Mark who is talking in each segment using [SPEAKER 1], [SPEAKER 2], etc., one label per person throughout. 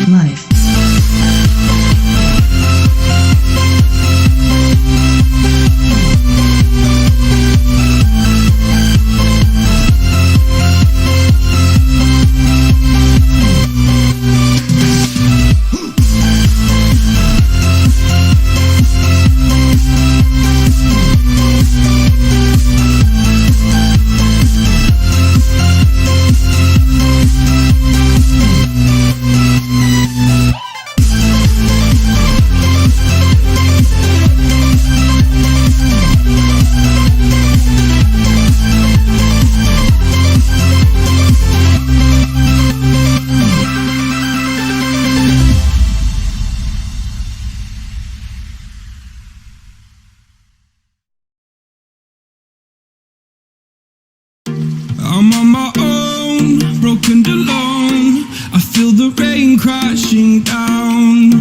[SPEAKER 1] Life.
[SPEAKER 2] I'm on my own, broken and alone. I feel the rain crashing down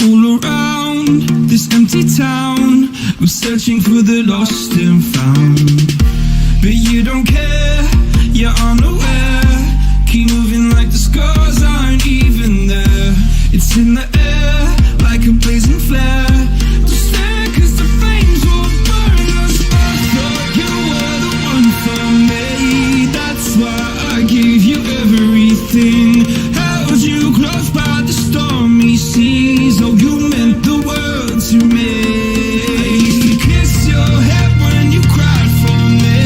[SPEAKER 2] all around this empty town. I'm searching for the lost and found, but you don't care, you're unaware. Keep moving like the scars aren't even there. It's in the air like a blazing flare. Don't stare 'cause the flames will burn us. I thought you were the one for me. That's why I gave you everything. Held you close by the stormy seas. Oh, you meant the world to me. I used to kiss your head when you cried for me.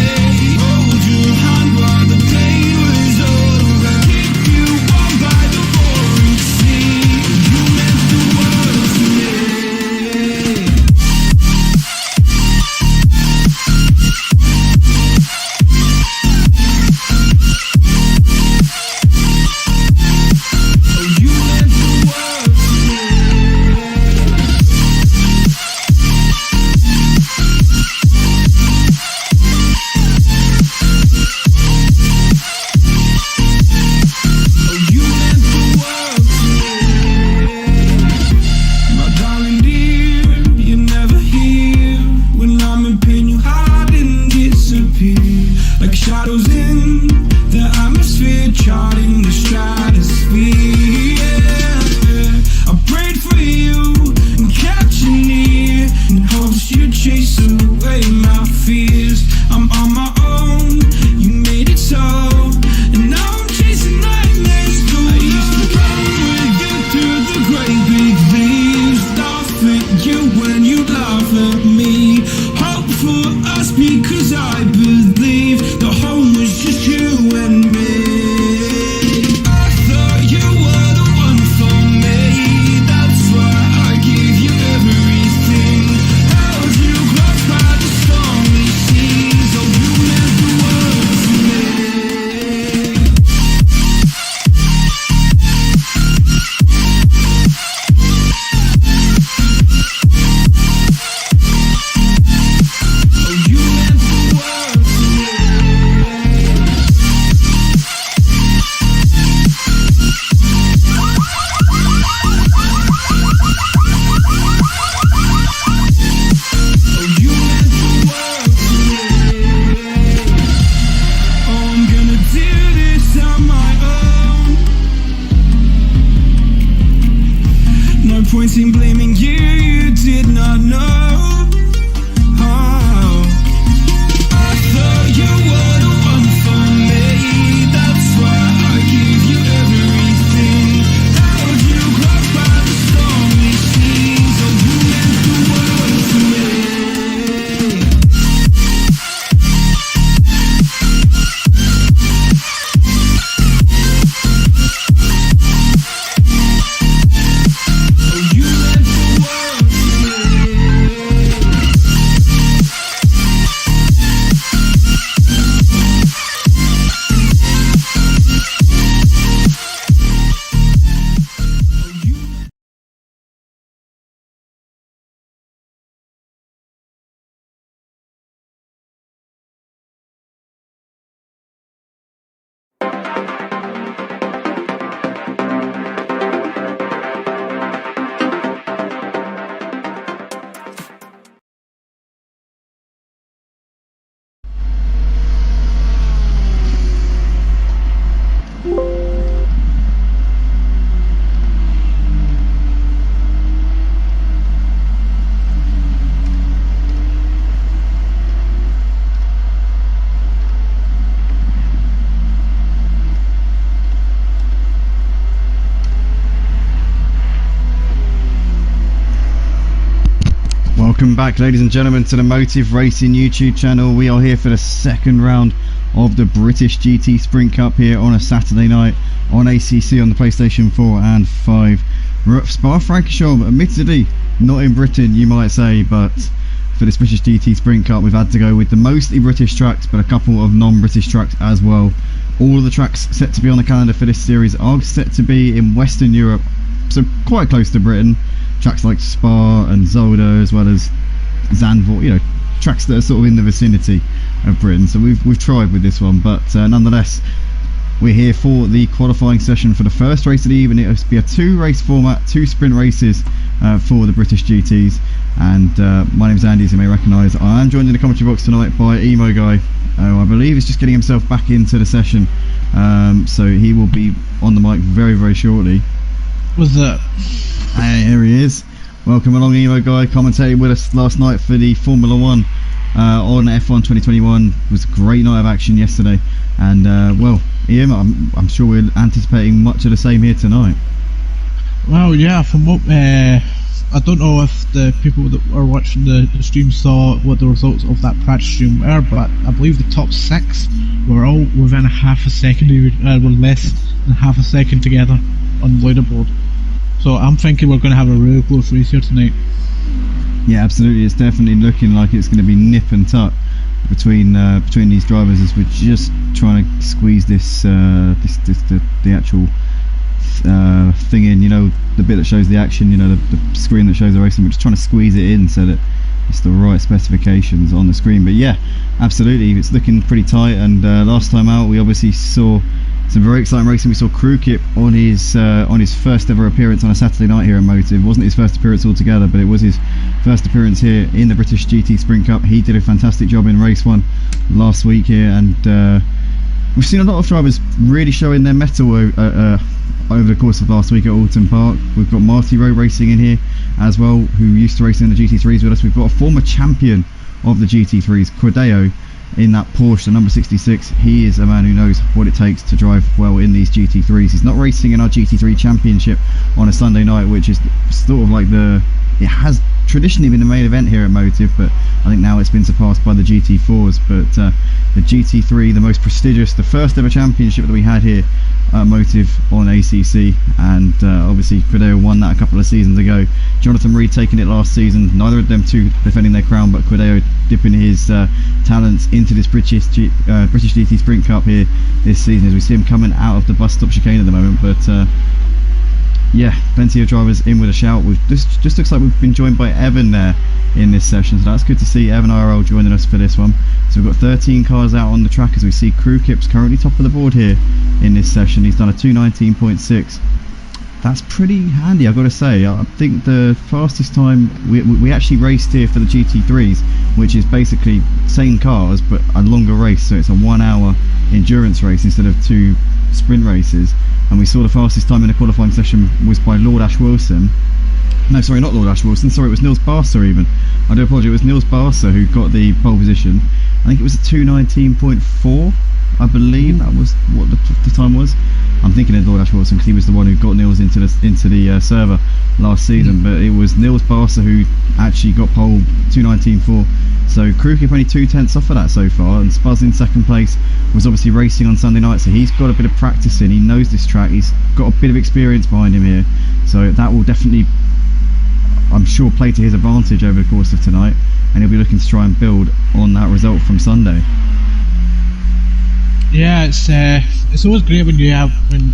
[SPEAKER 2] Hold your hand while the pain was over. Keep you warm by the roaring sea. You meant the world to me. Shadows in the atmosphere, charting the stratosphere. Yeah. I prayed for you and kept you near in hopes you'd chase away my fears. I'm on my own, you made it so, and now I'm chasing nightmares too. I used to run with you through the great big leaves, laugh at you when you laugh at me. Hope for us because I believe the home was just you and me. I thought you were the one for me. That's why I gave you everything. Held you close by the stormy seas. Oh, you meant the world to me. Oh, you meant the world to me. Oh, you meant the world to me. Oh, I'm gonna do this on my own. No point in blaming you, you did not know. Oh, I thought you were the one for me. That's why I gave you everything. Held you close by the stormy seas. Oh, you meant the world to me. Oh, you meant the world to me.
[SPEAKER 1] Welcome back, ladies and gentlemen, to the Motive Racing YouTube channel. We are here for the second round of the British GT Sprint Cup here on a Saturday night on ACC on the PlayStation 4 and 5. We're at Spa-Francorchamps, admittedly not in Britain, you might say, but for this British GT Sprint Cup we've had to go with the mostly British tracks, but a couple of non-British tracks as well. All of the tracks set to be on the calendar for this series are set to be in Western Europe, so quite close to Britain. Tracks like Spa and Zolder, as well as Zandvoort, you know, tracks that are sort of in the vicinity of Britain. So we've tried with this one, but nonetheless, we're here for the qualifying session for the first race of the evening. It'll be a two-race format, two sprint races for the British GTs. And my name's Andy, as you may recognise. I am joined in the commentary box tonight by Emo Guy, who I believe is just getting himself back into the session. So he will be on the mic very, very shortly.
[SPEAKER 3] What's that?
[SPEAKER 1] Hey, here he is. Welcome along, Emo Guy. Commentated with us last night for the Formula 1 on F1 2021. It was a great night of action yesterday. And, well, Ian, I'm sure we're anticipating much of the same here tonight.
[SPEAKER 3] Well, yeah, from what... I don't know if the people that are watching the stream saw what the results of that practice stream were, but I believe the top 6 were all within half a second, were less than half a second together on the leaderboard. So I'm thinking we're going to have a really close race here tonight.
[SPEAKER 1] Yeah, absolutely. It's definitely looking like it's going to be nip and tuck between these drivers as we're just trying to squeeze this the actual thing in. You know, the bit that shows the action. You know, the screen that shows the racing. We're just trying to squeeze it in so that it's the right specifications on the screen. But yeah, absolutely, it's looking pretty tight. And last time out, we obviously saw some very exciting racing. We saw Crewkip on his first ever appearance on a Saturday night here at Motive. It wasn't his first appearance altogether, but it was his first appearance here in the British GT Sprint Cup. He did a fantastic job in race 1 last week here, and we've seen a lot of drivers really showing their mettle over the course of last week at Alton Park. We've got Marty Rowe racing in here as well, who used to race in the GT3s with us. We've got a former champion of the GT3s, Credeo, in that Porsche, the number 66. He is a man who knows what it takes to drive well in these GT3s. He's not racing in our GT3 championship on a Sunday night, which is sort of like it has traditionally been the main event here at Motive, but I think now it's been surpassed by the GT4s. But the GT3, the most prestigious, the first ever championship that we had here at Motive on ACC, and obviously Credeo won that a couple of seasons ago. Jonathan Reed taking it last season. Neither of them two defending their crown, but Credeo dipping his talents into this British GT Sprint Cup here this season, as we see him coming out of the bus stop chicane at the moment. But yeah, plenty of drivers in with a shout. Just looks like we've been joined by Evan there in this session, so that's good to see Evan IRL joining us for this one. So we've got 13 cars out on the track as we see Crewkip's currently top of the board here in this session. He's done a 2:19.6. That's pretty handy, I've got to say. I think the fastest time we actually raced here for the GT3s, which is basically same cars but a longer race, so it's a 1 hour endurance race instead of 2 sprint races. And we saw the fastest time in the qualifying session was by Lord Ash Wilson. No, sorry, not Lord Ash Wilson, sorry, it was Nils Barser even. I do apologise, it was Nils Barser who got the pole position. I think it was a 2:19.4, I believe that was what the time was. I'm thinking of Lord Ash Wilson because he was the one who got Nils into the server last season, but it was Nils Barser who actually got pole 2:19.4. So Crewkip only 2/10 off of that so far, and Spuzz in second place was obviously racing on Sunday night, so he's got a bit of practice in, he knows this track, he's got a bit of experience behind him here, so that will definitely, I'm sure, play to his advantage over the course of tonight, and he'll be looking to try and build on that result from Sunday.
[SPEAKER 3] Yeah, it's always great when you have an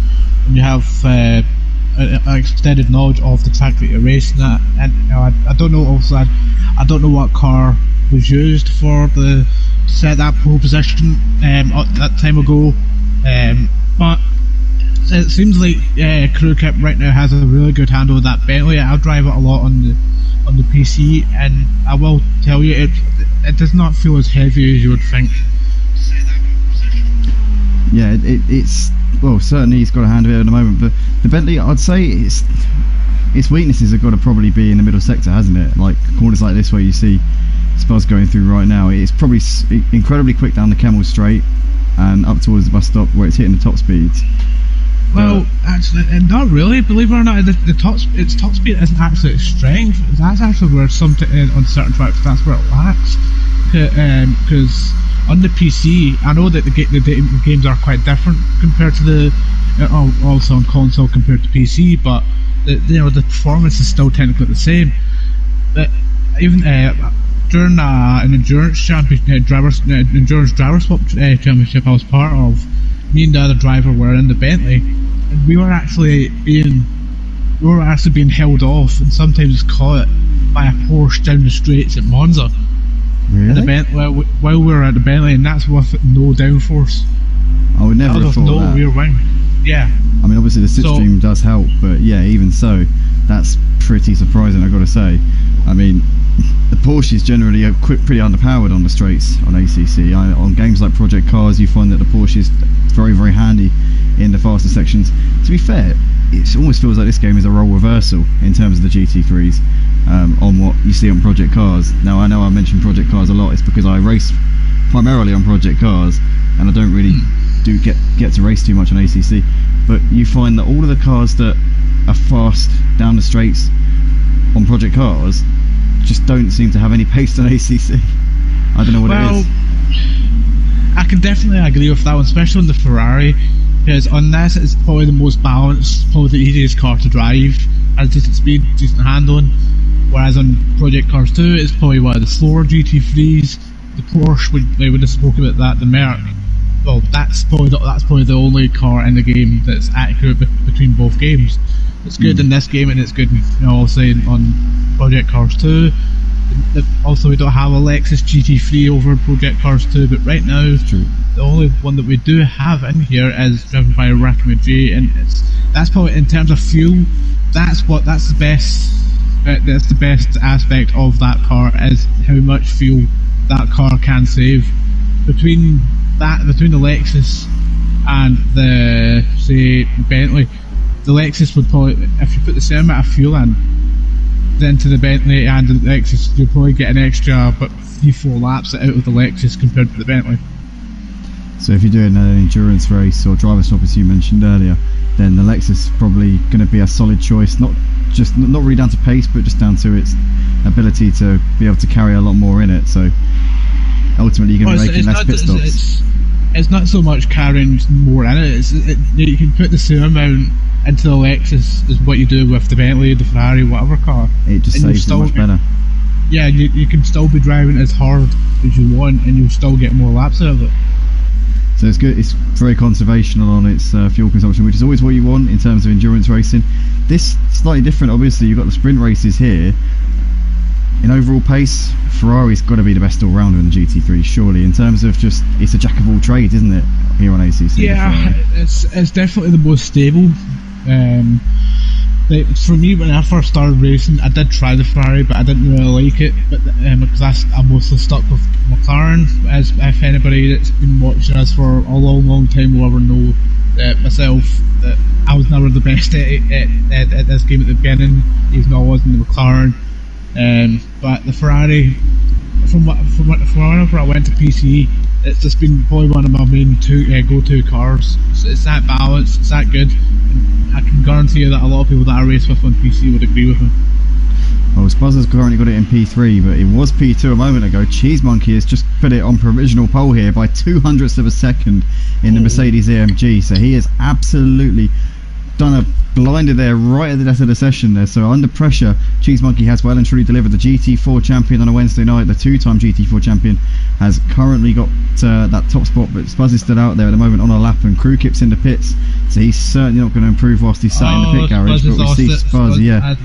[SPEAKER 3] extended knowledge of the track that you're racing at, and you know, I don't know, also I don't know what car was used to set that pole position that time ago, but it seems like Crewkip right now has a really good handle of that Bentley. I drive it a lot on the PC, and I will tell you it does not feel as heavy as you would think.
[SPEAKER 1] Yeah, it's well, certainly he's got a hand of it at the moment, but the Bentley, I'd say its weaknesses have got to probably be in the middle sector, hasn't it? Like corners like this where you see Spuzz going through right now, it's probably incredibly quick down the Kemmel straight and up towards the bus stop where it's hitting the top speeds.
[SPEAKER 3] Well, actually, not really. Believe it or not, the top speed isn't actually its strength. That's actually where on certain tracks that's where it lacks. Because on the PC, I know that the games are quite different compared to the also on console compared to PC, but the performance is still technically the same. But even during an endurance championship, endurance driver swap championship I was part of, me and the other driver were in the Bentley, and we were actually being held off and sometimes caught by a Porsche down the straights at Monza.
[SPEAKER 1] Really?
[SPEAKER 3] While we were at the Bentley, and that's with no downforce.
[SPEAKER 1] I would never have thought
[SPEAKER 3] no
[SPEAKER 1] that.
[SPEAKER 3] rear wing. Yeah.
[SPEAKER 1] I mean, obviously the slipstream does help, but yeah, even so, that's pretty surprising, I've got to say. I mean, the Porsches generally are pretty underpowered on the straights on ACC. On games like Project Cars, you find that the Porsche is very, very handy in the faster sections. To be fair, it almost feels like this game is a role reversal in terms of the GT3s on what you see on Project Cars. Now, I know I mention Project Cars a lot. It's because I race primarily on Project Cars, and I don't really get to race too much on ACC. But you find that all of the cars that are fast down the straights on Project Cars just don't seem to have any pace on ACC. I don't know what it is.
[SPEAKER 3] I can definitely agree with that one, especially on the Ferrari, because on this it's probably the most balanced, probably the easiest car to drive, has decent speed, decent handling, whereas on Project Cars 2 it's probably one of the slower GT3s. The Porsche, we would have spoken about that, the Merc, well, that's probably the only car in the game that's accurate between both games. It's good in this game and it's good, also on Project Cars 2. Also, we don't have a Lexus GT3 over Project Cars 2, but right now the only one that we do have in here is driven by Rick McG, and that's probably, in terms of fuel, that's the best aspect of that car, is how much fuel that car can save. Between the Lexus and the, say, Bentley, the Lexus would probably, if you put the same amount of fuel in then to the Bentley and the Lexus, you'll probably get an extra but 3-4 laps out of the Lexus compared to the Bentley.
[SPEAKER 1] So if you're doing an endurance race or driver swap as you mentioned earlier, then the Lexus is probably going to be a solid choice, not really down to pace, but just down to its ability to be able to carry a lot more in it. So ultimately you're going to be making less pit stops.
[SPEAKER 3] It's not so much carrying more in it, you can put the same amount into the Lexus as what you do with the Bentley, the Ferrari, whatever car.
[SPEAKER 1] It just saves so much better.
[SPEAKER 3] Yeah, you can still be driving as hard as you want and you'll still get more laps out of it.
[SPEAKER 1] So it's good. It's very conservational on its fuel consumption, which is always what you want in terms of endurance racing. This slightly different. Obviously, you've got the sprint races here. In overall pace, Ferrari's got to be the best all-rounder in the GT3, surely. In terms of just, it's a jack of all trades, isn't it, here on ACC?
[SPEAKER 3] Yeah, it's definitely the most stable. For me, when I first started racing, I did try the Ferrari, but I didn't really like it. But because I'm mostly stuck with McLaren. As if anybody that's been watching us for a long time will ever know myself, that I was never the best at this game at the beginning, even though I was in the McLaren. But the Ferrari, from whenever I went to PC, it's just been probably one of my main go-to cars. It's that balance, it's that good, and I can guarantee you that a lot of people that I race with on PC would agree with me.
[SPEAKER 1] Well, Spuzza's currently got it in P3, but it was P2 a moment ago. Cheese Monkey has just put it on provisional pole here by 0.02 of a second in the Mercedes AMG, so he has absolutely done a blinder there right at the death of the session there. So under pressure, Cheese Monkey has well and truly delivered. The GT4 champion on a Wednesday night, the two-time GT4 champion, has currently got that top spot, but Spuzz is still out there at the moment on a lap, and Crew Kip's in the pits, so he's certainly not going to improve whilst he's sat in the pit garage. But we see Spuzz, yeah,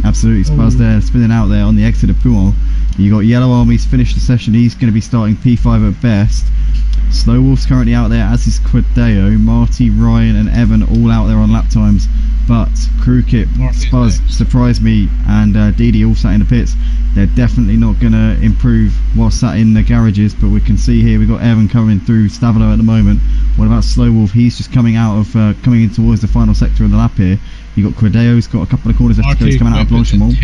[SPEAKER 1] absolutely, Spuzz there spinning out there on the exit of Puon. You got Yellow Army's finished the session. He's going to be starting P5 at best. Slow Wolf's currently out there, as is Quadeo. Marty, Ryan and Evan all out there on lap times, but Crew Kip, Spuzz, Surprise Me and Didi all sat in the pits. They're definitely not going to improve while sat in the garages, but we can see here we've got Evan coming through Stavilo at the moment. What about Slow Wolf? He's just coming in towards the final sector of the lap here. You've got Quadeo's got a couple of corners left to go. He's coming out of Blanchimont.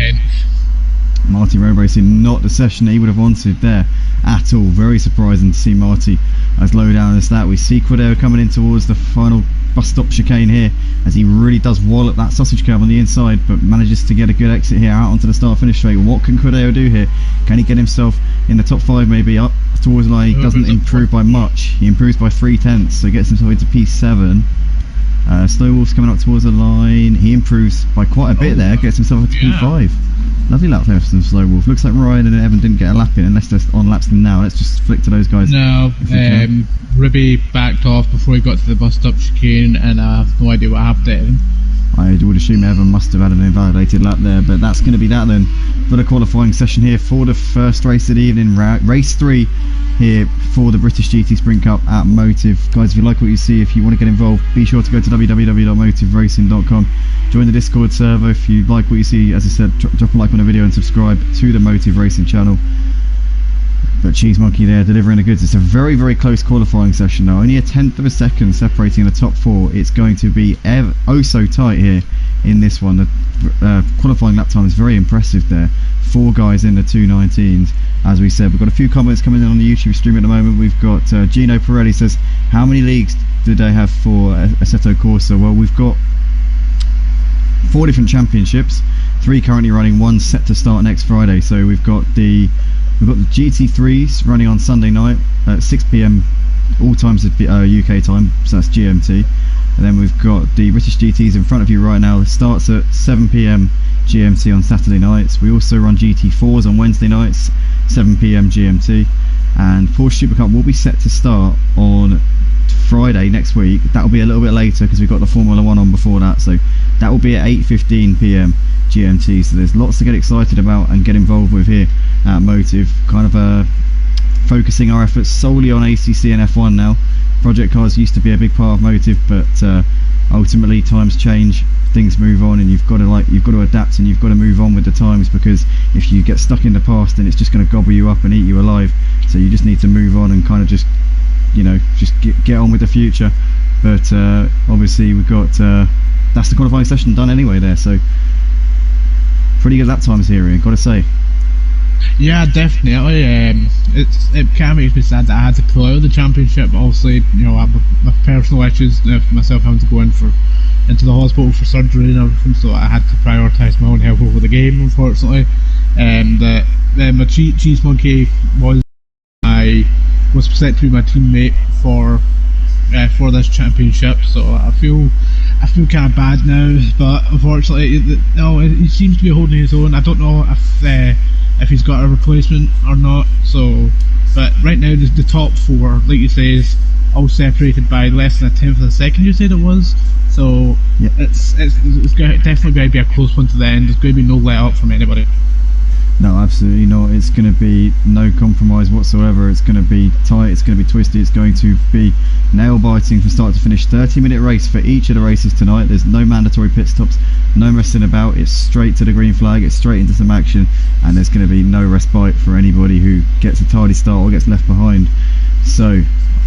[SPEAKER 1] Marty Road Racing, not the session that he would have wanted there at all. Very surprising to see Marty as low down as that. We see Quadeo coming in towards the final bus stop chicane here, as he really does wallop that sausage curve on the inside, but manages to get a good exit here out onto the start finish straight. What can Cordeo do here? Can he get himself in the top 5, maybe up towards the line? He doesn't improve by much. He improves by 0.3, so gets himself into P7. Slow Wolf's coming up towards the line. He improves by quite a bit there, gets himself into P5. Lovely lap there from Slow Wolf. Looks like Ryan and Evan didn't get a lap in, unless they're on laps now. Let's just flick to those guys.
[SPEAKER 3] No, Ruby backed off before he got to the bus stop chicane, and I have no idea what happened to Evan.
[SPEAKER 1] I would assume Evan must have had an invalidated lap there, but that's going to be that then for the qualifying session here for the first race of the evening, race 3 here for the British GT Sprint Cup at Motive. Guys, if you like what you see, if you want to get involved, be sure to go to www.motiveracing.com, join the Discord server. If you like what you see, as I said, drop a like on the video and subscribe to the Motive Racing channel. But Cheese Monkey there delivering the goods. It's a very, very close qualifying session now. Only a 1/10 of a second separating the top 4. It's going to be oh so tight here in this one. The qualifying lap time is very impressive there. 4 guys in the 2:19s. As we said, we've got a few comments coming in on the YouTube stream at the moment. We've got Gino Pirelli says, how many leagues do they have for Assetto Corsa? Well, we've got 4 different championships. 3 currently running, 1 set to start next Friday. So we've got the GT3s running on Sunday night at 6 PM all times of UK time, so that's GMT. And then we've got the British GTs in front of you right now. It starts at 7 PM GMT on Saturday nights. We also run GT4s on Wednesday nights, 7 PM GMT. And Porsche Super Cup will be set to start on Friday next week. That will be a little bit later because we've got the Formula 1 on before that, so that will be at 8:15 PM GMT. So there's lots to get excited about and get involved with here at Motive. Kind of focusing our efforts solely on ACC and F1 now. Project cars used to be a big part of Motive, but ultimately times change, things move on, and you've got to adapt and you've got to move on with the times, because if you get stuck in the past, then it's just going to gobble you up and eat you alive. So you just need to move on and kind of just get on with the future. But obviously we've got that's the qualifying session done anyway there, so pretty good lap times here, Iain, got to say.
[SPEAKER 3] Yeah, definitely. It can make me sad that I had to pull out of the championship. Obviously, my personal issues, myself having to go into the hospital for surgery and everything, so I had to prioritise my own health over the game, unfortunately. And my Cheese Monkey was set to be my teammate for this championship, so I feel kind of bad now. But unfortunately, he seems to be holding his own. I don't know if he's got a replacement or not. So, but right now the top 4, like you say, is all separated by less than a 1/10 of a second. You said it was. So yep. It's definitely going to be a close one to the end. There's going to be no let up from anybody.
[SPEAKER 1] No, absolutely not. It's going to be no compromise whatsoever. It's going to be tight, it's going to be twisty, it's going to be nail-biting from start to finish. 30-minute race for each of the races tonight. There's no mandatory pit stops, no messing about. It's straight to the green flag, it's straight into some action, and there's going to be no respite for anybody who gets a tardy start or gets left behind. So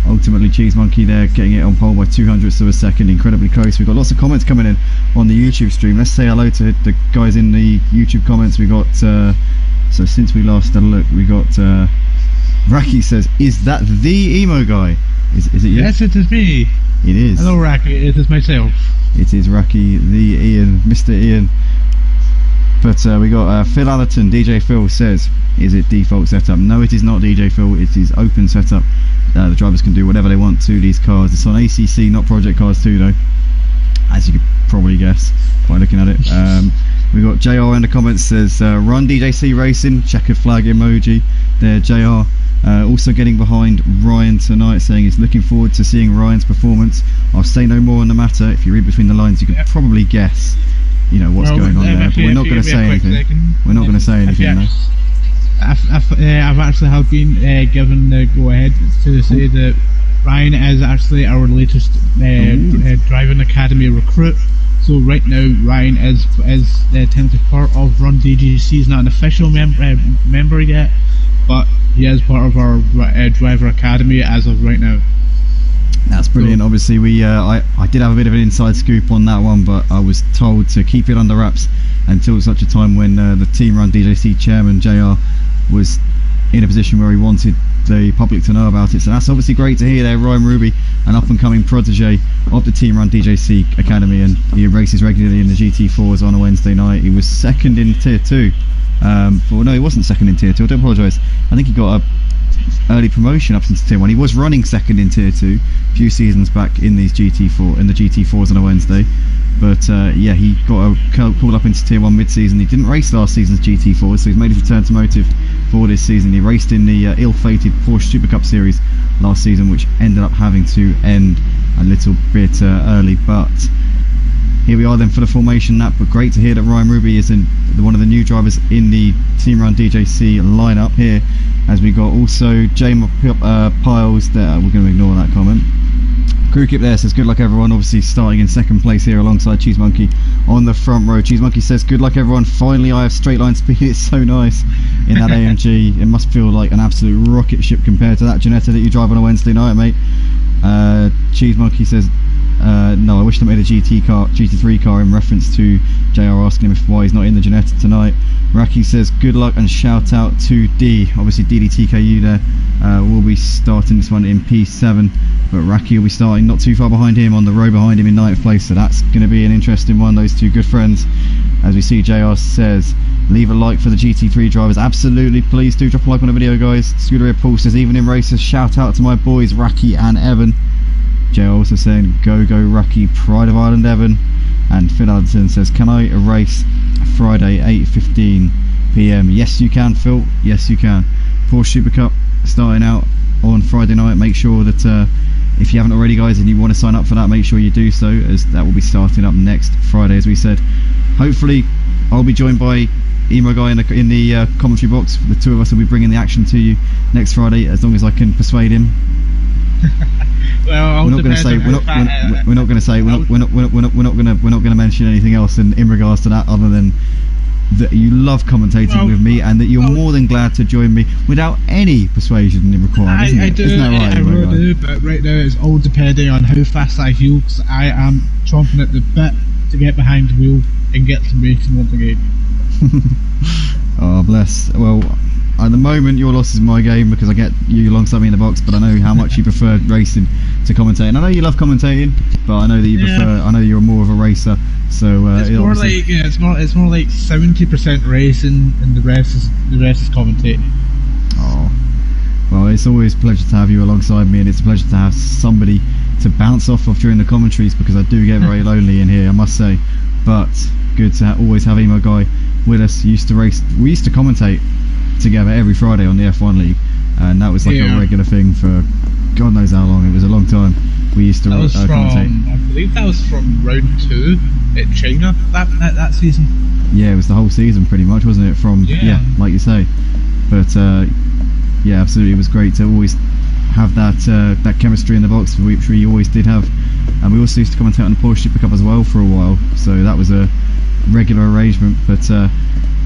[SPEAKER 1] ultimately Cheese Monkey there getting it on pole by 200ths of a second, incredibly close. We've got lots of comments coming in on the YouTube stream. Let's say hello to the guys in the YouTube comments. We got so since we last had a look, we got Raki says, is that the emo guy? Is it you?
[SPEAKER 3] Yes, it is me.
[SPEAKER 1] It is.
[SPEAKER 3] Hello Raki, it is myself.
[SPEAKER 1] It is Raki, the Iain, Mr. Iain. But we got Phil Allerton, DJ Phil says, is it default setup? No, it is not, DJ Phil, it is open setup. The drivers can do whatever they want to these cars. It's on ACC, not Project Cars 2 though, as you could probably guess by looking at it. We got JR in the comments says, run DJC Racing, checkered flag emoji there, JR. Also getting behind Ryan tonight, saying he's looking forward to seeing Ryan's performance. I'll say no more on the matter. If you read between the lines, you can probably guess what's going on there, but we're not going to say anything. We're not going to say anything though.
[SPEAKER 3] I've actually been given the go-ahead to say that Ryan is actually our latest driving academy recruit. So right now Ryan is technically part of Run DGC. He's not an official member yet, but he is part of our driver academy as of right now.
[SPEAKER 1] That's brilliant. Obviously I did have a bit of an inside scoop on that one, but I was told to keep it under wraps until such a time when the Team Run DJC chairman JR was in a position where he wanted the public to know about it. So that's obviously great to hear there. Ryan Ruby, an up-and-coming protege of the Team Run DJC Academy, and he races regularly in the GT4s on a Wednesday night. He was second in Tier 2. Well, no, he wasn't second in Tier 2. I do apologise. I think he got a early promotion up into Tier 1. He was running second in Tier 2 a few seasons back in these GT4s on a Wednesday. But yeah, he got called up into Tier 1 mid-season. He didn't race last season's GT4, so he's made his return to Motive for this season. He raced in the ill-fated Porsche Super Cup Series last season, which ended up having to end a little bit early. But here we are then for the formation lap. But great to hear that Ryan Ruby is one of the new drivers in the Team Run DJC lineup here. As we got also James Piles there. We're going to ignore that comment. Crew Kip there says good luck everyone, obviously starting in second place here alongside Cheese Monkey on the front row. Cheese Monkey says good luck everyone, finally I have straight line speed. It's so nice in that AMG. It must feel like an absolute rocket ship compared to that Ginetta that you drive on a Wednesday night, mate. Cheese Monkey says no, I wish they made a GT3 car in reference to JR asking him why he's not in the Ginetta tonight. Raki says good luck and shout out to D, obviously DDTKU there. Will be starting this one in P7, but Raki will be starting not too far behind him on the row behind him in 9th place, so that's going to be an interesting one, those two good friends. As we see JR says leave a like for the GT3 drivers, absolutely, please do drop a like on the video guys. Scooter Paul says even in races, shout out to my boys Raki and Evan. Jay also saying go Raki, pride of Ireland Evan. And Phil Addison says can I race Friday 8:15 PM? Yes you can Phil, yes you can. Porsche Super Cup starting out on Friday night. Make sure that if you haven't already guys and you want to sign up for that, make sure you do so, as that will be starting up next Friday as we said. Hopefully I'll be joined by Emo Guy in the commentary box. The two of us will be bringing the action to you next Friday, as long as I can persuade him.
[SPEAKER 3] Well,
[SPEAKER 1] we're not going to mention anything else in regards to that, other than that you love commentating with me and that you're more than glad to join me without any persuasion required.
[SPEAKER 3] I do, isn't that right, I really do, but right now it's all depending on how fast I feel, because I am chomping at the bit to get behind the wheel and get some racing once again.
[SPEAKER 1] Oh bless. Well, at the moment your loss is my game because I get you alongside me in the box, but I know how much you prefer racing to commentating. I know you love commentating, but I know that you prefer. I know you're more of a racer, so
[SPEAKER 3] it's more like it's more like 70% racing and the rest is commentating.
[SPEAKER 1] Oh, well, it's always a pleasure to have you alongside me, and it's a pleasure to have somebody to bounce off of during the commentaries, because I do get very lonely in here, I must say. But good to always have Emo Guy with us. We used to commentate together every Friday on the F1 League, and that was like a regular thing for God knows how long. It was a long time. We used to commentate.
[SPEAKER 3] I believe that was from round 2 at China that season.
[SPEAKER 1] Yeah, it was the whole season pretty much, wasn't it? From like you say. But yeah, absolutely, it was great to always have that chemistry in the box, which we always did have. And we also used to commentate on the Porsche Super Cup as well for a while, so that was a regular arrangement. But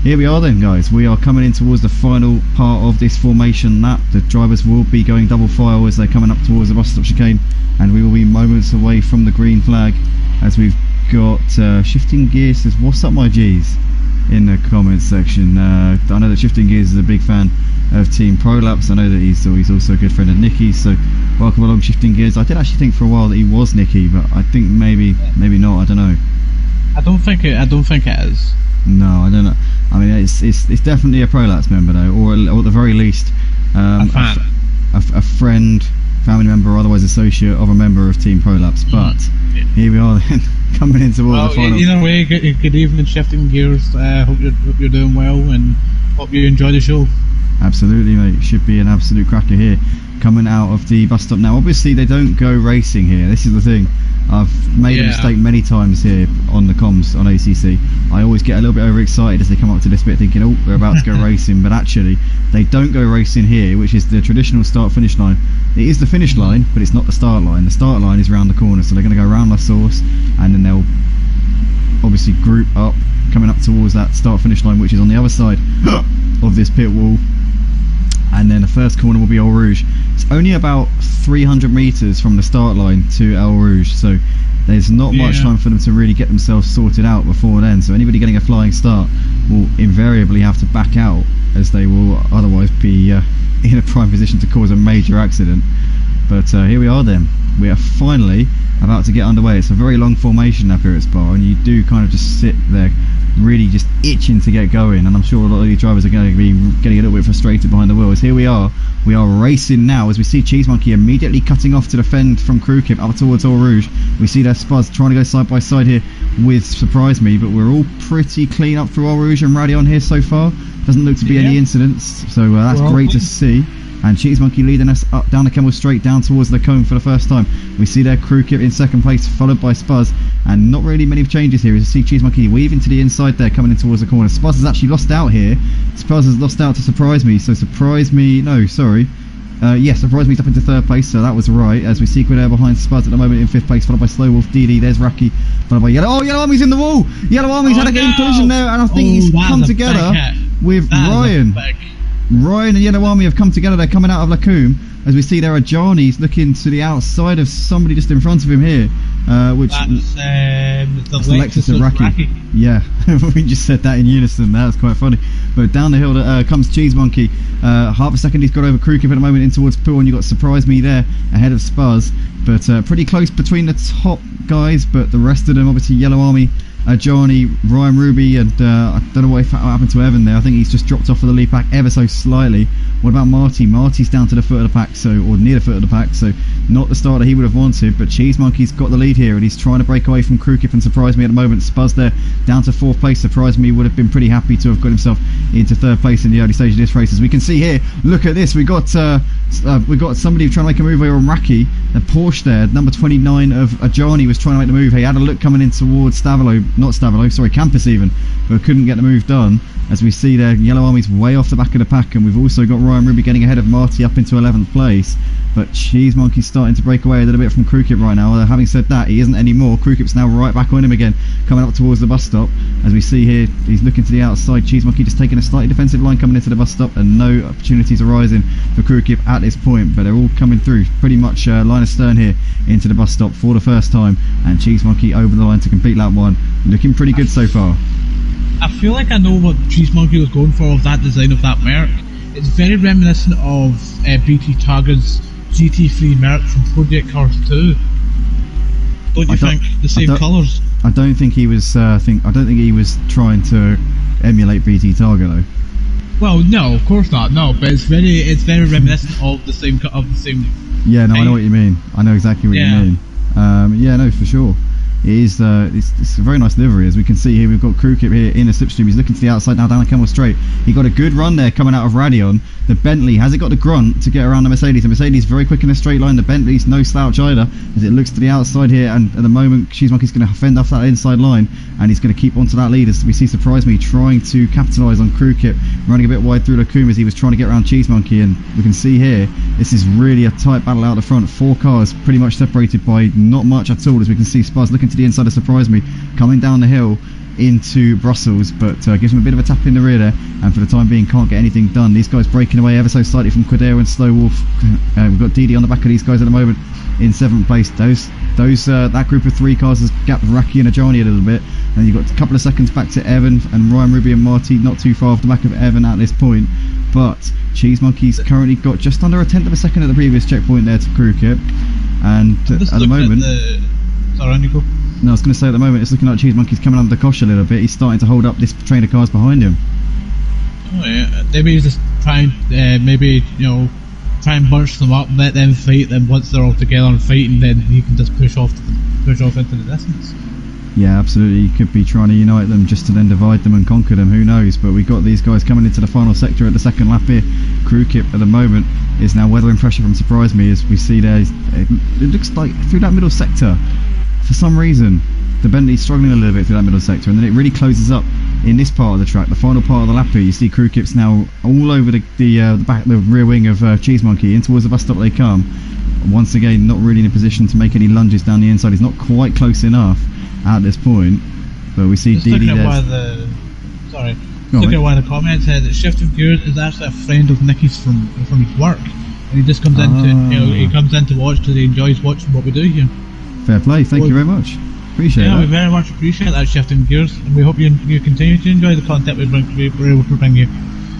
[SPEAKER 1] here we are then guys, we are coming in towards the final part of this formation lap. The drivers will be going double file as they're coming up towards the bus stop chicane, and we will be moments away from the green flag, as we've got Shifting Gears says what's up my G's in the comments section. I know that Shifting Gears is a big fan of Team Prolapse. I know that he's also a good friend of Nicky's, so welcome along Shifting Gears. I did actually think for a while that he was Nicky, but I think maybe not, I don't know.
[SPEAKER 3] I don't think it is.
[SPEAKER 1] No, I don't know. I mean, it's definitely a Prolapse member though, or at the very least a friend, family member, or otherwise associate of a member of Team Prolapse. But here we are then, coming into the final.
[SPEAKER 3] Either way, good evening, Shifting Gears. Hope you're doing well, and hope you enjoy the show.
[SPEAKER 1] Absolutely, mate. Should be an absolute cracker here. Coming out of the bus stop now. Obviously, they don't go racing here. This is the thing. I've made a mistake many times here on the comms on ACC. I always get a little bit overexcited as they come up to this bit, thinking, "Oh, we're about to go racing." But actually, they don't go racing here, which is the traditional start-finish line. It is the finish line, but it's not the start line. The start line is round the corner, so they're going to go around La Source, and then they'll obviously group up, coming up towards that start-finish line, which is on the other side of this pit wall. And then the first corner will be El Rouge. It's only about 300 metres from the start line to El Rouge, so there's not much time for them to really get themselves sorted out before then. So anybody getting a flying start will invariably have to back out, as they will otherwise be in a prime position to cause a major accident. But here we are then. We are finally about to get underway. It's a very long formation up here at Spa, and you do kind of just sit there really just itching to get going, and I'm sure a lot of these drivers are going to be getting a little bit frustrated behind the wheels. Here we are racing now as we see Cheese Monkey immediately cutting off to defend from Crewkip up towards Eau Rouge. We see their Spaz trying to go side by side here with Surprise Me, but we're all pretty clean up through Eau Rouge and Radion here so far. Doesn't look to be any incidents, so that's great to see. And Cheese Monkey leading us up down the Camel Straight down towards the cone for the first time. We see their Crewkip in second place, followed by Spuz, and not really many changes here. As you see Cheese Monkey weaving to the inside there, coming in towards the corner. Spuz has actually lost out here. Spuz has lost out to Surprise Me, so Surprise Me, no, sorry. Yes, Surprise Me's up into third place, so that was right. As we see Quidair behind Spuz at the moment in fifth place, followed by Slow Wolf, DD, there's Raki, followed by Yellow. Oh, Yellow Army's in the wall! Yellow Army's had a game collision there, and I think he's come together with Ryan. Ryan and Yellow Army have come together. They're coming out of Lacombe. As we see there are Johnny's looking to the outside of somebody just in front of him here, which
[SPEAKER 3] that's the
[SPEAKER 1] Lexus of Raki. Yeah, we just said that in unison. That was quite funny. But down the hill comes Cheese Monkey. Half a second he's got over Crewkip at the moment in towards Pool, and you've got Surprise Me there ahead of Spuz. But pretty close between the top guys, but the rest of them, obviously Yellow Army, Johnny, Ryan Ruby, and I don't know what happened to Evan there. I think he's just dropped off of the lead pack ever so slightly. What about Marty? Marty's down to the foot of the pack, or near the foot of the pack, so not the start that he would have wanted. But Cheese Monkey's got the lead here, and he's trying to break away from Crewkip and Surprise Me at the moment. Spuz there down to fourth place. Surprise Me would have been pretty happy to have got himself into third place in the early stage of this race. As we can see here, look at this. We got somebody trying to make a move over on Raki. The Porsche there, number 29 of Ajani, was trying to make the move. He had a look coming in towards Campus even, but couldn't get the move done. As we see there, Yellow Army's way off the back of the pack, and we've also got Ryan Ruby getting ahead of Marty up into 11th place. But Cheese Monkey's starting to break away a little bit from Crewkip right now. Although having said that, he isn't anymore. Crewkip's now right back on him again, coming up towards the bus stop. As we see here, he's looking to the outside. Cheese Monkey just taking a slightly defensive line coming into the bus stop, and no opportunities arising for Crewkip at this point. But they're all coming through pretty much line of stern here into the bus stop for the first time, and Cheese Monkey over the line to complete lap one. Looking pretty good so far.
[SPEAKER 3] I feel like I know what Cheese Monkey was going for with that design of that Merc. It's very reminiscent of BT Target's GT3 Merc from Project Cars 2. Don't you think? The same colours.
[SPEAKER 1] I don't think he was. I don't think he was trying to emulate BT Target though.
[SPEAKER 3] Well, no, of course not. No, but it's very reminiscent of the same.
[SPEAKER 1] Yeah, no, I know what you mean. I know exactly what you mean. Yeah, no, for sure. It is, it's a very nice livery. As we can see here, we've got Crewkip here in the slipstream. He's looking to the outside now down the Camel Straight. He got a good run there coming out of Radion. The Bentley hasn't got the grunt to get around the Mercedes. The Mercedes very quick in a straight line. The Bentley's no slouch either, as it looks to the outside here. And at the moment, Cheese Monkey's going to fend off that inside line, and he's going to keep onto that lead. As we see Surprise Me trying to capitalise on Crewkip, running a bit wide through Lacombe as he was trying to get around Cheese Monkey. And we can see here, this is really a tight battle out the front. 4 cars pretty much separated by not much at all. As we can see Spaz looking to the inside of Surprise Me, coming down the hill into Brussels, but gives him a bit of a tap in the rear there, and for the time being can't get anything done. These guys breaking away ever so slightly from Quidair and Slow Wolf. We've got Didi on the back of these guys at the moment in 7th place. That group of 3 cars has gapped Raki and Ajani a little bit, and you've got a couple of seconds back to Evan and Ryan Ruby and Marty, not too far off the back of Evan at this point. But Cheese Monkey's currently got just under a tenth of a second at the previous checkpoint there to Crewkip, and at the moment
[SPEAKER 3] sorry, Nico.
[SPEAKER 1] No, I was going to say at the moment it's looking like Cheese Monkey's coming under the cosh a little bit. He's starting to hold up this train of cars behind him.
[SPEAKER 3] Oh yeah, maybe he's just trying, try and bunch them up, let them fight. Then once they're all together and fighting, then he can just push off into the distance.
[SPEAKER 1] Yeah, absolutely. He could be trying to unite them just to then divide them and conquer them. Who knows? But we've got these guys coming into the final sector at the second lap here. Crewkip at the moment is now weathering pressure from Surprise Me, as we see there. It looks like through that middle sector, for some reason, the Bentley's struggling a little bit through that middle sector, and then it really closes up in this part of the track, the final part of the lap here. You see Crewkip's now all over the rear wing of Cheese Monkey, in towards the bus stop they come. Once again, not really in a position to make any lunges down the inside. He's not quite close enough at this point, but we see DD there. Look
[SPEAKER 3] at why the comment said that Shifting Gears is actually a friend of Nicky's from his work, and he just comes in to watch because he enjoys watching what we do here.
[SPEAKER 1] Fair play. Thank you very much. Appreciate
[SPEAKER 3] we
[SPEAKER 1] it.
[SPEAKER 3] very much appreciate that shifting gears, and we hope you continue to enjoy the content we're able to bring you.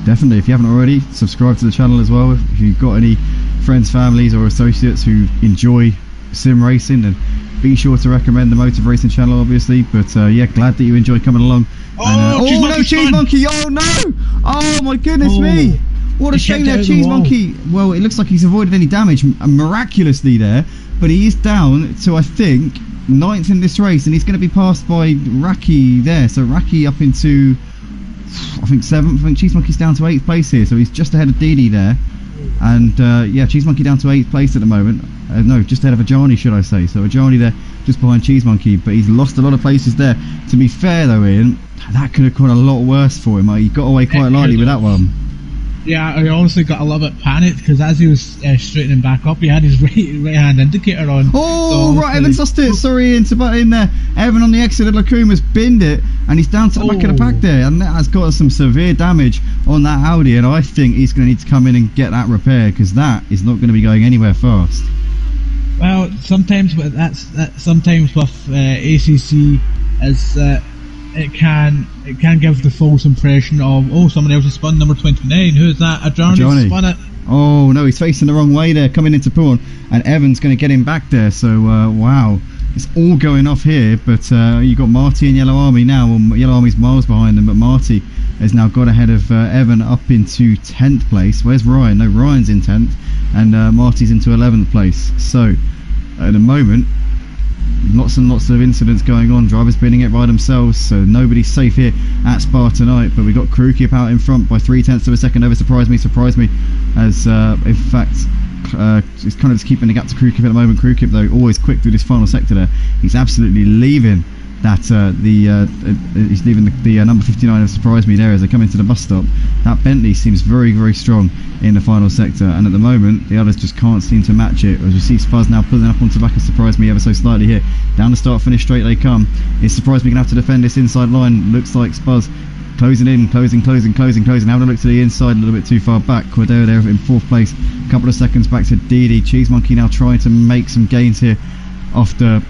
[SPEAKER 1] Definitely. If you haven't already, subscribe to the channel as well. If you've got any friends, families, or associates who enjoy sim racing, then be sure to recommend the Motive Racing channel, obviously. But yeah, glad that you enjoy coming along. Cheese Monkey! Oh no! Oh my goodness me! What a shame there, Cheese Monkey. Well, it looks like he's avoided any damage miraculously there, but he is down to, I think, 9th in this race, and he's going to be passed by Raki there. So Raki up into, I think, 7th. I think Cheese Monkey's down to 8th place here, so he's just ahead of Didi there. And yeah, Cheese Monkey down to 8th place at the moment. No, just ahead of Ajani, should I say. So Ajani there, just behind Cheese Monkey, but he's lost a lot of places there. To be fair though, Ian, that could have gone a lot worse for him. He got away quite lightly with that one.
[SPEAKER 3] Yeah, I honestly got a little bit panicked because as he was straightening back up, he had his right hand indicator on.
[SPEAKER 1] Oh, so right, Evan's lost it. Sorry, Ian, to butt in there. Evan on the exit of Lakuma's binned it, and he's down to the back of the pack there, and that has got some severe damage on that Audi, and I think he's going to need to come in and get that repaired because that is not going to be going anywhere fast.
[SPEAKER 3] Well, sometimes sometimes with ACC is it can give the false impression of someone else has spun number 29. Who's that? Ajani spun it.
[SPEAKER 1] Oh no, he's facing the wrong way there, coming into pawn, and Evan's going to get him back there. So wow, it's all going off here. But you got Marty and Yellow Army now. Well, Yellow Army's miles behind them, but Marty has now got ahead of Evan up into 10th place. Where's Ryan? No, Ryan's in 10th, and Marty's into 11th place. So at the moment, lots and lots of incidents going on, drivers bidding it by themselves, so nobody's safe here at Spa tonight. But we've got Crew Kip out in front by 0.3 of a second over Surprise Me, as in fact he's kind of just keeping the gap to Crew Kip at the moment. Crew Kip though always quick through this final sector there. He's absolutely leaving that he's leaving the number 59 of Surprise Me there as they come into the bus stop. That Bentley seems very, very strong in the final sector, and at the moment the others just can't seem to match it. As we see Spuz now pulling up onto the back of Surprise Me ever so slightly here. Down the start finish straight they come. Is Surprise Me going to have to defend this inside line? Looks like Spuz closing in, closing. Having a look to the inside a little bit too far back. Cordero there in 4th place, a couple of seconds back to Didi. Cheese Monkey now trying to make some gains here after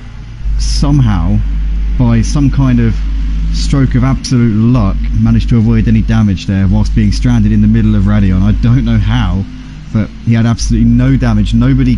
[SPEAKER 1] somehow, by some kind of stroke of absolute luck, managed to avoid any damage there whilst being stranded in the middle of Radion. I don't know how, but he had absolutely no damage. Nobody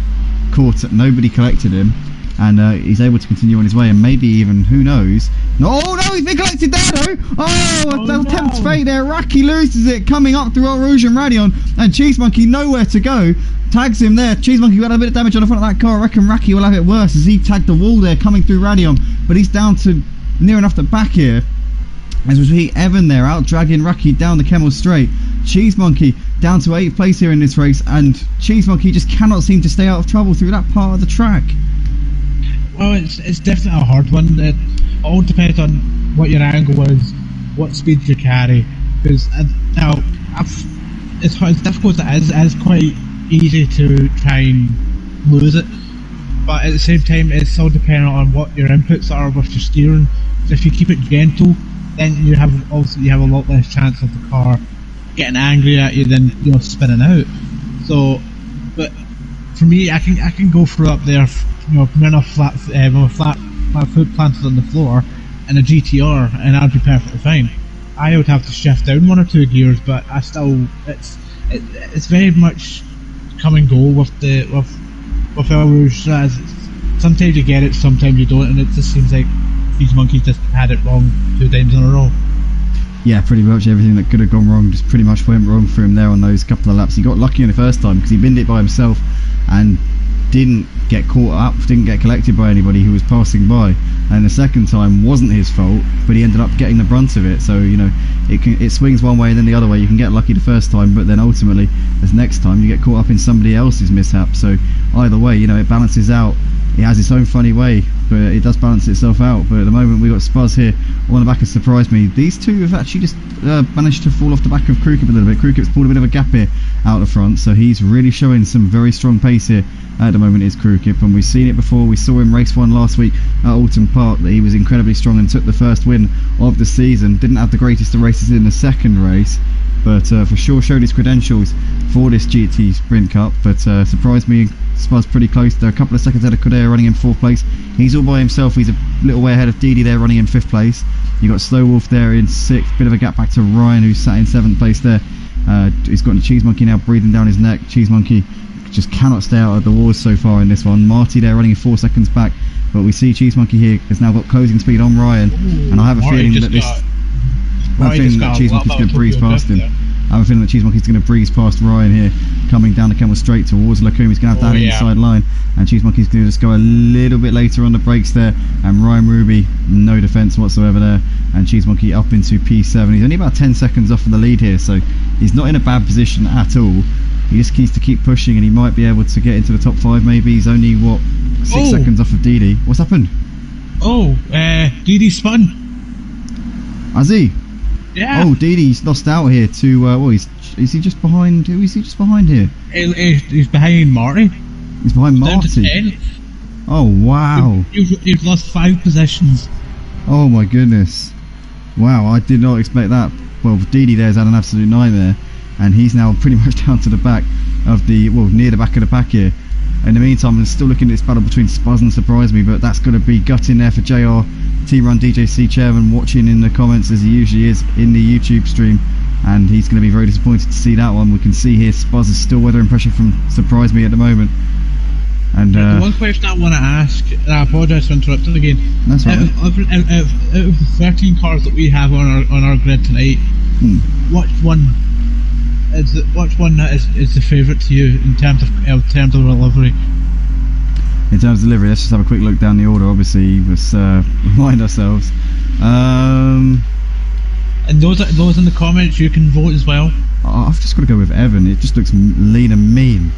[SPEAKER 1] caught it, nobody collected him, and he's able to continue on his way, and maybe even, who knows. No, he's been collected there though. Attempt fate there. Raki loses it coming up through Eau Rouge and Radion, and Cheese Monkey nowhere to go. Tags him there. Cheese Monkey got a bit of damage on the front of that car. I reckon Raki will have it worse as he tagged the wall there coming through Radion, but he's down to near enough the back here. As we see Evan there out dragging Raki down the Kemmel Straight. Cheese Monkey down to 8th place here in this race, and Cheese Monkey just cannot seem to stay out of trouble through that part of the track.
[SPEAKER 3] Well, it's definitely a hard one. It all depends on what your angle is, what speed you carry. Because now, it's difficult as it is quite easy to try and lose it. But at the same time, it's all dependent on what your inputs are with your steering. So if you keep it gentle, then you have a lot less chance of the car getting angry at you than spinning out. So, but for me, I can go through up there, running off flat foot planted on the floor in a GTR, and I'd be perfectly fine. I would have to shift down 1 or 2 gears, but it's very much come and go with Eau Rouge. Sometimes you get it, sometimes you don't, and it just seems like these monkeys just had it wrong 2 times in a row.
[SPEAKER 1] Yeah, pretty much everything that could have gone wrong just pretty much went wrong for him there on those couple of laps. He got lucky in the first time because he binned it by himself and didn't get caught up, didn't get collected by anybody who was passing by, and the second time wasn't his fault, but he ended up getting the brunt of it. So it swings one way and then the other way. You can get lucky the first time, but then ultimately as next time you get caught up in somebody else's mishap. So either way, it balances out. It has its own funny way, but it does balance itself out. But at the moment we've got Spuz here on the back of Surprise Me. These two have actually just managed to fall off the back of Crew Kip a little bit. Crew Kip's pulled a bit of a gap here out the front, so he's really showing some very strong pace here at the moment, is Crew Kip, and we've seen it before. We saw him race 1 last week at Alton Park, that he was incredibly strong and took the first win of the season. Didn't have the greatest of races in the second race, but for sure showed his credentials for this GT Sprint Cup. But surprised me, Spa's pretty close. They're a couple of seconds ahead of Correa running in 4th place. He's all by himself. He's a little way ahead of Didi there running in 5th place. You got Slow Wolf there in 6th. Bit of a gap back to Ryan, who's sat in 7th place there. He's got the Cheese Monkey now breathing down his neck. Cheese Monkey just cannot stay out of the wars so far in this one. Marty there running 4 seconds back, but we see Cheese Monkey here has now got closing speed on Ryan.
[SPEAKER 3] Ooh,
[SPEAKER 1] and I have a feeling that Cheese Monkey's going to breeze past him. I have a feeling that Cheese Monkey's going to breeze past Ryan here, coming down the Kemmel straight towards Lacombe. He's going to have that inside line, and Cheese Monkey's going to just go a little bit later on the brakes there, and Ryan Ruby, no defence whatsoever there, and Cheese Monkey up into P7. He's only about 10 seconds off of the lead here, so he's not in a bad position at all. He just needs to keep pushing, and he might be able to get into the top 5 maybe. He's only, what, 6 seconds off of Didi. What's happened?
[SPEAKER 3] Didi spun.
[SPEAKER 1] Has he?
[SPEAKER 3] Yeah.
[SPEAKER 1] Oh, Didi's lost out here to, is he just behind, who is he just behind here?
[SPEAKER 3] He's behind Marty.
[SPEAKER 1] He's behind Marty? Oh, wow.
[SPEAKER 3] You've lost 5 positions.
[SPEAKER 1] Oh my goodness. Wow, I did not expect that. Well, Didi there's had an absolute nightmare, and he's now pretty much down to the back of the, well, near the back of the pack here. In the meantime, I'm still looking at this battle between Spuz and Surprise Me, but that's going to be gutting there for JR, T-Run DJC chairman, watching in the comments as he usually is in the YouTube stream, and he's going to be very disappointed to see that one. We can see here Spuz is still weathering pressure from Surprise Me at the moment. And
[SPEAKER 3] the one question I want to ask, and I apologise for interrupting again.
[SPEAKER 1] That's right.
[SPEAKER 3] Out of the 13 cars that we have on our grid tonight, which one is the favourite to you in terms of delivery?
[SPEAKER 1] In terms of delivery, let's just have a quick look down the order. Obviously, let's remind ourselves.
[SPEAKER 3] And those in the comments, you can vote as well.
[SPEAKER 1] I've just got to go with Evan. It just looks lean and mean.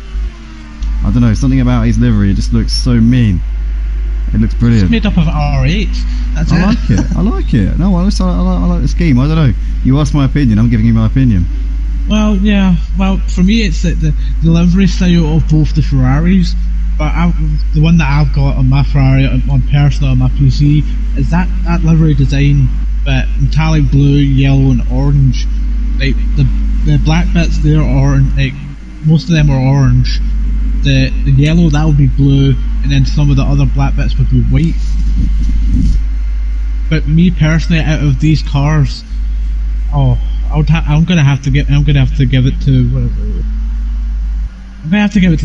[SPEAKER 1] I don't know, something about his livery. It just looks so mean. It looks brilliant.
[SPEAKER 3] It's made up of R8. That's
[SPEAKER 1] I like it. I like it. No, I like the scheme. I don't know. You asked my opinion. I'm giving you my opinion.
[SPEAKER 3] Well, yeah. Well, for me, it's the livery style of both the Ferraris. But the one that I've got on my Ferrari, on personal, on my PC, is that livery design, but metallic blue, yellow, and orange. Like the black bits there are orange. Like most of them are orange. The yellow, that would be blue, and then some of the other black bits would be white. But me personally, out of these cars, I'm gonna have to give it to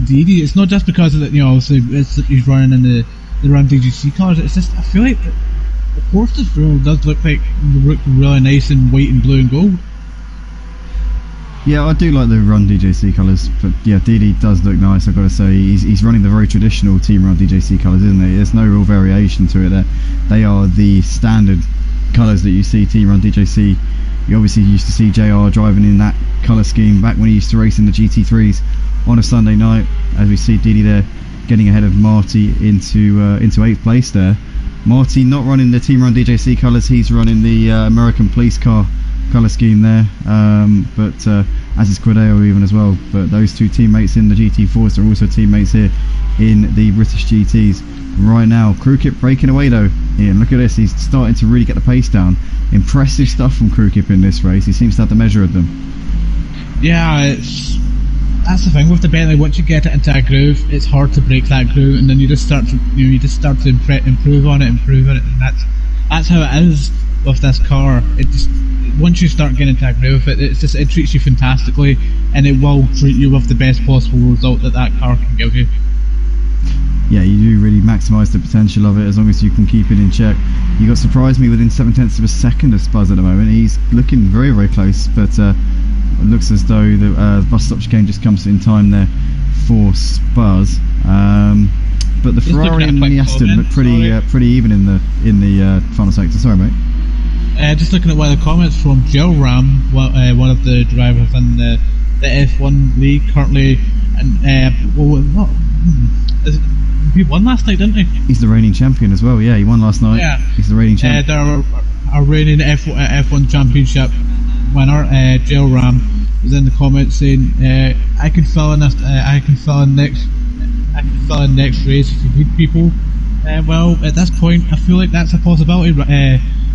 [SPEAKER 3] Didi. It's not just because of that, obviously he's running in the Ram DGC cars. It's just I feel like the Corsa does look really nice in white and blue and gold.
[SPEAKER 1] Yeah, I do like the Run DJC colours, but yeah, Didi does look nice. I've got to say, he's running the very traditional Team Run DJC colours, isn't he? There's no real variation to it there. They are the standard colours that you see Team Run DJC. You obviously used to see JR driving in that colour scheme back when he used to race in the GT3s on a Sunday night. As we see Didi there getting ahead of Marty into 8th place there. Marty not running the Team Run DJC colours, he's running the American police car colour scheme there, but as is Quadeo even as well. But those two teammates in the GT4s are also teammates here in the British GTs right now. Crew Kip breaking away though. Iain, look at this, he's starting to really get the pace down. Impressive stuff from Crew Kip in this race. He seems to have the measure of them.
[SPEAKER 3] Yeah, that's the thing with the Bentley. Once you get it into a groove, it's hard to break that groove, and then you just start to improve on it, and that's how it is with this car. It just, once you start getting into a groove, it treats you fantastically, and it will treat you with the best possible result that car can give you.
[SPEAKER 1] Yeah, you do really maximise the potential of it as long as you can keep it in check. You got Surprise Me within 0.7 of a second of Spuz at the moment. He's looking very, very close, but it looks as though the bus stop chicane just comes in time there for Spuz. But the Ferrari and the Aston look pretty even in the final sector. Sorry, mate.
[SPEAKER 3] Just looking at one of the comments from Joe Ram, one of the drivers in the F1 league currently, and he won last night, didn't he? He's
[SPEAKER 1] the reigning champion as well. Yeah, he won last night. Yeah, he's the reigning champion.
[SPEAKER 3] Our reigning F1 championship winner, Joe Ram, was in the comments saying, "I can fill in next race if you need people." Well, at this point, I feel like that's a possibility.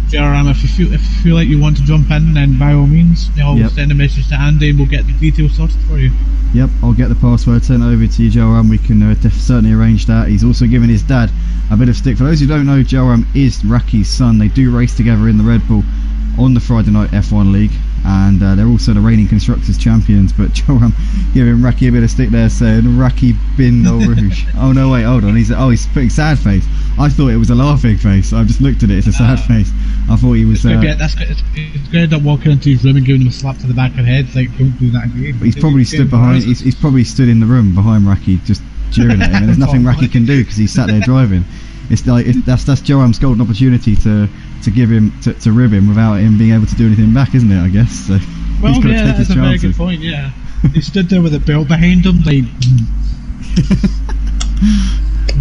[SPEAKER 3] JRM, if you feel like you want to jump in, then by all means,
[SPEAKER 1] Yep.
[SPEAKER 3] send a message to Andy and we'll get the details sorted for you.
[SPEAKER 1] Yep, I'll get the password sent over to you, Joram. We can certainly arrange that. He's also given his dad a bit of stick. For those who don't know, Joram is Raki's son. They do race together in the Red Bull on the Friday Night F1 League, and they're also the reigning Constructors Champions. But Joram giving Raki a bit of stick there, saying Raki bin no rouge. Oh no, wait, hold on. He's putting sad face. I thought it was a laughing face. I just looked at it. It's a sad face. I thought he was.
[SPEAKER 3] It's going to end up walking into his room and giving him a slap to the back of the head. It's like, don't do that again.
[SPEAKER 1] But he's probably stood behind. He's probably stood in the room behind Raki, just jeering at him. And there's nothing Raki can do because he's sat there driving. It's like that's Joram's golden opportunity to give him to rib him without him being able to do anything back, isn't it? I guess. So
[SPEAKER 3] well,
[SPEAKER 1] he's got
[SPEAKER 3] yeah,
[SPEAKER 1] to take his
[SPEAKER 3] that's a very
[SPEAKER 1] chances.
[SPEAKER 3] good point. Yeah, he stood there with a belt behind him, like.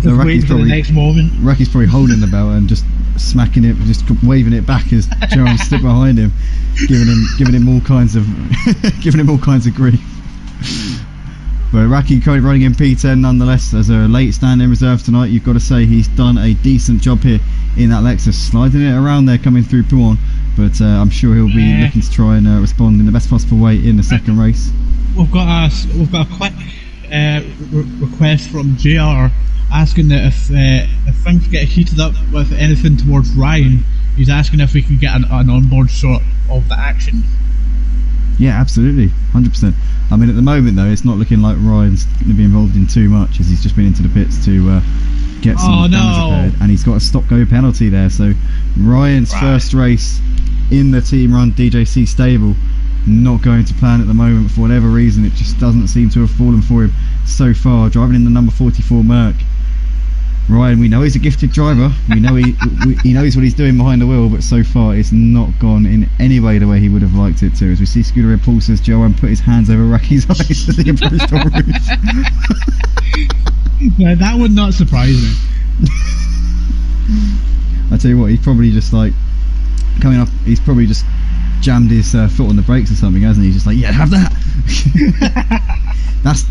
[SPEAKER 1] So
[SPEAKER 3] Just waiting for the next moment.
[SPEAKER 1] Raki's probably holding the belt and just smacking it, just waving it back as Joram stood behind him, giving him all kinds of grief. But Raki currently running in P10 nonetheless as a late stand-in reserve tonight. You've got to say he's done a decent job here in that Lexus, sliding it around there coming through Pouan. But I'm sure he'll be looking to try and respond in the best possible way in the second race.
[SPEAKER 3] We've got a quick request from JR asking that if things get heated up with anything towards Ryan, he's asking if we can get an onboard shot of the action.
[SPEAKER 1] Yeah, absolutely, 100%. I mean, at the moment though, it's not looking like Ryan's going to be involved in too much, as he's just been into the pits to get some damage repaired, and he's got a stop-go penalty there. So Ryan's first race in the team-run DJC stable not going to plan at the moment for whatever reason. It just doesn't seem to have fallen for him so far. Driving in the number 44 Merc. Ryan, we know he's a gifted driver. We know he knows what he's doing behind the wheel, but so far it's not gone in any way the way he would have liked it to. As we see Scooter Repulsors, Joanne put his hands over Raki's eyes as he approached the roof.
[SPEAKER 3] Yeah, that would not surprise me.
[SPEAKER 1] I tell you what, he's probably just like coming up. He's probably just jammed his foot on the brakes or something, hasn't he? He's just like, yeah, have that.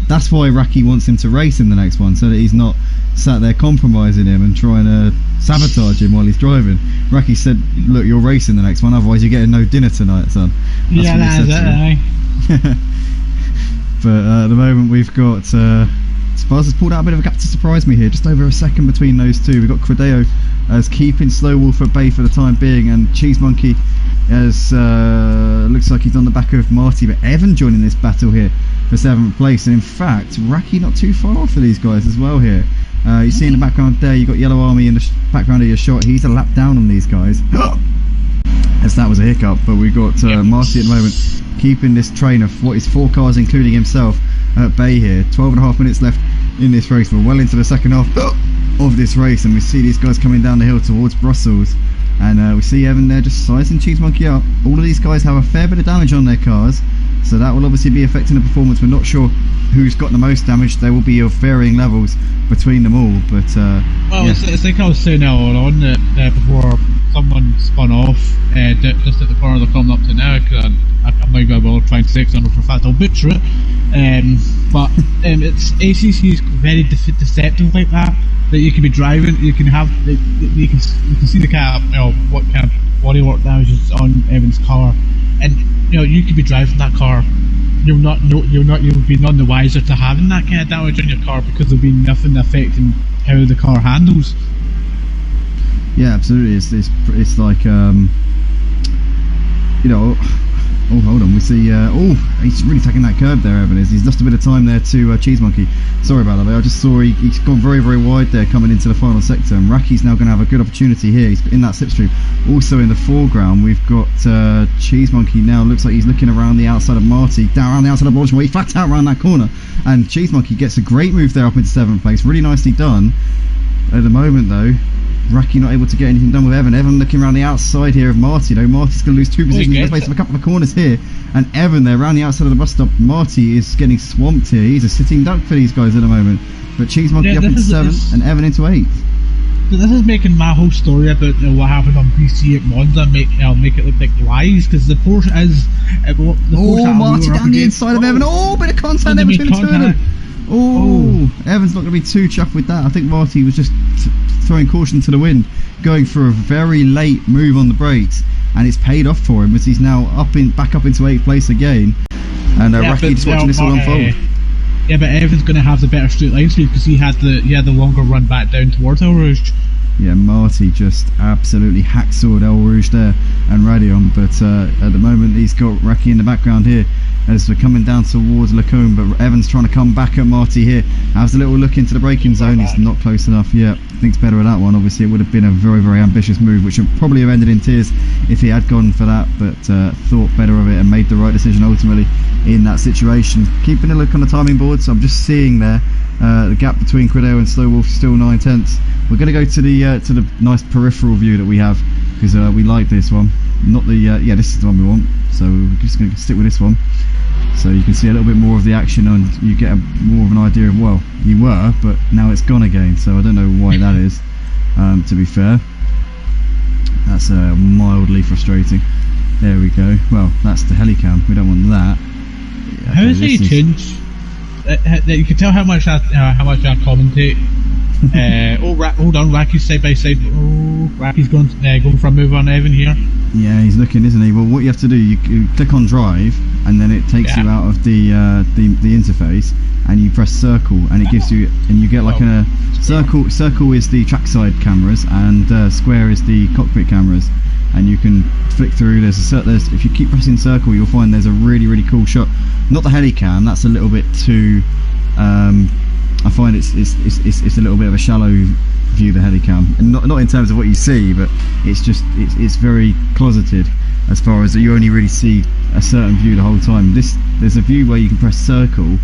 [SPEAKER 1] That's why Raki wants him to race in the next one, so that he's not sat there compromising him and trying to sabotage him while he's driving. Raki said, look, you're racing the next one, otherwise you're getting no dinner tonight, son. That's what he said to him. But at the moment we've got Spars has pulled out a bit of a gap to surprise me here, just over a second between those two. We've got Credeo as keeping Slow Wolf at bay for the time being, and Cheese Monkey as looks like he's on the back of Marty, but Evan joining this battle here for 7th place. And in fact, Raki not too far off for these guys as well here. You see in the background there, you've got Yellow Army in the background of your shot. He's a lap down on these guys. As that was a hiccup, but we've got Marty at the moment keeping this train of what is 4 cars including himself at bay here. 12.5 minutes left in this race. We're well into the second half of this race, and we see these guys coming down the hill towards Brussels, and we see Evan there just sizing Cheese Monkey up. All of these guys have a fair bit of damage on their cars, so that will obviously be affecting the performance. We're not sure who's got the most damage. They will be of varying levels between them all, but
[SPEAKER 3] it's like I was saying earlier on that before someone spun off just at the corner they're coming up to now, because I'm not going to try and say it for a fact I'll butcher it, but it's ACC is very deceptive like that you can be driving, you can have you can see the kind of what kind of bodywork damage is on Evan's car, and you could be driving that car, you'll be none the wiser to having that kind of damage on your car, because there'll be nothing affecting how the car handles.
[SPEAKER 1] Yeah, absolutely. It's like oh, hold on, we see he's really taking that curb there, Evan is. He's lost a bit of time there to Cheese Monkey. Sorry about that, mate. I just saw he's gone very, very wide there coming into the final sector, and Raki's now going to have a good opportunity here. He's in that slipstream. Also in the foreground we've got Cheese Monkey now. Looks like he's looking around the outside of Marty, down around the outside of Bolshoi. He flat out around that corner, and Cheese Monkey gets a great move there up into 7th place. Really nicely done. At the moment though, Raki not able to get anything done with Evan. Evan looking around the outside here of Marty. Marty's going to lose 2 positions in the space of a couple of corners here, and Evan there around the outside of the bus stop. Marty is getting swamped here. He's a sitting duck for these guys at the moment. But Cheese Monkey up into 7th and Evan into 8th.
[SPEAKER 3] This is making my whole story about what happened on PC at Monza make it look like lies, because the Porsche is.
[SPEAKER 1] Marty down the inside of Evan. Oh, bit of contact there between the two of them. Oh, Evan's not going to be too chuffed with that. I think Marty was just throwing caution to the wind, going for a very late move on the brakes, and it's paid off for him as he's now back up into 8th place again. And Raki just watching this all unfold.
[SPEAKER 3] Yeah, but Evan's going to have the better straight line speed because he had the longer run back down towards El Rouge.
[SPEAKER 1] Yeah, Marty just absolutely hacksawed El Rouge there and Radion, but at the moment he's got Raki in the background here as we're coming down towards Lacombe, but Evan's trying to come back at Marty here. Has a little look into the braking zone, he's not close enough yet. Thinks better of that one. Obviously it would have been a very, very ambitious move, which would probably have ended in tears if he had gone for that, but thought better of it and made the right decision ultimately in that situation. Keeping a look on the timing board, so I'm just seeing there the gap between Credeo and Slow Wolf is still 9/10. We're going to go to the nice peripheral view that we have because we like this one. Not the yeah, this is the one we want. So we're just going to stick with this one. So you can see a little bit more of the action and you get more of an idea of, well, you were, but now it's gone again. So I don't know why that is. To be fair, that's mildly frustrating. There we go. Well, that's the helicam. We don't want that. Yeah,
[SPEAKER 3] how does he change? You can tell how much I commentate. Hold on, Raki's side by side. Oh, Raki's going for a move on Evan here.
[SPEAKER 1] Yeah, he's looking, isn't he? Well, what you have to do, you click on drive, and then it takes you out of the interface, and you press circle, and it gives you, and you get like a circle. Circle is the trackside cameras, and square is the cockpit cameras, and you can flick through. There's if you keep pressing circle, you'll find there's a really, really cool shot. Not the helicam, that's a little bit too. I find it's a little bit of a shallow view, the helicam, and not in terms of what you see, but it's very closeted as far as you only really see a certain view the whole time. There's a view where you can press circle,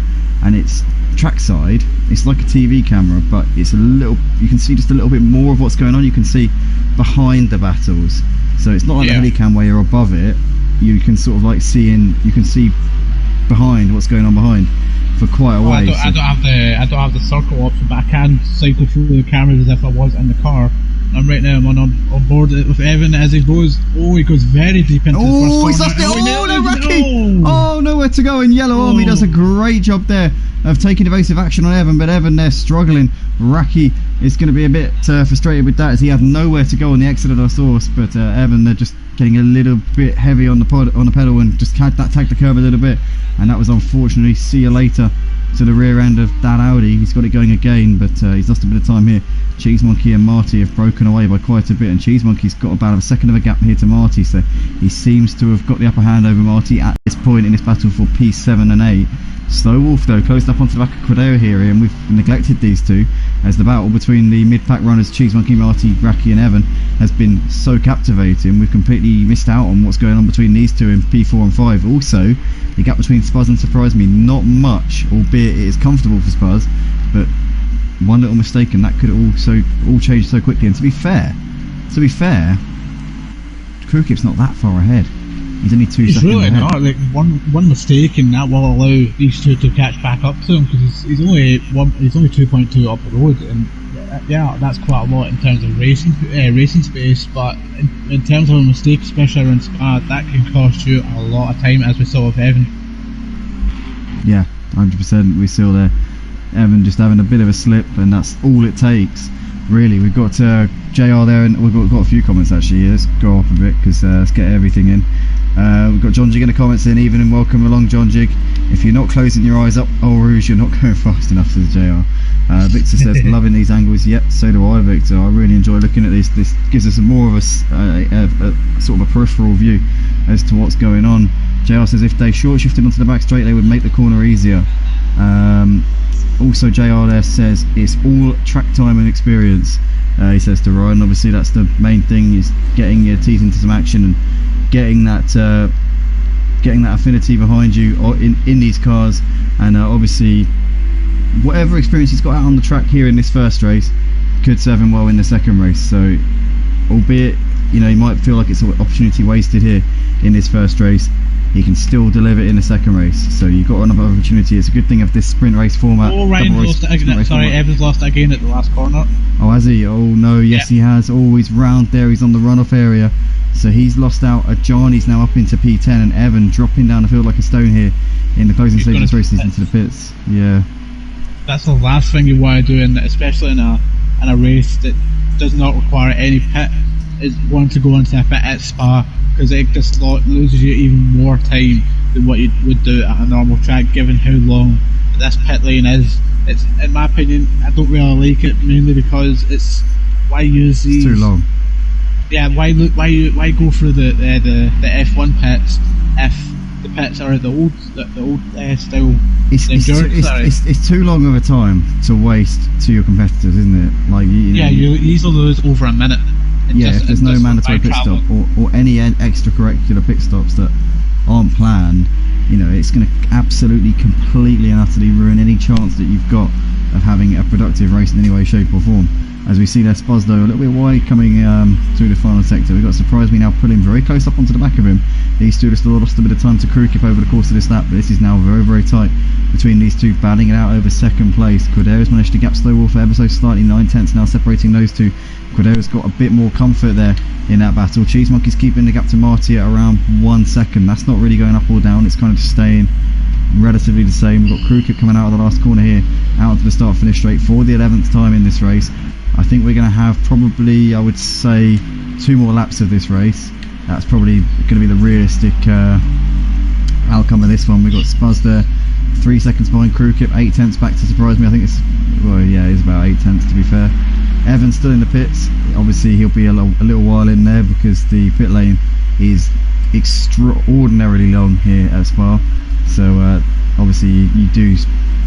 [SPEAKER 1] and it's trackside. It's like a TV camera, but it's you can see just a little bit more of what's going on. You can see behind the battles, so it's not like the helicam where you're above it. You can sort of like you can see behind what's going on behind for quite a way.
[SPEAKER 3] I don't have the circle option, but I can cycle through the cameras as if I was in the car. I'm right now. I'm on board with Evan as he goes. Oh, he goes very deep into the first corner.
[SPEAKER 1] He's lost it. Oh no, Raki! Oh, nowhere to go. And Yellow Army does a great job there of taking evasive action on Evan, but Evan there struggling. Raki is going to be a bit frustrated with that as he had nowhere to go on the exit of the source, but Evan they're just getting a little bit heavy on the pedal and just had that tag the curb a little bit, and that was unfortunately see you later to the rear end of that Audi. He's got it going again, but he's lost a bit of time here. Cheese Monkey and Marty have broken away by quite a bit, and Cheese Monkey's got about a second of a gap here to Marty, so he seems to have got the upper hand over Marty at this point in this battle for P7 and 8. Slow Wolf though closed up onto the back of Credeo here, and we've neglected these two as the battle between the mid-pack runners Cheese Monkey, Marty, Raki and Evan has been so captivating. We've completely missed out on what's going on between these two in P4 and 5. Also, the gap between Spuz and Surprise Me, not much, albeit it is comfortable for Spuz, but one little mistake and that could all change so quickly. And to be fair, Crewkip's not that far ahead. He's only 2 seconds
[SPEAKER 3] really
[SPEAKER 1] ahead.
[SPEAKER 3] Not. Like one mistake, and that will allow these two to catch back up to him because he's only 2.2 up the road, and yeah, that's quite a lot in terms of racing space. But in terms of a mistake, especially around Spa, that can cost you a lot of time, as we saw with Evan.
[SPEAKER 1] Yeah, 100%. We saw there Evan just having a bit of a slip, and that's all it takes. Really, we've got JR there, and we've got a few comments actually. Let's go off a bit because let's get everything in. We've got John Jig in the comments saying, "Even and welcome along, John Jig. If you're not closing your eyes up, Eau Rouge, you're not going fast enough," says JR. Victor says, "Loving these angles." Yep, so do I, Victor. I really enjoy looking at this. This gives us more of a sort of a peripheral view as to what's going on. JR says, "If they short shifted onto the back straight, they would make the corner easier." Also, JR there says, "It's all track time and experience." He says to Ryan, obviously that's the main thing, is getting your teeth into some action and getting that affinity behind you in these cars, and obviously whatever experience he's got out on the track here in this first race could serve him well in the second race. So albeit you might feel like it's an opportunity wasted here in this first race, he can still deliver in the second race. So you've got another opportunity. It's a good thing of this sprint race format.
[SPEAKER 3] Oh, Ryan lost it again. Sorry, Evans lost it again at the last corner.
[SPEAKER 1] Oh, has he? Oh no, yes he has. Oh, he's round there, he's on the runoff area. So he's lost out. John, he's now up into P10, and Evan dropping down the field like a stone here in the closing stage of this race. He's into the pits. Yeah.
[SPEAKER 3] that's the last thing you want to do, especially in a race that does not require any pit, is want to go into a pit at Spa, because it just loses you even more time than what you would do at a normal track, given how long this pit lane is. It's, in my opinion, I don't really like it, mainly because it's, why use these?
[SPEAKER 1] It's too long.
[SPEAKER 3] Yeah, why go through the F1 pits if the pits are the old style?
[SPEAKER 1] It's too long of a time to waste to your competitors, isn't it? Like
[SPEAKER 3] you easily lose over a minute.
[SPEAKER 1] If there's no mandatory pit stop or any extracurricular pit stops that aren't planned, it's going to absolutely, completely and utterly ruin any chance that you've got of having a productive race in any way, shape or form. As we see there, Spaz though a little bit wide coming through the final sector. We've got Surprise Me now pulling very close up onto the back of him. These two just lost a bit of time to crew keep over the course of this lap, but this is now very, very tight between these two, battling it out over second place. Cordero's managed to gap Slow Wolf ever so slightly, 9/10 now separating those two. Cordero's got a bit more comfort there in that battle. Cheese Monkey's keeping the gap to Marty at around 1 second. That's not really going up or down, it's kind of just staying relatively the same. We've got Krukip coming out of the last corner here, out to the start finish straight for the 11th time in this race. I think we're going to have probably, I would say, 2 more laps of this race. That's probably going to be the realistic outcome of this one. We've got Spuz there, 3 seconds behind Krukip, 8/10 back to Surprise Me. I think it's, it's about 8/10 to be fair. Evan's still in the pits. Obviously he'll be a little while in there because the pit lane is extraordinarily long here at Spa. So obviously you do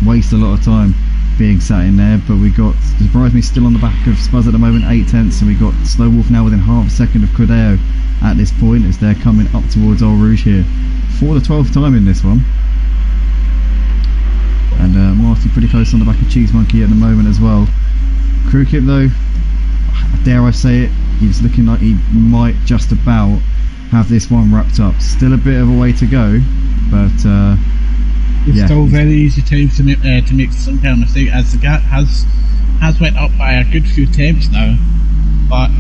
[SPEAKER 1] waste a lot of time being sat in there, but we got Surprise Me still on the back of Spuz at the moment, 8/10, and we got Slow Wolf now within half a second of Cordeo at this point as they're coming up towards Eau Rouge here for the 12th time in this one. And Marty pretty close on the back of Cheese Monkey at the moment as well. Krukip though, dare I say it, he's looking like he might just about have this one wrapped up. Still a bit of a way to go, but
[SPEAKER 3] it's still very easy times to make some kind of mistake, as the gap has went up by a good few attempts now. But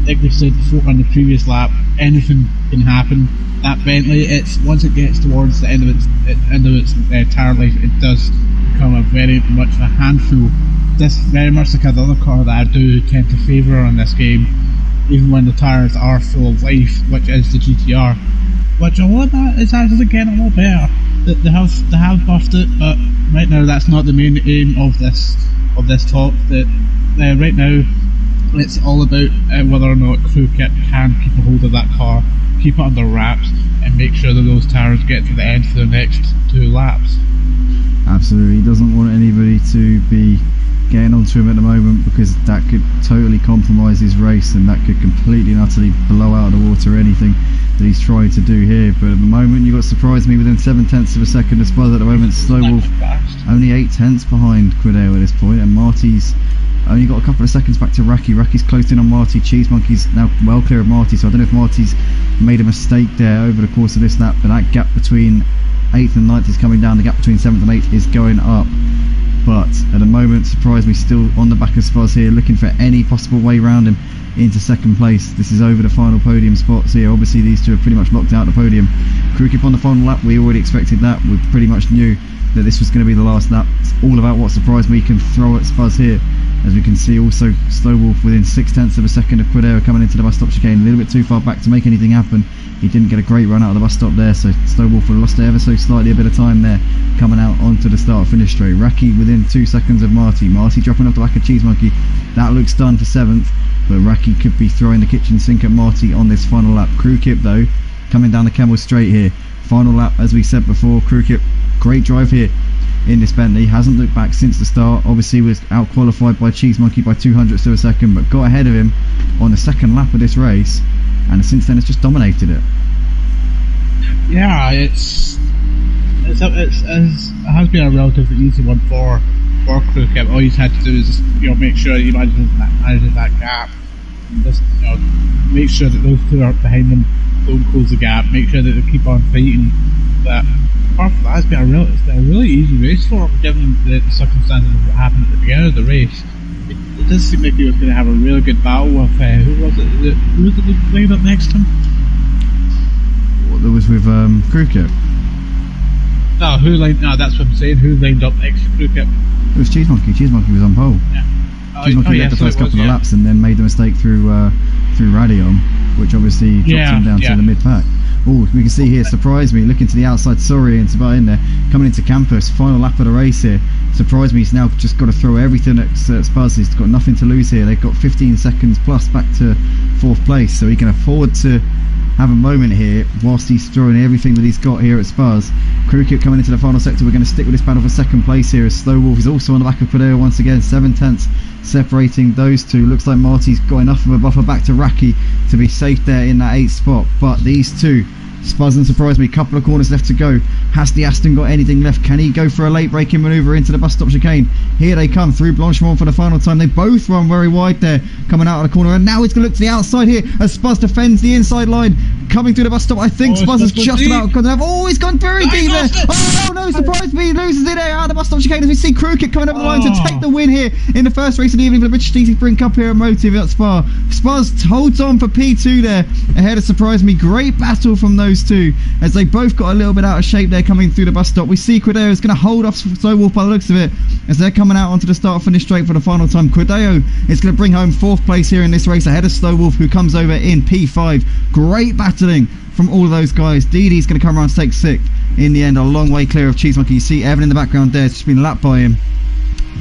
[SPEAKER 3] like we said before on the previous lap, anything can happen. That Bentley, once it gets towards the end of its tyre life, it does become a very much a handful. This very much like another car that I do tend to favour on this game, even when the tyres are full of life, which is the GTR. Which a lot of that is actually getting a lot better. They have buffed it, but right now that's not the main aim of this talk. That right now it's all about whether or not Krukip can keep a hold of that car, keep it under wraps, and make sure that those tyres get to the end for the next 2 laps.
[SPEAKER 1] Absolutely, he doesn't want anybody to be getting onto him at the moment, because that could totally compromise his race and that could completely and utterly blow out of the water anything that he's trying to do here. But at the moment you've got Surprise Me within 7/10 of a second of Spuz at the moment. Slow Wolf only 8/10 behind Quideo at this point, and Marty's only got a couple of seconds back to Raki. Raki's close in on Marty. Cheese Monkey's now well clear of Marty, so I don't know if Marty's made a mistake there over the course of this lap, but that gap between 8th and 9th is coming down, the gap between 7th and 8th is going up. But at the moment, Surprise Me still on the back of Spaz here, looking for any possible way round him into second place. This is over the final podium spots here. Obviously these two have pretty much locked out the podium. Krukip on the final lap, we already expected that. We pretty much knew that this was going to be the last lap. It's all about what Surprise Me can throw at Spaz here. As we can see, also Slow Wolf within 6/10 of a second of Quideo coming into the bus stop chicane, a little bit too far back to make anything happen. He didn't get a great run out of the bus stop there, so Slow Wolf would have lost ever so slightly a bit of time there coming out onto the start finish straight. Raki within 2 seconds of Marty. Marty dropping off the back of Cheese Monkey. That looks done for 7th, but Raki could be throwing the kitchen sink at Marty on this final lap. Krukip though, coming down the Camel straight here. Final lap, as we said before, Krukip, great drive here in this Bentley, hasn't looked back since the start. Obviously was out qualified by Cheese Monkey by 200ths of a second, but got ahead of him on the second lap of this race, and since then it's just dominated it.
[SPEAKER 3] Yeah, it has been a relatively easy one for Krukip. All he's had to do is just, make sure he manages that gap. Just make sure that those two are behind them, don't close the gap, make sure that they keep on fighting. But apart from that, it's been a really easy race for him, given the circumstances of what happened at the beginning of the race. It does seem like he was going to have a really good battle with who was it that played up next to him?
[SPEAKER 1] What, that was with Krukip?
[SPEAKER 3] No, that's what I'm saying. Who lined up next to Crooked?
[SPEAKER 1] It was Cheese Monkey. Cheese Monkey was on pole.
[SPEAKER 3] Yeah.
[SPEAKER 1] Cheese Monkey led the first couple of laps and then made the mistake through Radion, which obviously dropped him down to the mid-pack. Oh, we can see here, surprised me, looking to the outside, sorry, and about in there, coming into Campus, final lap of the race here. Surprised me, he's now just got to throw everything at Spaz. He's got nothing to lose here. They've got 15 seconds plus back to 4th place, so he can afford to have a moment here whilst he's throwing everything that he's got here at Spaz. Cricket coming into the final sector. We're going to stick with this battle for 2nd place here as Slow Wolf is also on the back of Prodeo once again, 7 tenths separating those two. Looks like Marty's got enough of a buffer back to Raki to be safe there in that 8th spot, but these two, Spaz and Surprise Me, couple of corners left to go. Has the Aston got anything left? Can he go for a late braking manoeuvre into the bus stop chicane? Here they come through Blanchemont for the final time. They both run very wide there, coming out of the corner, and now he's going to look to the outside here as Spaz defends the inside line. Coming through the bus stop, I think Spaz has just about gone there. Oh, he's gone very deep there. Oh no, Surprise Me loses it there out of the bus stop chicane as we see Crooked coming over the line to take the win here in the first race of the evening for the British TC Sprint Cup here at Motive at Spa. Spaz holds on for P2 there ahead of Surprise Me. Great battle from those two as they both got a little bit out of shape there coming through the bus stop. We see Quideo is going to hold off Slow Wolf by the looks of it as they're coming out onto the start finish straight for the final time. Quideo is going to bring home 4th place here in this race ahead of Slow Wolf, who comes over in P5. Great battling from all of those guys. Didi's going to come around to take 6th in the end, a long way clear of Cheese Monkey. You see Evan in the background there, it's just been lapped by him.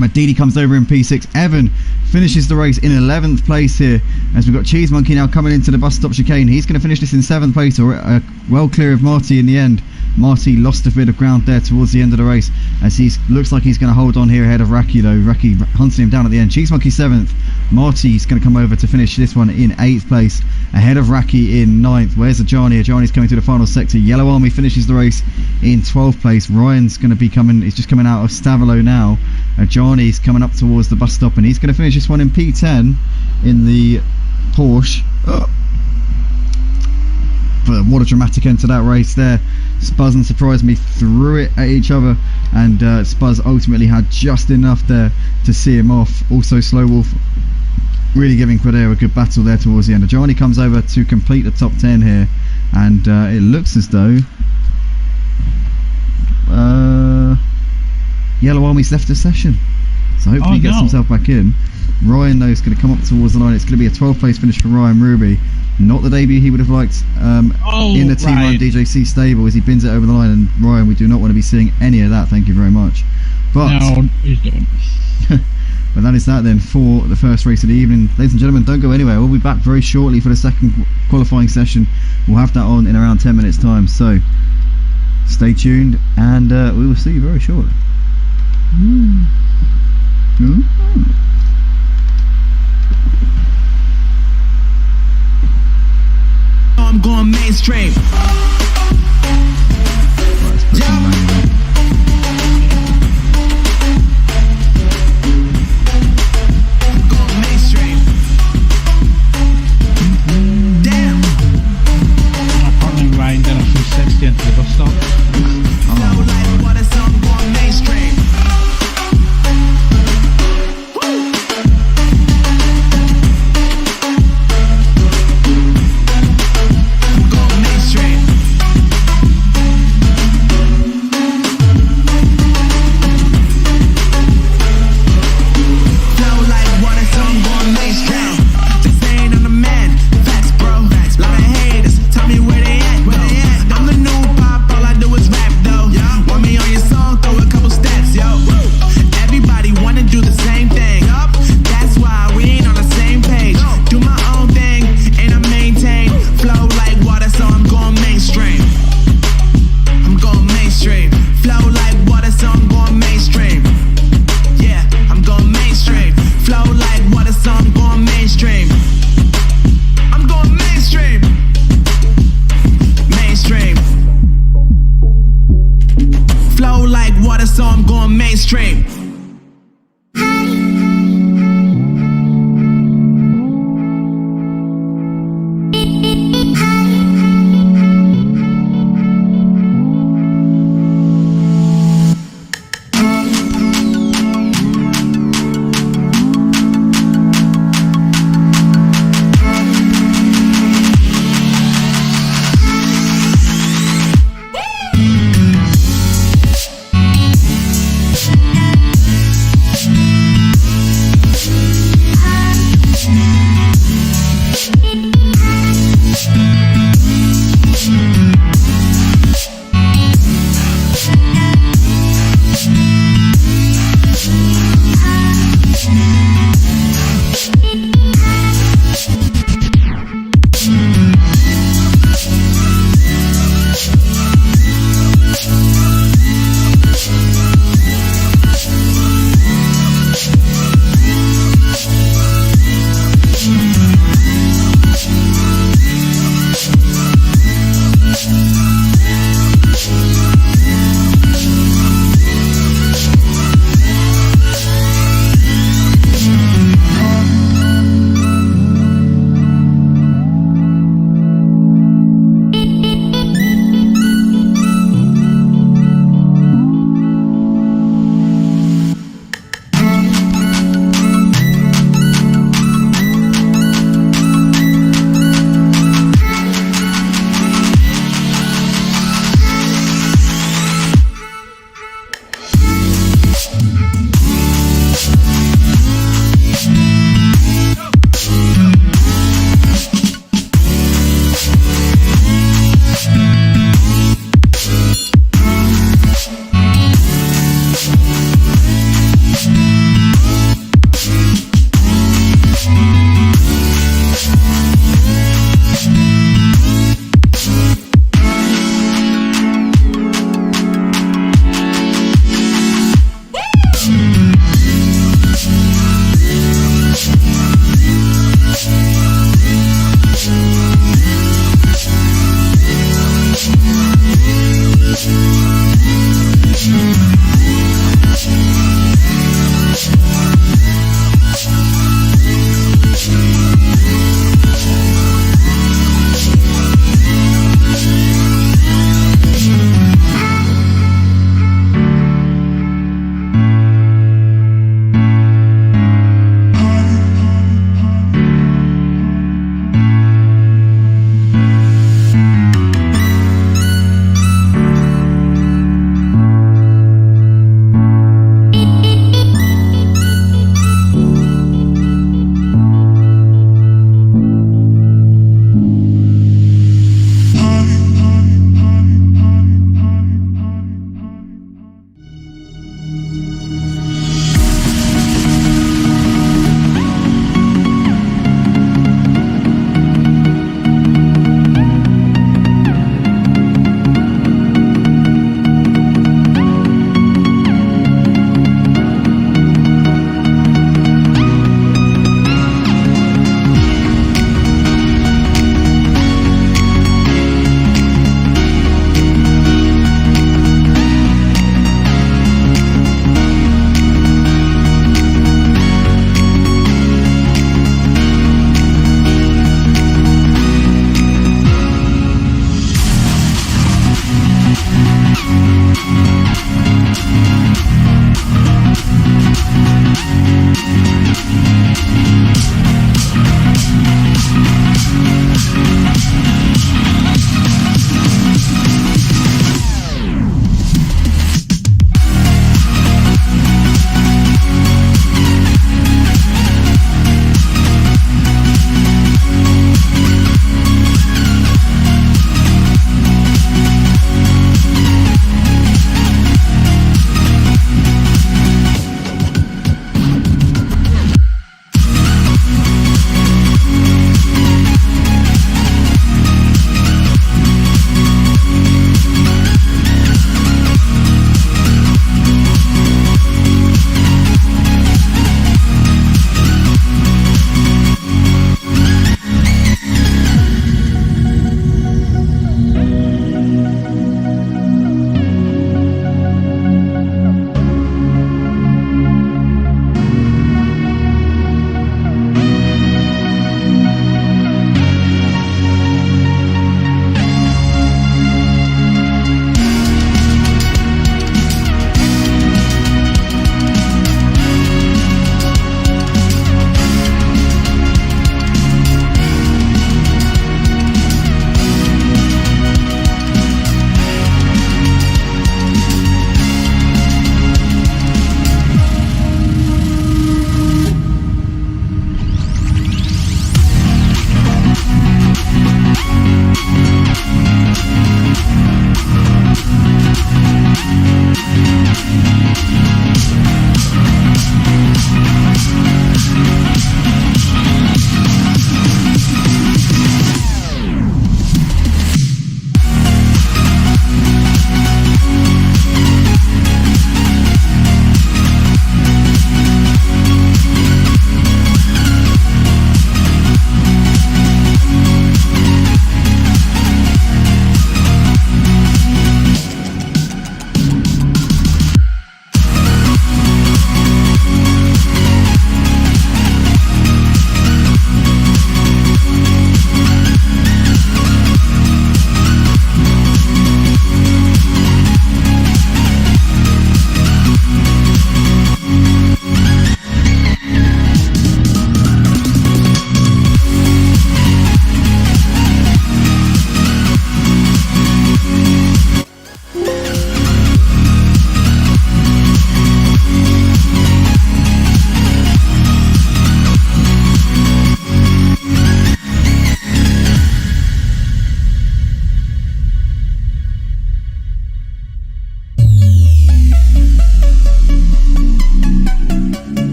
[SPEAKER 1] But Didi comes over in P6. Evan finishes the race in 11th place here as we've got Cheese Monkey now coming into the bus stop chicane. He's going to finish this in 7th place, or well clear of Marty in the end. Marty lost a bit of ground there towards the end of the race as he looks like he's going to hold on here ahead of Raki though. Raki hunting him down at the end. Cheese Monkey 7th. Marty's going to come over to finish this one in 8th place ahead of Raki in 9th. Where's Ajani? Ajani's coming to the final sector. Yellow Army finishes the race in 12th place. Ryan's going to be coming, he's just coming out of Stavilo now. Ajani's coming up towards the bus stop and he's going to finish this one in P10 in the Porsche. But what a dramatic end to that race there. Spuz and Surprise Me threw it at each other and Spuz ultimately had just enough there to see him off. Also Slow Wolf really giving Quideo a good battle there towards the end. Ajani comes over to complete the top 10 here and it looks as though Yellow Army's left the session, so hopefully he gets himself back in. Ryan though is going to come up towards the line. It's going to be a 12th place finish for Ryan Ruby. Not the debut he would have liked in the Team 1 DJC stable as he bins it over the line, and Ryan, we do not want to be seeing any of that, thank you very much. But
[SPEAKER 3] no, he's doing.
[SPEAKER 1] but that is that then for the first race of the evening. Ladies and gentlemen, don't go anywhere. We'll be back very shortly for the second qualifying session. We'll have that on in around 10 minutes time, so stay tuned and we will see you very shortly.
[SPEAKER 2] I'm going mainstream. Going mainstream. Damn.
[SPEAKER 3] Apparently Ryan did a 360 into the bus stop.
[SPEAKER 2] Flow like water, so I'm going mainstream.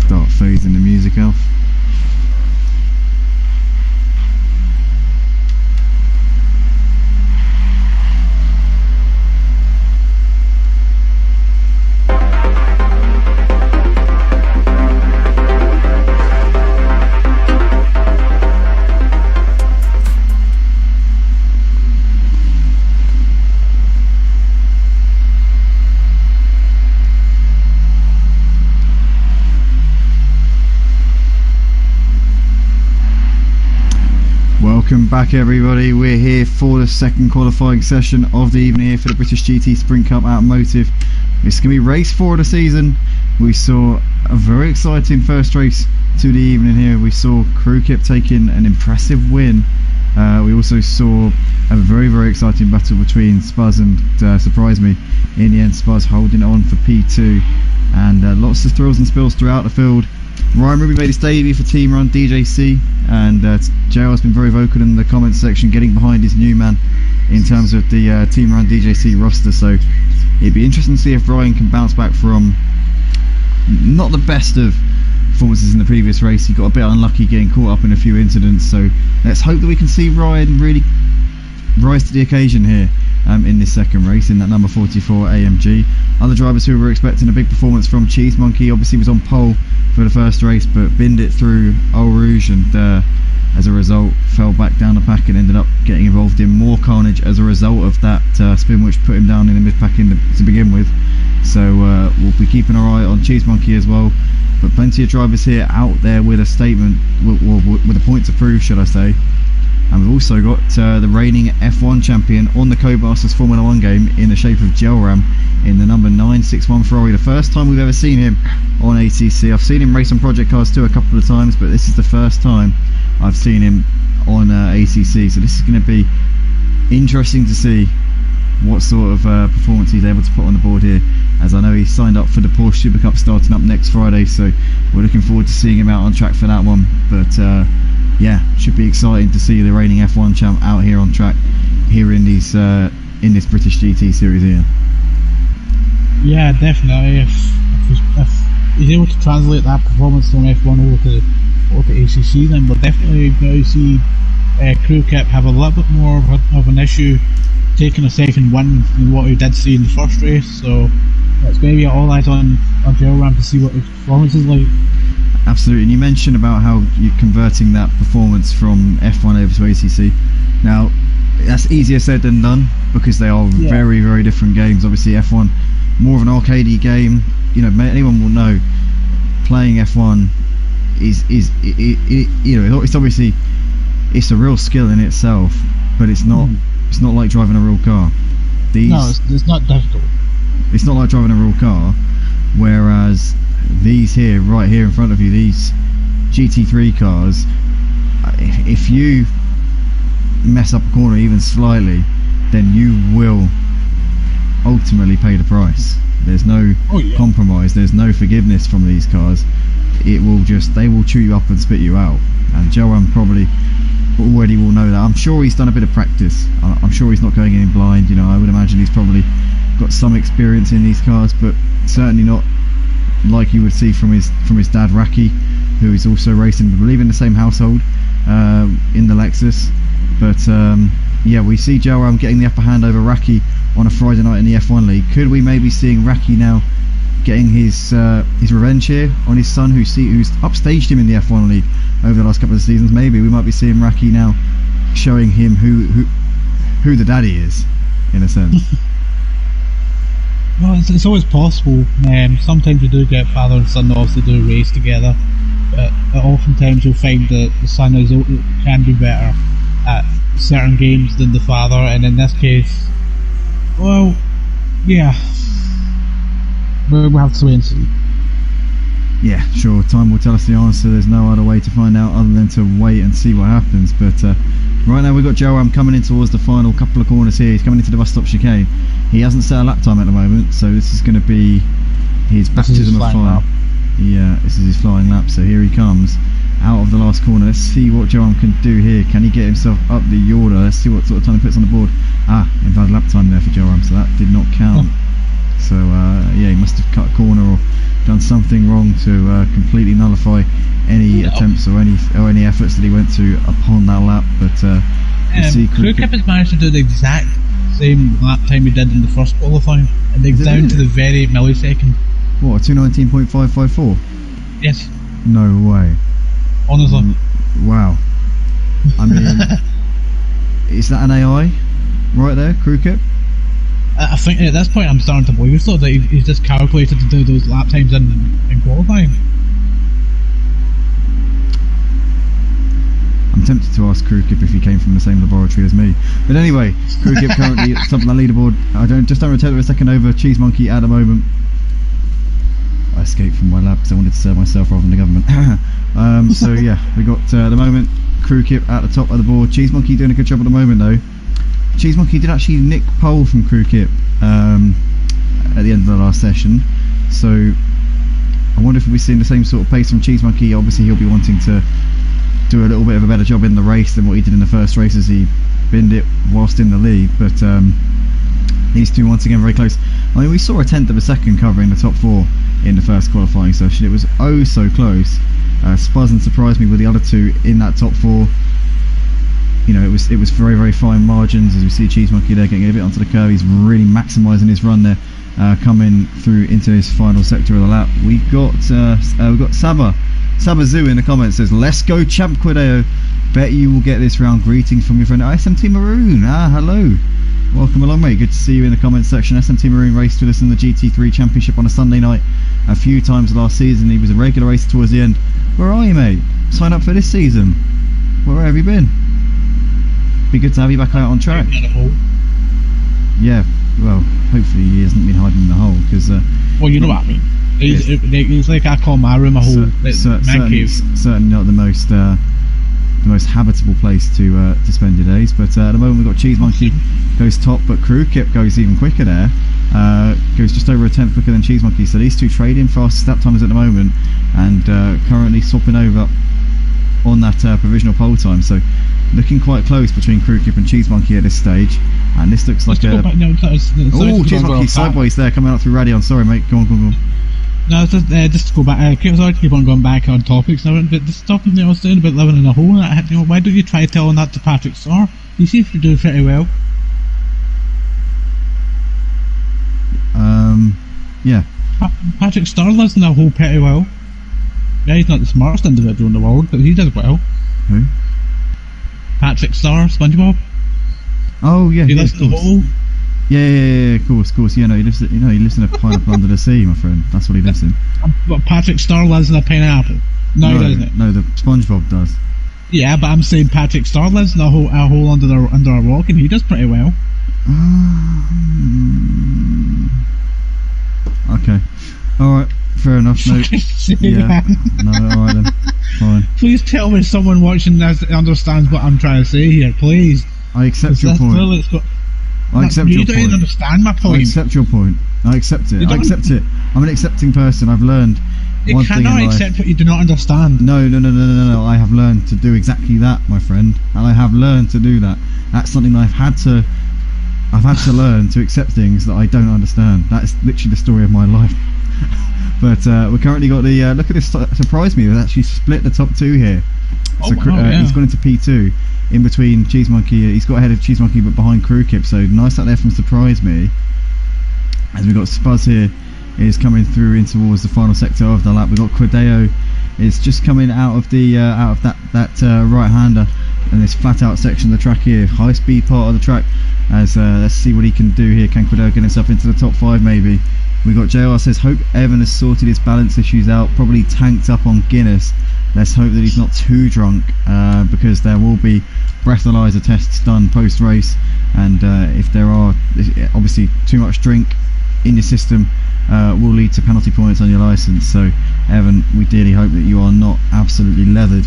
[SPEAKER 1] Start phasing the music off. Welcome back everybody, we're here for the second qualifying session of the evening here for the British GT Sprint Cup Automotive. It's going to be race 4 of the season. We saw a very exciting first race to the evening here. We saw Crew Kip taking an impressive win. We also saw a very exciting battle between Spuz and surprise me, in the end Spuz holding it on for P2, and lots of thrills and spills throughout the field. Ryan Ruby made his debut for Team Run DJC, and JR has been very vocal in the comments section, getting behind his new man in terms of the Team Run DJC roster. So it'd be interesting to see if Ryan can bounce back from not the best of performances in the previous race. He got a bit unlucky getting caught up in a few incidents, so let's hope that we can see Ryan really rise to the occasion here in this second race in that number 44 AMG. Other drivers who were expecting a big performance from Cheese Monkey obviously was on pole for the first race, but binned it through Eau Rouge, and as a result fell back down the pack and ended up getting involved in more carnage as a result of that spin, which put him down in the mid pack to begin with. So we'll be keeping our eye on Cheese Monkey as well, but plenty of drivers here out there with a statement, with a point to prove, should I say. And we've also got the reigning F1 champion on the Codemasters Formula 1 game in the shape of Gelram in the number 961 Ferrari. The first time we've ever seen him on ATC. I've seen him race on Project Cars 2 a couple of times, but this is the first time I've seen him on ATC. So this is going to be interesting to see what sort of performance he's able to put on the board here, as I know he's signed up for the Porsche Super Cup starting up next Friday, so we're looking forward to seeing him out on track for that one. But yeah, should be exciting to see the reigning F1 champ out here on track here in these in this British GT series here.
[SPEAKER 3] Yeah, definitely. If he's able to translate that performance from F1 over to ACC, then we'll definitely going to see Crew Kip have a little bit more of an issue taking a second win than what we did see in the first race. So it's going to be all eyes on Gelram to see what his performance is like.
[SPEAKER 1] Absolutely, and you mentioned about how you're converting that performance from F1 over to ACC. Now, that's easier said than done, because they are very different games. Obviously, F1 more of an arcadey game. You know, anyone will know playing F1 is you know, it's obviously it's a real skill in itself, but it's not like driving a real car.
[SPEAKER 3] No, it's not difficult.
[SPEAKER 1] It's not like driving a real car, whereas these here, right here in front of you, these GT3 cars, if you mess up a corner even slightly, then you will ultimately pay the price. There's no compromise, there's no forgiveness from these cars. They will chew you up and spit you out, and Gelram probably already will know that. I'm sure he's done a bit of practice. I'm sure he's not going in blind. You know, I would imagine he's probably got some experience in these cars, but certainly not like you would see from his dad Raki, who is also racing, I believe, in the same household in the Lexus. But yeah, we see Gelram getting the upper hand over Raki on a Friday night in the F1 League. Could we maybe seeing Raki now getting his revenge here on his son, who's upstaged him in the F1 League over the last couple of seasons? Maybe we might be seeing Raki now showing him who the daddy is, in a sense.
[SPEAKER 3] Well, it's always possible. Sometimes you do get father and son obviously do a race together, but oftentimes you'll find that the son can do better at certain games than the father, and in this case, well, yeah, we'll have to wait and see.
[SPEAKER 1] Yeah, sure, time will tell us the answer. There's no other way to find out other than to wait and see what happens. But right now we've got Joram coming in towards the final couple of corners here. He's coming into the bus stop chicane. He hasn't set a lap time at the moment, so this is going to be his baptism of fire. Yeah, this is his flying lap, so here he comes out of the last corner. Let's see what Joram can do here. Can he get himself up the order? Let's see what sort of time he puts on the board. Invalid lap time there for Joram, so that did not count. So yeah, he must have cut a corner or done something wrong to completely nullify any attempts or any efforts that he went to upon that lap. But
[SPEAKER 3] Krukip has managed to do the exact same lap time he did in the first qualifying, and down to the very millisecond.
[SPEAKER 1] What, 2:19.554?
[SPEAKER 3] Yes.
[SPEAKER 1] No way.
[SPEAKER 3] Honestly.
[SPEAKER 1] Wow. I mean, is that an AI right there, Krukip?
[SPEAKER 3] I think at this point I'm starting to believe so, that he's just calculated to do those lap times in qualifying.
[SPEAKER 1] I'm tempted to ask Krukip if he came from the same laboratory as me. But anyway, Krukip currently at the top of the leaderboard. Just don't rotate for a second over Cheese Monkey at the moment. I escaped from my lab because I wanted to serve myself rather than the government. So yeah, we got the moment Krukip at the top of the board. Cheese Monkey doing a good job at the moment though. Cheese Monkey did actually nick pole from Krukip at the end of the last session. So I wonder if we'll be seeing the same sort of pace from Cheese Monkey. Obviously he'll be wanting to do a little bit of a better job in the race than what he did in the first race as he binned it whilst in the lead. But these two once again very close. I mean, we saw a tenth of a second covering the top four in the first qualifying session. It was oh so close. Spuzzen surprised me with the other two in that top four. You know, it was very, very fine margins. As we see Cheese Monkey there getting a bit onto the curve. He's really maximising his run there, coming through into his final sector of the lap. We've got Saba Zoo in the comments says, "Let's go, Champ Quideo. Bet you will get this round. Greetings from your friend SMT Maroon." Hello. Welcome along, mate. Good to see you in the comments section. SMT Maroon raced with us in the GT3 Championship on a Sunday night a few times last season. He was a regular racer towards the end. Where are you, mate? Sign up for this season. Where have you been? Be good to have you back out on track. Yeah, well, hopefully he hasn't been hiding in the hole, because
[SPEAKER 3] well, you know what I mean. He's like, I call my room a hole.
[SPEAKER 1] Certainly not the most habitable place to spend your days. But at the moment we've got Cheese Monkey goes top, but Krukip goes even quicker there. Goes just over a tenth quicker than Cheese Monkey. So these two trading fastest lap timers at the moment, and currently swapping over on that provisional pole time. So looking quite close between Krukip and Cheese Monkey at this stage, and this looks like a... Cheese Monkey sideways there coming out through Radion. Sorry mate, go on.
[SPEAKER 3] No, just to go back, sorry to keep on going back on topics now, but the stuff that I was saying about living in a hole, why don't you try telling that to Patrick Starr? He seems to do pretty well.
[SPEAKER 1] Yeah.
[SPEAKER 3] Patrick Starr lives in a hole pretty well. Yeah, he's not the smartest individual in the world, but he does well.
[SPEAKER 1] Who?
[SPEAKER 3] Patrick Starr, SpongeBob.
[SPEAKER 1] Oh yeah,
[SPEAKER 3] he lives in a hole.
[SPEAKER 1] Yeah, of course. Yeah, no, he lives in a pineapple under the sea, my friend. That's what he lives in.
[SPEAKER 3] But Patrick Starr lives in a pineapple. No, he doesn't.
[SPEAKER 1] No, the SpongeBob does.
[SPEAKER 3] Yeah, but I'm saying Patrick Starr lives in a hole under a rock, and he does pretty well.
[SPEAKER 1] Okay. All right. Fair enough. No. Yeah. No. All right then. Fine.
[SPEAKER 3] Please tell me someone watching this understands what I'm trying to say here, please.
[SPEAKER 1] I accept your point. I accept your point.
[SPEAKER 3] You don't even understand my point.
[SPEAKER 1] I accept your point. I accept it. I accept it. I'm an accepting person. I've learned one thing in life. You cannot accept
[SPEAKER 3] what you do not understand.
[SPEAKER 1] No. I have learned to do exactly that, my friend. And I have learned to do that. That's something that I've had to learn to accept things that I don't understand. That is literally the story of my life. But we've currently got the look at this. Surprised me. We've actually split the top two here. So
[SPEAKER 3] yeah.
[SPEAKER 1] He's gone into P2. in between Cheese Monkey. He's got ahead of Cheese Monkey but behind Crew Kip, so nice out there from Surprise Me. As we've got Spuzz here is coming through in towards the final sector of the lap. We've got Quideo is just coming out of the that right-hander and this flat-out section of the track here, high-speed part of the track. As let's see what he can do here. Can Quideo get himself into the top 5 maybe? We got JR says, hope Evan has sorted his balance issues out, probably tanked up on Guinness. Let's hope that he's not too drunk, because there will be breathalyzer tests done post-race, and if there are obviously too much drink in your system, will lead to penalty points on your licence. So Evan, we dearly hope that you are not absolutely leathered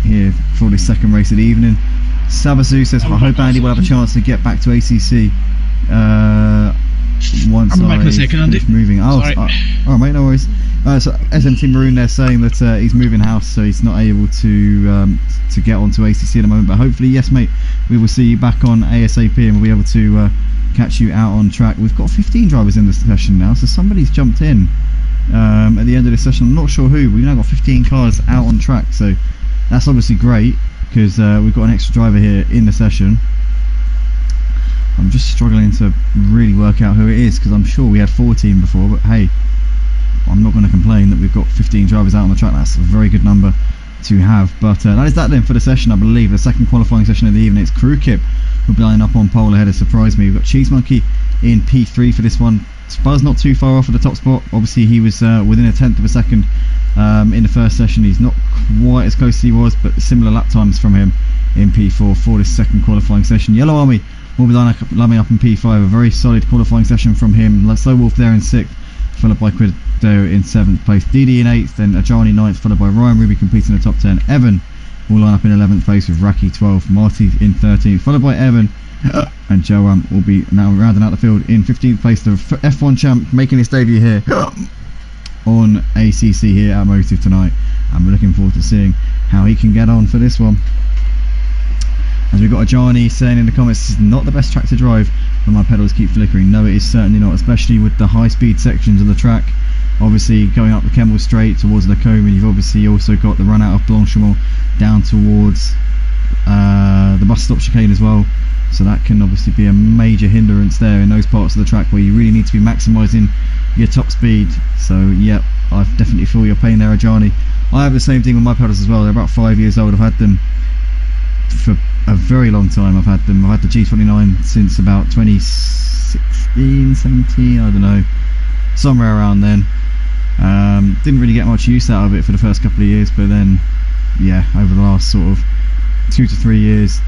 [SPEAKER 1] here for the second race of the evening. Sabasu says, I hope Andy will have a chance to get back to ACC once
[SPEAKER 3] I'm back in a second, Andy.
[SPEAKER 1] Moving. Oh, alright mate, no worries. So SMT Maroon, they're saying that he's moving house, so he's not able to get onto ACC at the moment, but hopefully, yes mate, we will see you back on ASAP and we'll be able to catch you out on track. We've got 15 drivers in the session now, so somebody's jumped in at the end of this session. I'm not sure who. We've now got 15 cars out on track, so that's obviously great because we've got an extra driver here in the session. I'm just struggling to really work out who it is because I'm sure we had 14 before, but hey, I'm not going to complain that we've got 15 drivers out on the track. That's a very good number to have. But that is that then for the session, I believe. The second qualifying session of the evening. It's Crew Kip who'll be lining up on pole ahead of Surprise Me. We've got Cheese Monkey in P3 for this one. Spuzz not too far off of the top spot. Obviously he was within a tenth of a second in the first session. He's not quite as close as he was, but similar lap times from him in P4 for this second qualifying session. Yellow Army will be lining up in P5. A very solid qualifying session from him. Slow Wolf there in 6th, followed by Quideo in 7th place. DD in 8th, then Ajani 9th, followed by Ryan Ruby completing the top 10. Evan will line up in 11th place with Raki 12th, Marty in 13th, followed by Evan, and Joam will be now rounding out the field in 15th place. The F1 champ making his debut here on ACC here at Motive tonight, and we're looking forward to seeing how he can get on for this one. As we've got a Johnny saying in the comments, this is not the best track to drive when my pedals keep flickering. No, it is certainly not, especially with the high speed sections of the track. Obviously going up the Kemble Straight towards Lacombe, and you've obviously also got the run out of Blanchimont down towards the bus stop chicane as well. So that can obviously be a major hindrance there in those parts of the track where you really need to be maximising your top speed. So yep, I definitely feel your pain there, Ajani. I have the same thing with my pedals as well. They're about 5 years old. I've had them for a very long time. I've had the G29 since about 2016, 17, I don't know, somewhere around then. Didn't really get much use out of it for the first couple of years, but then yeah, over the last sort of 2 to 3 years,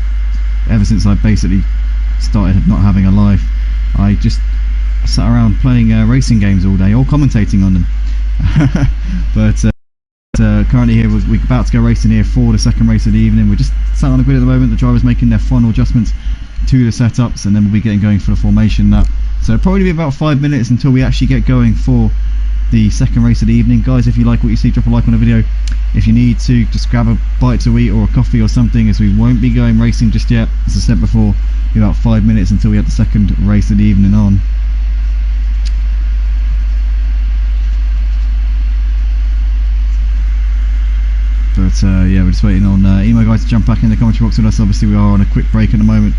[SPEAKER 1] ever since I basically started not having a life, I just sat around playing racing games all day or commentating on them. But currently here we're about to go racing here for the second race of the evening. We're just sat on the grid at the moment. The drivers making their final adjustments to the setups, and then we'll be getting going for the formation lap. So it'll probably be about 5 minutes until we actually get going for the second race of the evening. Guys, if you like what you see, drop a like on the video. If you need to, just grab a bite to eat or a coffee or something, as we won't be going racing just yet. As I said before, be about 5 minutes until we have the second race of the evening on. But yeah, we're just waiting on Emo guys to jump back in the commentary box with us. Obviously we are on a quick break at the moment,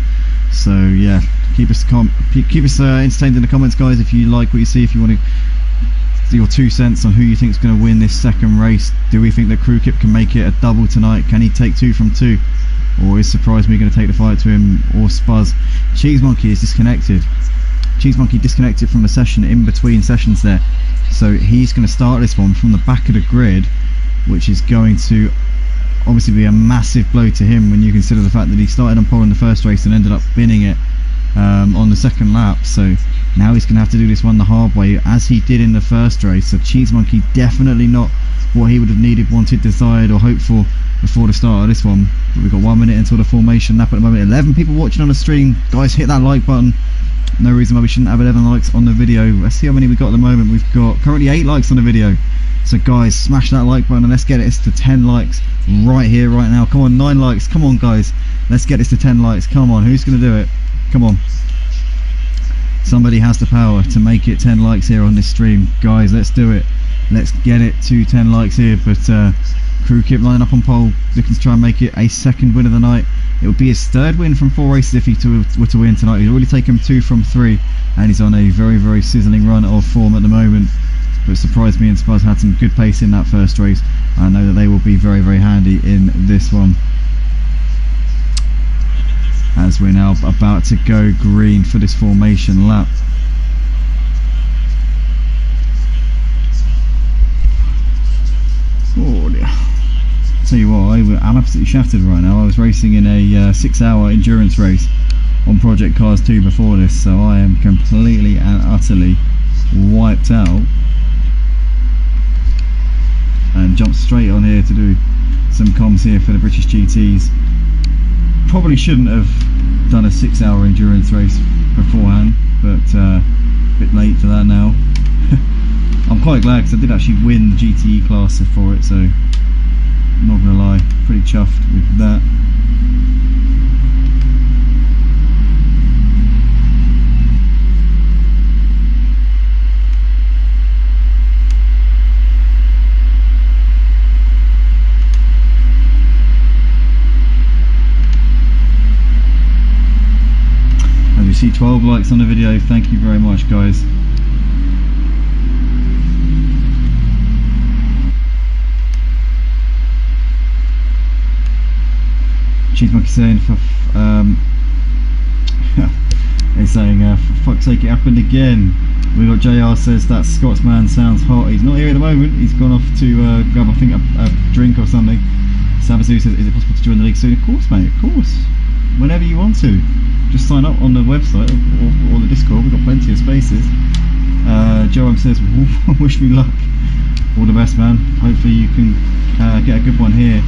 [SPEAKER 1] so yeah, keep us entertained in the comments, guys. If you like what you see, if you want to do your 2 cents on who you think is going to win this second race. Do we think that Crew Kip can make it a double tonight? Can he take 2 from 2, or is Surprise Me going to take the fight to him, or Spuzz? Cheese Monkey is disconnected. Cheese Monkey disconnected from the session in between sessions there, so he's going to start this one from the back of the grid, which is going to obviously be a massive blow to him when you consider the fact that he started on pole in the first race and ended up binning it on the second lap. So now he's going to have to do this one the hard way, as he did in the first race. So Cheese Monkey definitely not what he would have needed, wanted, desired or hoped for before the start of this one. But we've got 1 minute until the formation lap at the moment. 11 people watching on the stream. Guys, hit that like button. No reason why we shouldn't have 11 likes on the video. Let's see how many we've got at the moment. We've got currently 8 likes on the video. So guys, smash that like button and let's get it to 10 likes right here, right now. Come on, 9 likes. Come on, guys. Let's get this to 10 likes. Come on, who's going to do it? Come on. Somebody has the power to make it 10 likes here on this stream. Guys, let's do it. Let's get it to 10 likes here. But Crew Kip lining up on pole, looking to try and make it a second win of the night. It would be his third win from 4 races if he were to win tonight. He's already taken 2 from 3, and he's on a very, very sizzling run of form at the moment. But it surprised me, and Spa's had some good pace in that first race. I know that they will be very, very handy in this one. As we're now about to go green for this formation lap. Oh dear. Tell you what, I'm absolutely shattered right now. I was racing in a 6-hour endurance race on Project Cars 2 before this, so I am completely and utterly wiped out. And jumped straight on here to do some comms here for the British GTs. Probably shouldn't have done a 6-hour endurance race beforehand, but a bit late for that now. I'm quite glad because I did actually win the GTE class for it, so I'm not gonna lie, pretty chuffed with that. As you see, 12 likes on the video, thank you very much guys. Cheese Monkey saying, he's saying, for fuck's sake, it happened again. We got JR says that Scotsman sounds hot. He's not here at the moment. He's gone off to grab, I think, a drink or something. Sabazu says, is it possible to join the league soon? Of course, mate, of course. Whenever you want to. Just sign up on the website or the Discord. We've got plenty of spaces. Joram says, wish me luck. All the best, man. Hopefully you can get a good one here.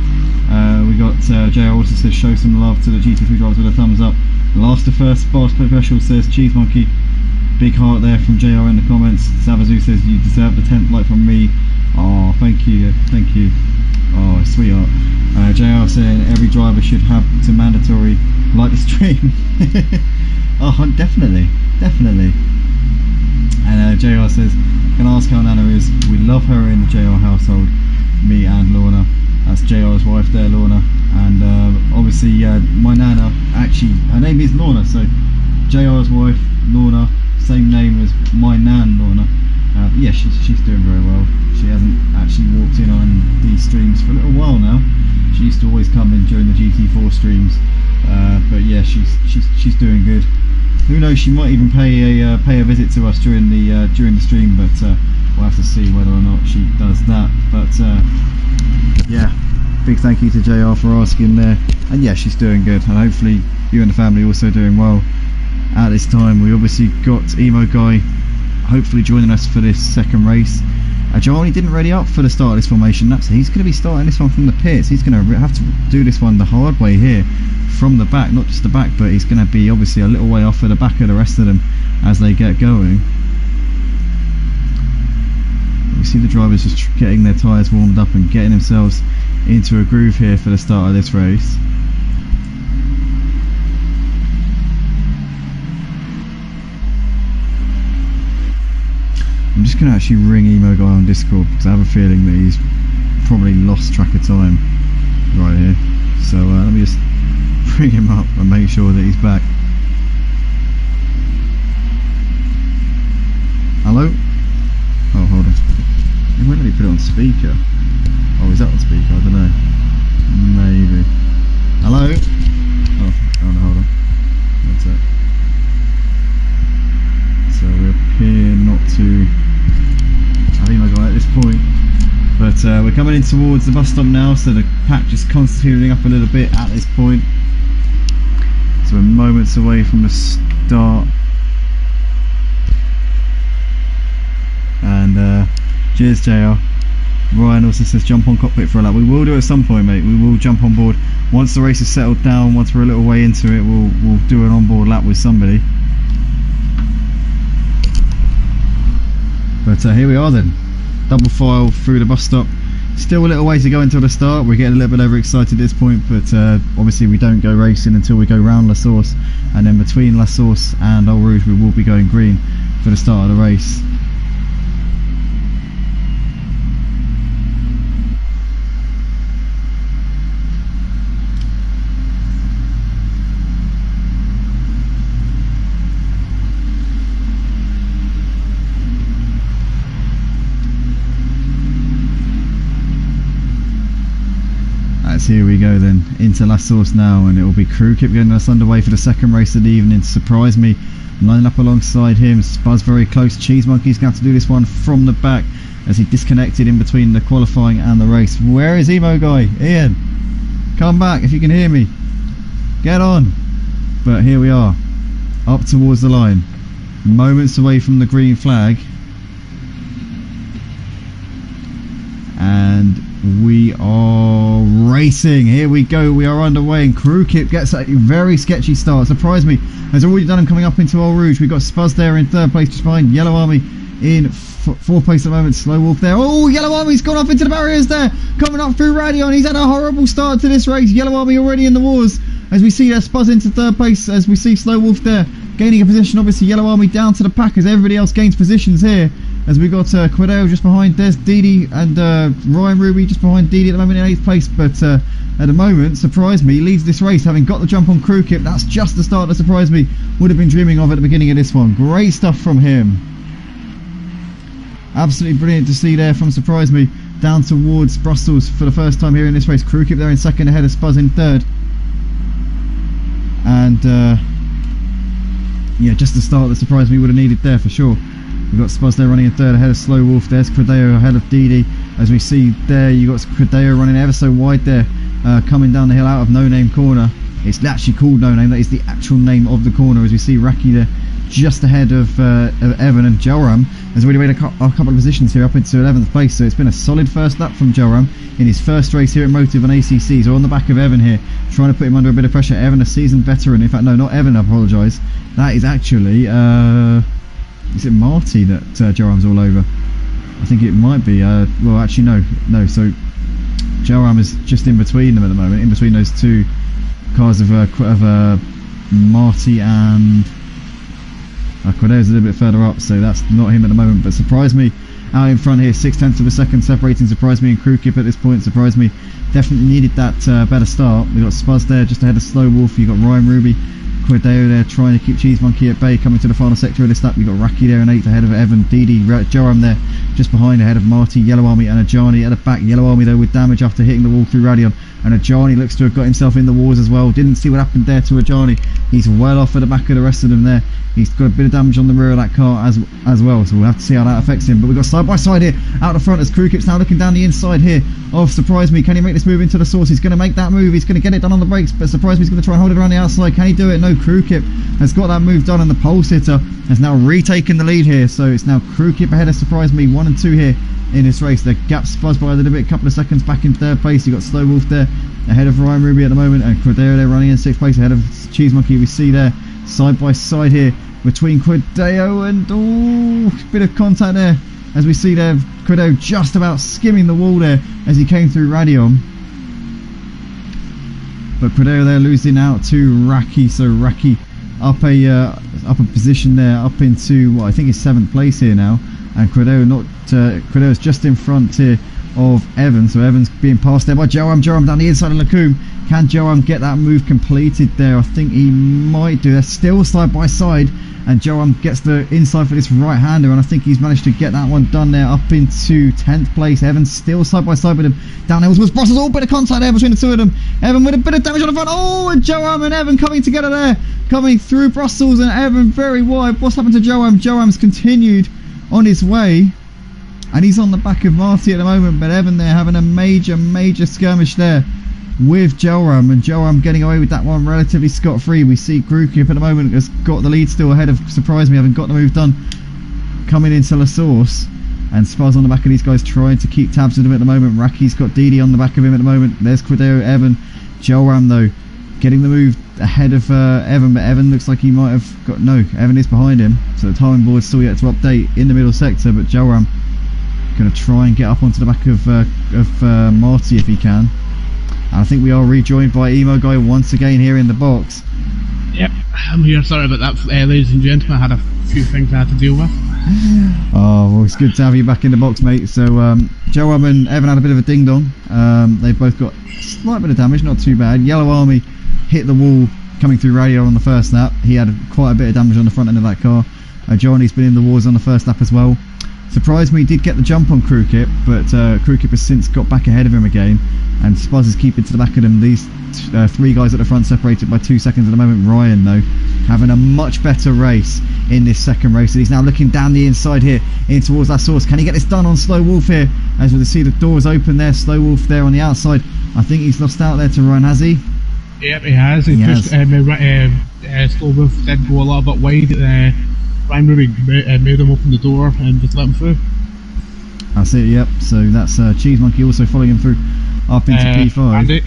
[SPEAKER 1] We got JR also says, show some love to the GT3 drivers with a thumbs up. Last to first, Fast Special says, Cheese Monkey. Big heart there from JR in the comments. Sabazu says, you deserve the 10th like from me. Oh, thank you, thank you. Oh, sweetheart. JR saying, every driver should have to mandatory like the stream. Oh, definitely, definitely. And JR says, can I ask how Nana is? We love her in the JR household, me and Lorna. That's JR's wife there, Lorna. And obviously, my Nana, actually, her name is Lorna, so JR's wife, Lorna, same name as my Nan, Lorna. Yeah, she's doing very well. She hasn't actually walked in on these streams for a little while now. She used to always come in during the GT4 streams, but yeah, she's doing good. Who knows? She might even pay a visit to us during the stream, but we'll have to see whether or not she does that. But yeah, big thank you to JR for asking there, and yeah, she's doing good, and hopefully you and the family also doing well at this time. We obviously got Emo Guy hopefully joining us for this second race. Johnny didn't ready up for the start of this formation. He's going to be starting this one from the pits. He's going to have to do this one the hard way here from the back, not just the back, but he's going to be obviously a little way off at the back of the rest of them as they get going. We see the drivers just getting their tyres warmed up and getting themselves into a groove here for the start of this race. I'm just going to actually ring Emo Guy on Discord because I have a feeling that he's probably lost track of time right here. So let me just bring him up and make sure that he's back. Hello? Oh, hold on. He won't let me put it on speaker. Oh, is that on speaker? I don't know. Maybe. Hello? Oh, hold on. That's it. So we appear not to have Emo Guy at this point, but we're coming in towards the bus stop now, so the pack just constantly healing up a little bit at this point. So we're moments away from the start, and cheers JR. Ryan also says jump on cockpit for a lap. We will do it at some point, mate. We will jump on board once the race is settled down. Once we're a little way into it, we'll do an onboard lap with somebody. But here we are then, double file through the bus stop. Still a little way to go until the start. We're getting a little bit overexcited at this point, but obviously we don't go racing until we go round La Source, and then between La Source and Eau Rouge we will be going green for the start of the race. As here we go then into La Source now, and it will be Crew Kip getting us underway for the second race of the evening. Surprise me, lining up alongside him. Spuz very close. Cheese Monkey's going to have to do this one from the back as he disconnected in between the qualifying and the race. Where is Emo Guy? Ian, come back if you can hear me. Get on. But here we are, up towards the line, moments away from the green flag, and we are racing. Here we go, we are underway, and Crew Kip gets a very sketchy start. Surprised me, has already done him coming up into Eau Rouge. We've got Spuz there in third place, just behind Yellow Army in fourth place at the moment. Slow Wolf there. Oh, Yellow Army's gone off into the barriers there, coming up through Radion. He's had a horrible start to this race. Yellow Army already in the wars, as we see there Spuz into third place, as we see Slow Wolf there gaining a position. Obviously Yellow Army down to the pack as everybody else gains positions here, as we got Quideo just behind. There's Didi and Ryan Ruby just behind Didi at the moment in 8th place, but at the moment, surprised me, leads this race having got the jump on Crew Kip. That's just the start that surprised me, would have been dreaming of at the beginning of this one. Great stuff from him, absolutely brilliant to see there from Surprise Me down towards Brussels for the first time here in this race. Crew Kip there in second, ahead of Spuz in third, and yeah, just the start that surprised me, would have needed there for sure. We've got Spuz there running in third, ahead of Slow Wolf. There's Credeo ahead of Didi. As we see there, you got Credeo running ever so wide there, coming down the hill out of No Name Corner. It's actually called No Name, that is the actual name of the corner. As we see Raki there just ahead of Evan, and Joram has already made a couple of positions here up into 11th place. So it's been a solid first lap from Joram in his first race here at Motive on ACC. So on the back of Evan here, trying to put him under a bit of pressure. Evan, a seasoned veteran. In fact, no, not Evan, I apologise. That is actually is it Marty that Joram's all over? I think it might be. Well, actually, no. So Joram is just in between them at the moment, in between those two cars of Marty and Cordeo's a little bit further up, so that's not him at the moment. But surprised me out in front here, 0.6 of a second separating Surprise Me and Crew Kip at this point. Surprise Me definitely needed that better start. We've got Spuz there just ahead of Slow Wolf. You've got Ryan Ruby, Quideo there trying to keep Cheese Monkey at bay, coming to the final sector of this lap. You've got Raki there in 8th ahead of Evan, Didi, Joram there just behind ahead of Marty, Yellow Army and Ajani at the back. Yellow Army though with damage after hitting the wall through Radion, and Ajani looks to have got himself in the wars as well. Didn't see what happened there to Ajani. He's well off at the back of the rest of them there. He's got a bit of damage on the rear of that car as well, so we'll have to see how that affects him. But we've got side by side here out the front as Crew Kip's now looking down the inside here of Surprise Me. Can he make this move into the source? He's going to make that move. He's going to get it done on the brakes, but Surprise Me's going to try and hold it around the outside. Can he do it? No, Crew Kip has got that move done, and the pole sitter has now retaken the lead here. So it's now Crew Kip ahead of Surprise Me, 1 and 2 here in this race. The gap Spuz by a little bit, a couple of seconds back in third place. You've got Slow Wolf there ahead of Ryan Ruby at the moment, and Quideo there running in 6th place ahead of Cheese Monkey. We see there side by side here between Quideo and bit of contact there, as we see there Quideo just about skimming the wall there as he came through Radion. But Quideo there losing out to Raki, so Raki up a position there, up into what I think is 7th place here now, and Quideo's just in front here of Evan, so Evan's being passed there by Joram down the inside of Lacombe. Can Joram get that move completed there? I think he might do. They're still side by side, and Joram gets the inside for this right hander, and I think he's managed to get that one done there up into 10th place. Evan's still side by side with him down there was Brussels. All bit of contact there between the two of them. Evan with a bit of damage on the front. Oh, and Joram and Evan coming together there, coming through Brussels, and Evan very wide. What's happened to Joram? Joram's continued on his way, and he's on the back of Marty at the moment, but Evan there having a major skirmish there with Joram, and Joram getting away with that one relatively scot-free. We see Crew Kip at the moment has got the lead still ahead of Surprise Me, having got the move done coming into La Source, and Spuz on the back of these guys trying to keep tabs with him at the moment. Raki's got Didi on the back of him at the moment. There's Quideo, Evan, Joram though getting the move ahead of Evan, but Evan looks like he might have got, no, Evan is behind him, so the timing board's still yet to update in the middle sector, but Joram going to try and get up onto the back of Marty if he can. And I think we are rejoined by Emo Guy once again here in the box.
[SPEAKER 3] Yep, I'm here. Sorry about that, ladies and gentlemen. I had a few things I had to deal with.
[SPEAKER 1] Oh, well, it's good to have you back in the box, mate. So Joram and Evan had a bit of a ding dong. They've both got a slight bit of damage, not too bad. Yellow Army hit the wall coming through radio on the first lap. He had quite a bit of damage on the front end of that car. Johnny's been in the wars on the first lap as well. Surprised me, he did get the jump on Crewkip, but Crewkip has since got back ahead of him again, and Spuz is keeping to the back of them. These 3 guys at the front separated by 2 seconds at the moment. Ryan, though, having a much better race in this second race, and he's now looking down the inside here in towards that source. Can he get this done on Slow Wolf here? As we see the doors open there, Slow Wolf there on the outside. I think he's lost out there to Ryan, has he?
[SPEAKER 3] Yep, he has. Slow Wolf did go a little bit wide. Ryan Ruby made him open the door and just let him through.
[SPEAKER 1] That's it, yep. So that's Cheese Monkey also following him through up into P5.
[SPEAKER 3] Andy,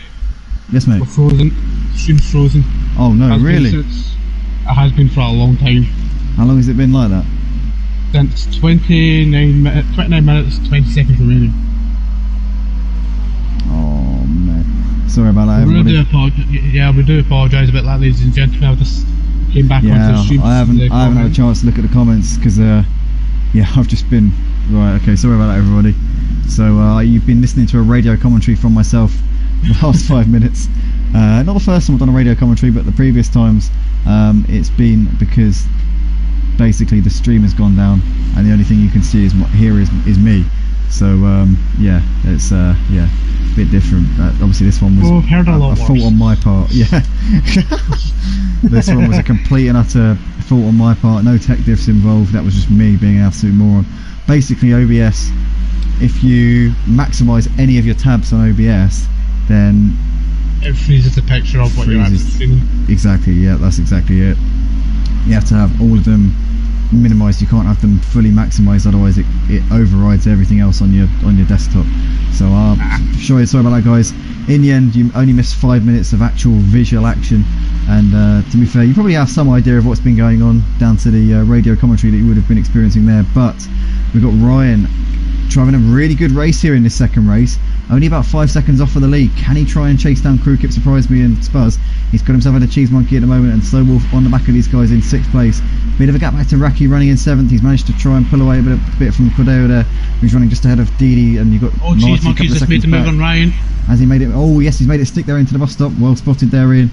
[SPEAKER 1] yes, mate.
[SPEAKER 3] we're frozen. The stream's frozen.
[SPEAKER 1] Oh no, really?
[SPEAKER 3] It has been for a long time.
[SPEAKER 1] How long has it been like that?
[SPEAKER 3] Since 29 minutes, 20 seconds remaining.
[SPEAKER 1] Oh man, sorry about that, everybody.
[SPEAKER 3] We do apologise about that, ladies and gentlemen. I just came back onto the stream.
[SPEAKER 1] I haven't had a chance to look at the comments because I've just been okay. Sorry about that, everybody. So you've been listening to a radio commentary from myself for the last 5 minutes. Not the first time I've done a radio commentary, but the previous times it's been because basically the stream has gone down and the only thing you can see is me. So it's a bit different. Obviously this one was a fault on my part. Yeah. This one was a complete and utter fault on my part. No tech diffs involved. That was just me being an absolute moron. Basically OBS, if you maximise any of your tabs on OBS, then
[SPEAKER 3] it freezes the picture of what you're actually streaming. Exactly,
[SPEAKER 1] yeah, that's exactly it. You have to have all of them minimised. You can't have them fully maximised, otherwise it overrides everything else on your desktop. So sorry about that, guys. In the end, you only missed 5 minutes of actual visual action, and to be fair, you probably have some idea of what's been going on down to the radio commentary that you would have been experiencing there. But we've got Ryan driving a really good race here in this second race, only about 5 seconds off of the lead. Can he try and chase down Crewkip, Surprise Me and Spuz? He's got himself at a Cheese Monkey at the moment, and Slow Wolf on the back of these guys in 6th place. Bit of a gap back to Raki running in 7th. He's managed to try and pull away a bit from Cordeo there, who's running just ahead of Didi, and you've got
[SPEAKER 3] Cheese Monkey's just made the move on Ryan.
[SPEAKER 1] Has he made it? Oh yes, he's made it stick there into the bus stop. Well spotted there, Iain.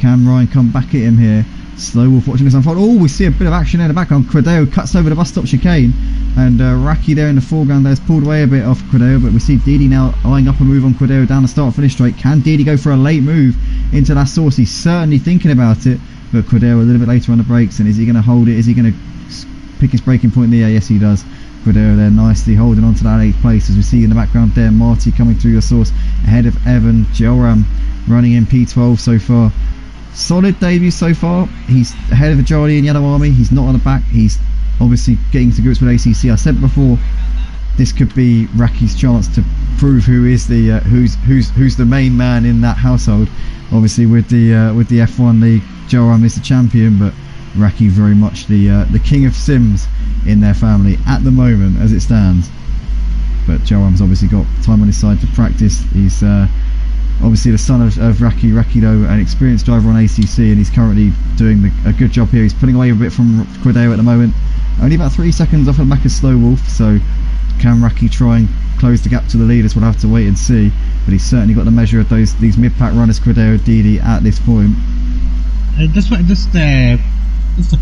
[SPEAKER 1] Can Ryan come back at him here? Slow Wolf watching this unfold. Oh, we see a bit of action in the background. Cordeo cuts over the bus stop chicane, and Raki there in the foreground there has pulled away a bit off Cordeo, but we see Didi now eyeing up a move on Cordeo down the start finish straight. Can Didi go for a late move into that source? He's certainly thinking about it, but Cordeo a little bit later on the brakes, and is he going to hold it? Is he going to pick his braking point in the air? Yes, he does. Cordeo there nicely holding on to that 8th place, as we see in the background there. Marty coming through the source ahead of Evan. Joram running in P12 so far. Solid debut so far. He's ahead of Ajali and Yellow Army. He's not on the back. He's obviously getting to grips with ACC. I said before, this could be Raki's chance to prove who is the who's the main man in that household. Obviously with the F1 league, Joram is the champion, but Raki very much the king of sims in their family at the moment as it stands. But Joram's obviously got time on his side to practice. He's obviously the son of Raki though, an experienced driver on ACC, and he's currently doing a good job here. He's pulling away a bit from Cordeo at the moment, only about 3 seconds off the back of Slow Wolf. So can Raki try and close the gap to the leaders? We'll have to wait and see, but he's certainly got the measure of these mid-pack runners, Cordeo, Didi, at this point.
[SPEAKER 3] Just a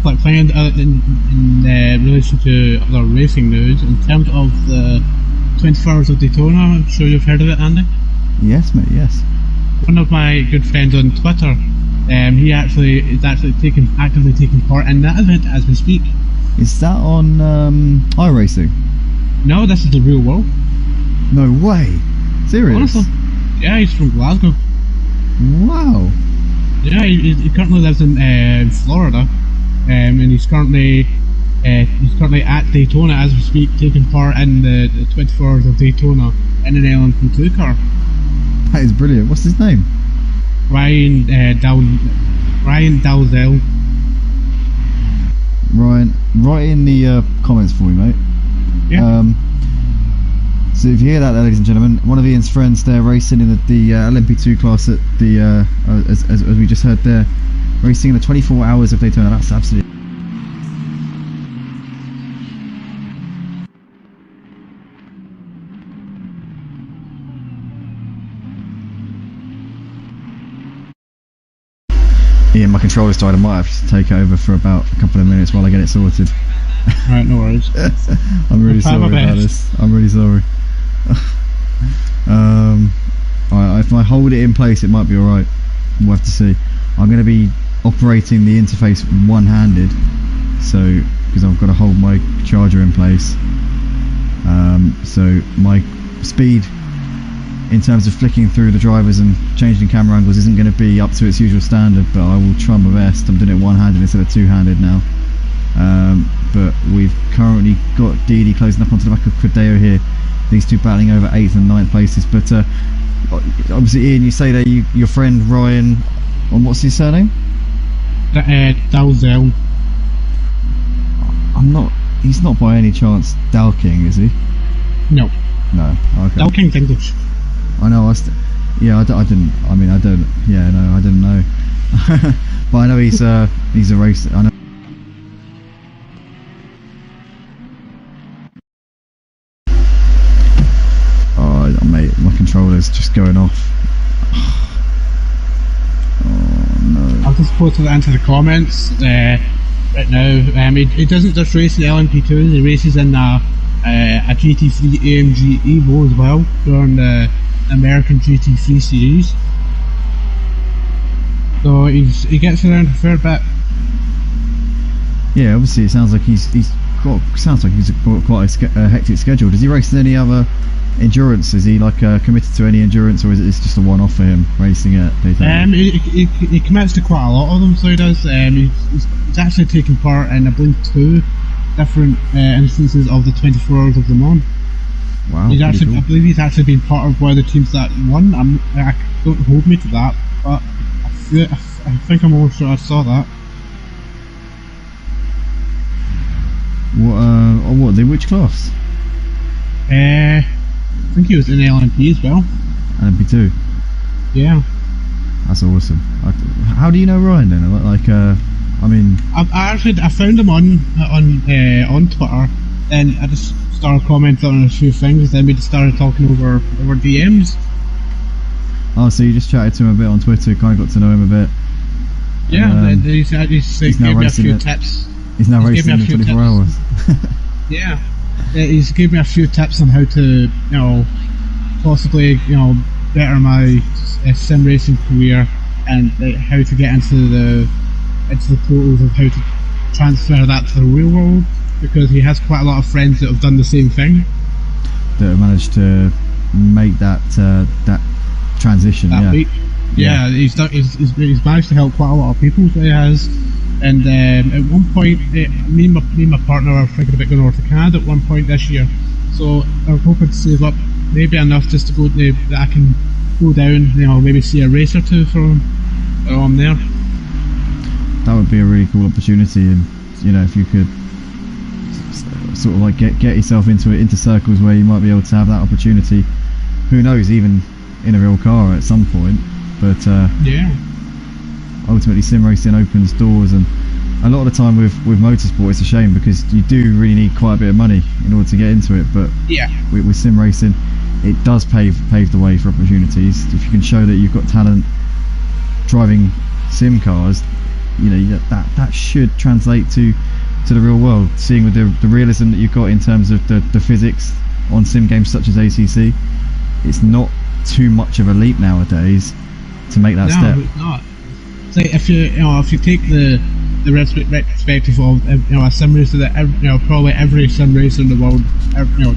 [SPEAKER 3] quick thing in relation to other racing news, in terms of the 24 Hours of Daytona. I'm sure you've heard of it, Andy.
[SPEAKER 1] Yes, mate. Yes.
[SPEAKER 3] One of my good friends on Twitter, he is actively taking part in that event as we speak.
[SPEAKER 1] Is that on iRacing?
[SPEAKER 3] No, this is the real world.
[SPEAKER 1] No way. Serious?
[SPEAKER 3] Honestly. Yeah, he's from Glasgow.
[SPEAKER 1] Wow.
[SPEAKER 3] Yeah, he currently lives in Florida, and he's currently at Daytona as we speak, taking part in the 24 Hours of Daytona in an LMP2 car.
[SPEAKER 1] That is brilliant. What's his name?
[SPEAKER 3] Ryan Dalzell.
[SPEAKER 1] Ryan, write in the comments for me, mate.
[SPEAKER 3] Yeah.
[SPEAKER 1] So if you hear that, ladies and gentlemen, one of Ian's friends there racing in the LMP2 class at the as we just heard there, racing in the 24 Hours of Daytona. That's absolutely. Yeah, my controller's died. I might have to take it over for about a couple of minutes while I get it sorted.
[SPEAKER 3] Right, no worries.
[SPEAKER 1] I'm really
[SPEAKER 3] I'll try my
[SPEAKER 1] sorry about
[SPEAKER 3] best.
[SPEAKER 1] this. I'm really sorry. If I hold it in place, it might be alright. We'll have to see. I'm going to be operating the interface one-handed, so because I've got to hold my charger in place. So my speed in terms of flicking through the drivers and changing camera angles isn't going to be up to its usual standard, but I will try my best. I'm doing it one-handed instead of two-handed now. But we've currently got Didi closing up onto the back of Credeo here. These two battling over 8th and 9th places. But obviously, Ian, you say that your friend Ryan, what's his surname?
[SPEAKER 3] Dalzell.
[SPEAKER 1] He's not by any chance Dalking, is he?
[SPEAKER 3] No.
[SPEAKER 1] No. Okay.
[SPEAKER 3] Dalking's English.
[SPEAKER 1] I know. I didn't. I mean, I don't. Yeah, no, I didn't know. But I know he's a racer. I know. Oh, mate, my controller's just going off. Oh no.
[SPEAKER 3] I'll just post that into the comments right now. He doesn't just race in LMP2s, he races in a GT3 AMG Evo as well, during the American GT3 series. So he gets around a fair bit.
[SPEAKER 1] Yeah, obviously it sounds like he's got quite a hectic schedule. Does he race in any other endurance? Is he like committed to any endurance, or is it just a one-off for him racing at Daytona?
[SPEAKER 3] He commits to quite a lot of them, so he does. He's actually taken part in, I believe, 2 different instances of the 24 Hours of Le Mans.
[SPEAKER 1] Wow,
[SPEAKER 3] cool. I believe he's actually been part of one of the teams that won. Don't hold me to that, but I think I'm almost sure I saw that.
[SPEAKER 1] Which class?
[SPEAKER 3] I think he was in LMP as well.
[SPEAKER 1] LMP2.
[SPEAKER 3] Yeah.
[SPEAKER 1] That's awesome. How do you know Ryan then? I mean,
[SPEAKER 3] I found him on Twitter, and I just started commenting on a few things. Then we just started talking over DMs.
[SPEAKER 1] Oh, so you just chatted to him a bit on Twitter, kind of got to know him a bit.
[SPEAKER 3] Yeah, he's gave me a few tips.
[SPEAKER 1] He's now racing in 24 hours.
[SPEAKER 3] Yeah, he's given me a few tips on how to, possibly, better my sim racing career, and how to get into the portals of how to transfer that to the real world, because he has quite a lot of friends that have done the same thing.
[SPEAKER 1] That have managed to make that transition.
[SPEAKER 3] Leap. Yeah, he's managed to help quite a lot of people. So he has. And at one point, me and my partner are thinking about going over to Canada at one point this year. So I'm hoping to save up maybe enough just to go that I can go down, maybe see a race or two from there.
[SPEAKER 1] That would be a really cool opportunity, and if you could sort of like get yourself into circles where you might be able to have that opportunity. Who knows, even in a real car at some point. But
[SPEAKER 3] yeah.
[SPEAKER 1] Ultimately, sim racing opens doors, and a lot of the time with motorsport, it's a shame because you do really need quite a bit of money in order to get into it. But
[SPEAKER 3] yeah,
[SPEAKER 1] with sim racing, it does pave the way for opportunities. If you can show that you've got talent driving sim cars, that should translate to the real world. Seeing with the realism that you've got in terms of the physics on sim games such as ACC, it's not too much of a leap nowadays to make that step.
[SPEAKER 3] No, it's not. It's like if you take the perspective of a sim racer that probably every sim racer in the world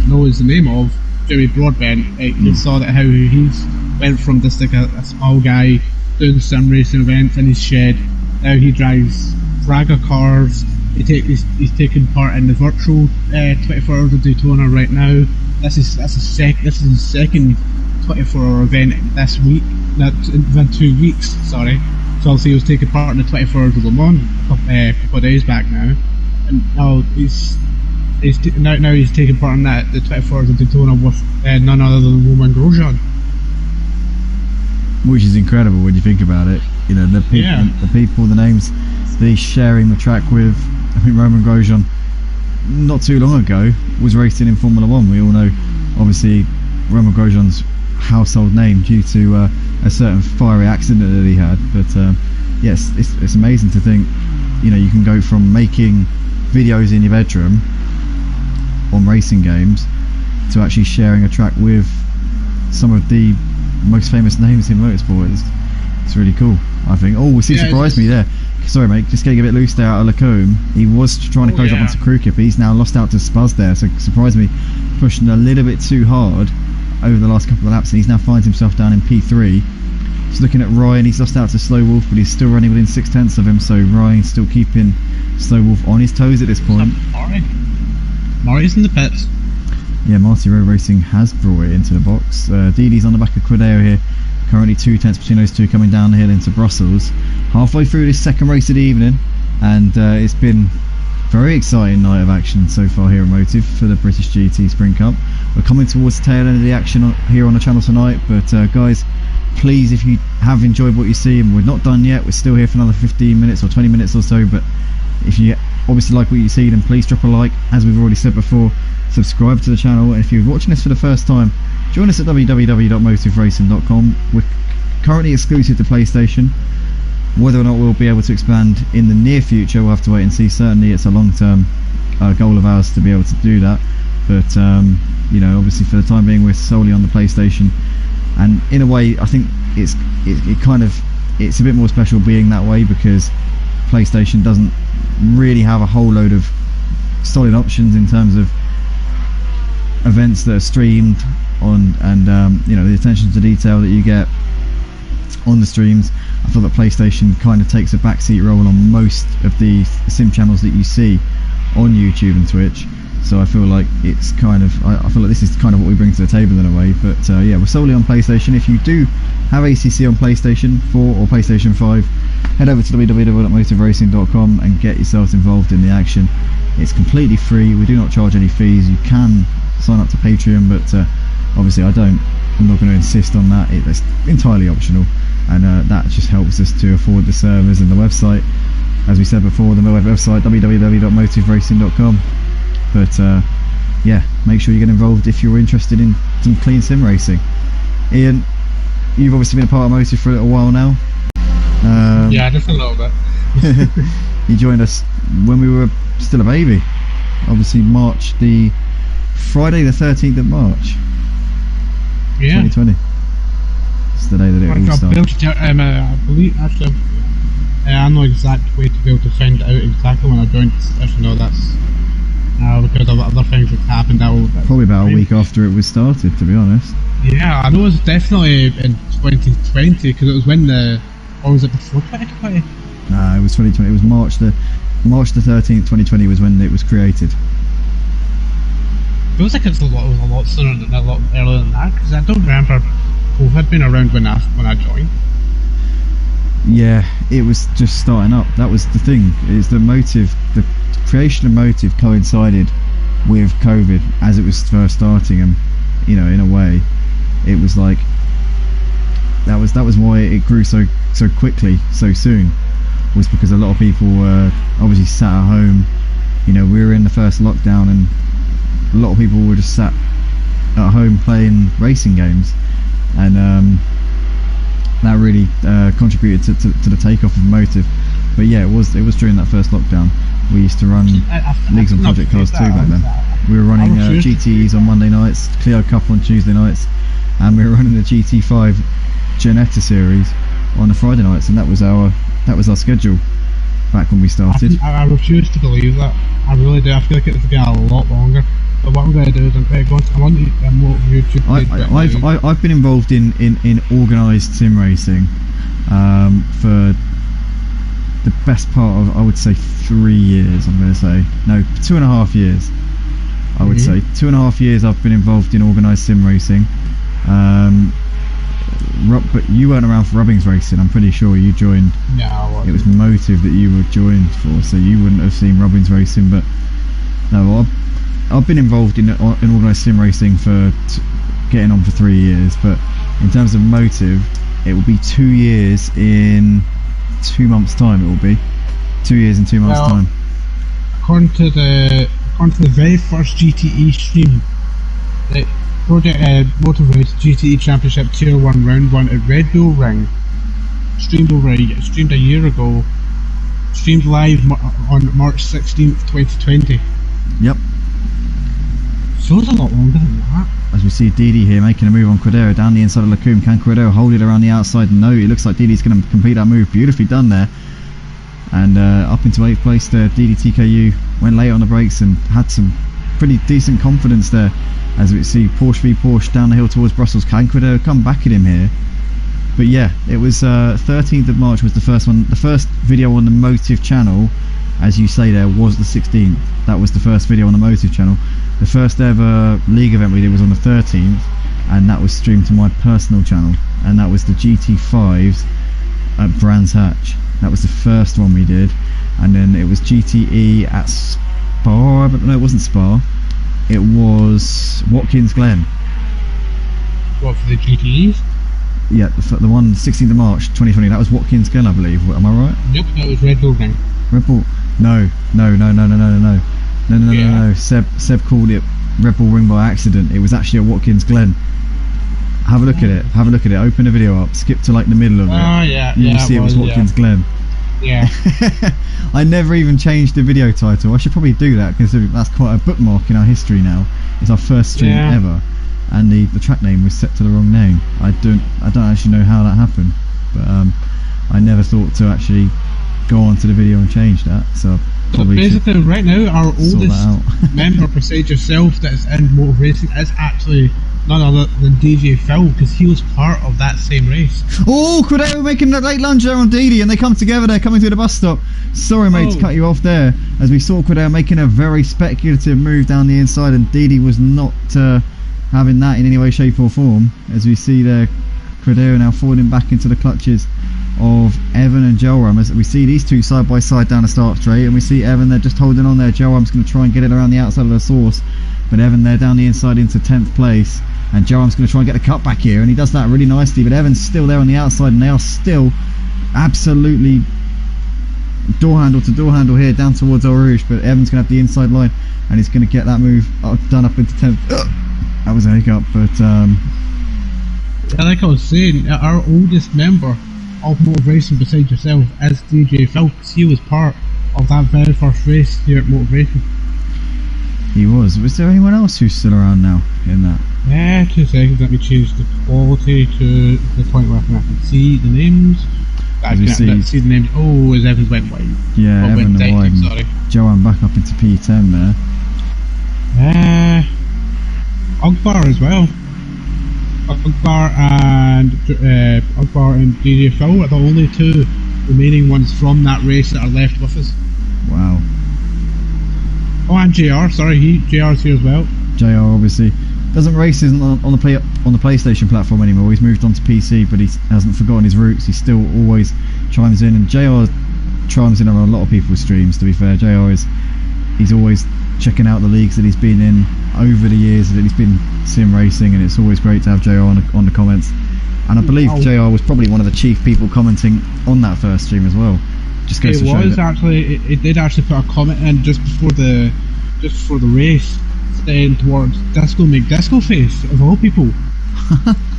[SPEAKER 3] knows the name of, Joey Broadbent. You saw that how he's went from just like a small guy doing sim racing events in his shed. Now he drives Fraga cars. He's taking part in the virtual 24 Hours of Daytona right now. This is his second 24-hour event this week. Within 2 weeks. Sorry. So obviously he was taking part in the 24 Hours of Le Mans a couple of days back now, and now he's taking part in the 24 Hours of Daytona with none other than Romain Grosjean.
[SPEAKER 1] Which is incredible when you think about it. The names that he's sharing the track with. I think Romain Grosjean, not too long ago, was racing in Formula 1. We all know, obviously, Romain Grosjean's household name due to a certain fiery accident that he had. But yes, it's amazing to think, you can go from making videos in your bedroom on racing games to actually sharing a track with some of the most famous names in motorsport. It's really cool, I think. Oh, he surprised me there. Sorry, mate, just getting a bit loose there out of Lacombe. He was trying to close up onto Crew Kip. He's now lost out to Spuzz there, so surprised me, pushing a little bit too hard over the last couple of laps, and he's now finds himself down in P3. Just looking at Ryan, he's lost out to Slow Wolf, but he's still running within 6/10 of him, so Ryan's still keeping Slow Wolf on his toes at this point.
[SPEAKER 3] Marty's in the pits.
[SPEAKER 1] Yeah, Marty Road Racing has brought it into the box. Didi's on the back of Quideo here. Currently 2/10 between those two, coming down the hill into Brussels. Halfway through this second race of the evening, and it's been a very exciting night of action so far here at Motive for the British GT Sprint Cup. We're coming towards the tail end of the action here on the channel tonight, but guys, please, if you have enjoyed what you see, and we're not done yet, we're still here for another 15 minutes or 20 minutes or so, but if you obviously like what you see, then please drop a like. As we've already said before, subscribe to the channel, and if you're watching this for the first time, join us at www.motiveracing.com. We're currently exclusive to PlayStation. Whether or not we'll be able to expand in the near future, we'll have to wait and see. Certainly it's a long-term goal of ours to be able to do that, but you know, obviously for the time being we're solely on the PlayStation, and in a way I think it's a bit more special being that way, because PlayStation doesn't really have a whole load of solid options in terms of events that are streamed on, and you know, the attention to detail that you get on the streams. I feel that PlayStation kind of takes a backseat role on most of the sim channels that you see on YouTube and Twitch, so I feel like it's kind of, I feel like this is kind of what we bring to the table in a way. But yeah, we're solely on PlayStation. If you do have ACC on PlayStation 4 or PlayStation 5, head over to www.motiveracing.com and get yourselves involved in the action. It's completely free, we do not charge any fees. You can sign up to Patreon, but obviously I'm not going to insist on that. It's entirely optional, and that just helps us to afford the servers and the website. As we said before, the website www.motiveracing.com. But yeah, make sure you get involved if you're interested in some clean sim racing. Ian, you've obviously been a part of Motive for a little while now.
[SPEAKER 3] Yeah, just a little bit.
[SPEAKER 1] You joined us when we were still a baby, obviously Friday the 13th of March, 2020. It's the day that it all started.
[SPEAKER 3] I believe, actually, I know the exact way to be able to find out exactly when I joined. Actually, no, that's because of other things that happened.
[SPEAKER 1] Probably about a week after it was started, to be honest.
[SPEAKER 3] Yeah, I know it was definitely in 2020, because it was when or was it before 2020?
[SPEAKER 1] Nah, it was 2020. It was March the 13th, 2020 was when it was created.
[SPEAKER 3] It feels like it's a lot sooner than a lot earlier than that, because I don't remember who had been around when I joined.
[SPEAKER 1] Yeah, it was just starting up. That was the thing. Is the creation of Motive coincided with COVID as it was first starting, and you know, in a way, it was like that was why it grew so quickly, so soon, was because a lot of people were obviously sat at home. You know, we were in the first lockdown, and a lot of people were just sat at home playing racing games, and that really contributed to the takeoff of Motive. But yeah, it was during that first lockdown. We used to run leagues on Project Cars 2 back then. We were running GTEs on Monday nights, Clio Cup on Tuesday nights, and we were running the GT5 Genetta series on the Friday nights, and that was our schedule back when we started.
[SPEAKER 3] I refuse to believe that. I really do. I feel like it's been a lot longer. But what I'm going to do is I'm on YouTube.
[SPEAKER 1] I've been involved in organised sim racing for the best part of, I would say, 3 years. I'm going to say, no, 2.5 years. I would say 2.5 years I've been involved in organised sim racing. But you weren't around for Rubbings racing. I'm pretty sure you joined.
[SPEAKER 3] No,
[SPEAKER 1] it was Motive that you were joined for, so you wouldn't have seen Rubbings racing. But no, I've been involved in organised sim racing for getting on for 3 years. But in terms of Motive, it will be 2 years in 2 months' time. It will be 2 years in 2 months' time.
[SPEAKER 3] According to the very first GTE stream, the Project Motor Race GTE Championship Tier 1 Round 1 at Red Bull Ring, streamed a year ago, streamed live on March 16th, 2020.
[SPEAKER 1] Yep.
[SPEAKER 3] So it's a lot longer than that.
[SPEAKER 1] As we see Didi here making a move on Cordero down the inside of Lacombe. Can Cordero hold it around the outside? No, it looks like Didi's going to complete that move. Beautifully done there. And up into 8th place there, Didi TKU went late on the brakes and had some pretty decent confidence there. As we see Porsche v Porsche down the hill towards Brussels. Can Cordero come back at him here? But yeah, it was 13th of March was the first one. The first video on the Motive channel, as you say there, was the 16th. That was the first video on the Motive channel. The first ever league event we did was on the 13th, and that was streamed to my personal channel, and that was the GT5s at Brands Hatch. That was the first one we did, and then it was GTE at Spa, but no, it wasn't Spa, it was Watkins Glen.
[SPEAKER 3] What, for the GTEs?
[SPEAKER 1] Yeah, the one 16th of March 2020, that was Watkins Glen, I believe. Am I right?
[SPEAKER 3] Nope, that was Red Bull Ring.
[SPEAKER 1] Red Bull? No. Seb called it Red Bull Ring by accident. It was actually at Watkins Glen. Have a look at it. Open the video up. Skip to like the middle of it.
[SPEAKER 3] Oh yeah,
[SPEAKER 1] you will see it was Watkins Glen.
[SPEAKER 3] Yeah.
[SPEAKER 1] I never even changed the video title. I should probably do that because that's quite a bookmark in our history now. It's our first stream ever, and the track name was set to the wrong name. I don't actually know how that happened, but I never thought to actually go onto the video and change that. So
[SPEAKER 3] basically, right now, our oldest member, besides yourself, that is in motor racing is actually none other than DJ Phil, because he was part of that same race.
[SPEAKER 1] Oh, Cordero making that late lunge there on Didi, and they come together there, coming through the bus stop. Sorry, mate, to cut you off there, as we saw Cordero making a very speculative move down the inside, and Didi was not having that in any way, shape or form. As we see there, Cordero now falling back into the clutches of Evan and Joram, as we see these two side by side down the start straight, and we see Evan there just holding on there. Joram's going to try and get it around the outside of the source, but Evan there down the inside into 10th place, and Joram's going to try and get the cut back here, and he does that really nicely, but Evan's still there on the outside, and they are still absolutely door handle to door handle here down towards Eau Rouge, but Evan's going to have the inside line, and he's going to get that move done up into 10th. That was a hiccup, but
[SPEAKER 3] like I was saying, our oldest member of motor racing besides yourself is DJ Phil, because he was part of that very first race here at motor racing.
[SPEAKER 1] He was. Was there anyone else who's still around now in that?
[SPEAKER 3] Yeah, 2 seconds, let me change the quality to the point where I can see the names. I can see the names. Oh, as Evans went wide.
[SPEAKER 1] Yeah,
[SPEAKER 3] oh,
[SPEAKER 1] Evan
[SPEAKER 3] went
[SPEAKER 1] wide.
[SPEAKER 3] Sorry.
[SPEAKER 1] Joanne back up into P10 there.
[SPEAKER 3] Ugbar as well. Ugbar and DJ Phil are the only two remaining ones from that race that are left with us.
[SPEAKER 1] Wow.
[SPEAKER 3] Oh, and JR, sorry, JR's here as well.
[SPEAKER 1] JR obviously doesn't race on the PlayStation platform anymore. He's moved on to PC, but he hasn't forgotten his roots. He still always chimes in, and JR chimes in on a lot of people's streams. To be fair, he's always checking out the leagues that he's been in over the years that he's been sim racing, and it's always great to have JR on the comments. And I believe JR was probably one of the chief people commenting on that first stream as well. Just goes to show
[SPEAKER 3] it did actually put a comment in just before the race, saying towards Disco McDisco Face of all people,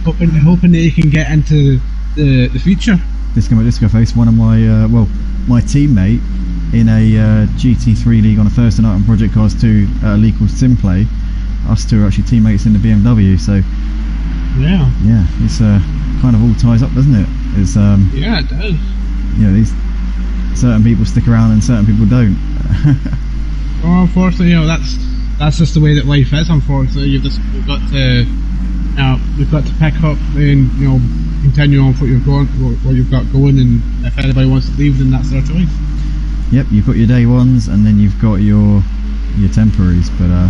[SPEAKER 3] hoping that he can get into the future. Disco
[SPEAKER 1] McDisco Face, one of my my teammate in a GT3 league on a Thursday night on Project Cars 2 at a league called Simplay. Us two are actually teammates in the BMW, so yeah, it's kind of all ties up, doesn't it? It's
[SPEAKER 3] yeah, it does.
[SPEAKER 1] These certain people stick around and certain people don't.
[SPEAKER 3] Well, unfortunately, that's just the way that life is. Unfortunately, we've got to pick up and continue on what you've got going, and if anybody wants to leave, then that's their choice.
[SPEAKER 1] Yep, you've got your day ones, and then you've got your temporaries, but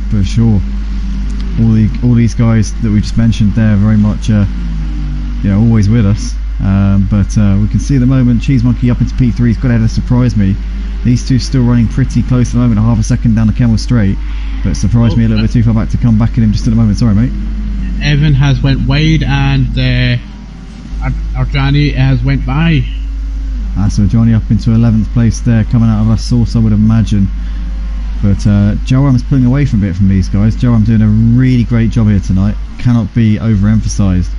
[SPEAKER 1] for sure, all these guys that we just mentioned there are very much always with us. But we can see at the moment Cheese Monkey up into P3. He's got ahead to surprise me. These two still running pretty close at the moment, a half a second down the Camel Straight, but surprised me a little bit too far back to come back at him just at the moment. Sorry, mate.
[SPEAKER 3] Evan has went wide, and our Johnny has went by.
[SPEAKER 1] So Johnny up into 11th place there, coming out of our source, I would imagine. But Joram's pulling away from a bit from these guys. Joram doing a really great job here tonight. Cannot be overemphasised.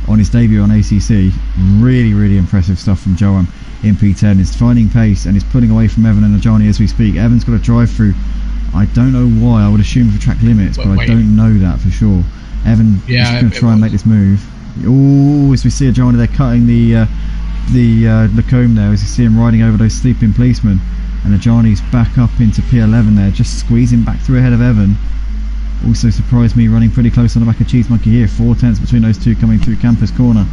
[SPEAKER 1] On his debut on ACC, really impressive stuff from Joram. in P10. Is finding pace and is pulling away from Evan and Ajani as we speak. Evan's got a drive through. I don't know why. I would assume for track limits, but I don't know that for sure. Evan is going to try and make this move. Oh, as we see Ajani, they're cutting the Lacombe there, as you see him riding over those sleeping policemen. And Ajani's back up into P11 there, just squeezing back through ahead of Evan. Also surprised me running pretty close on the back of Cheese Monkey here. 4 tenths between those two coming through Campus Corner.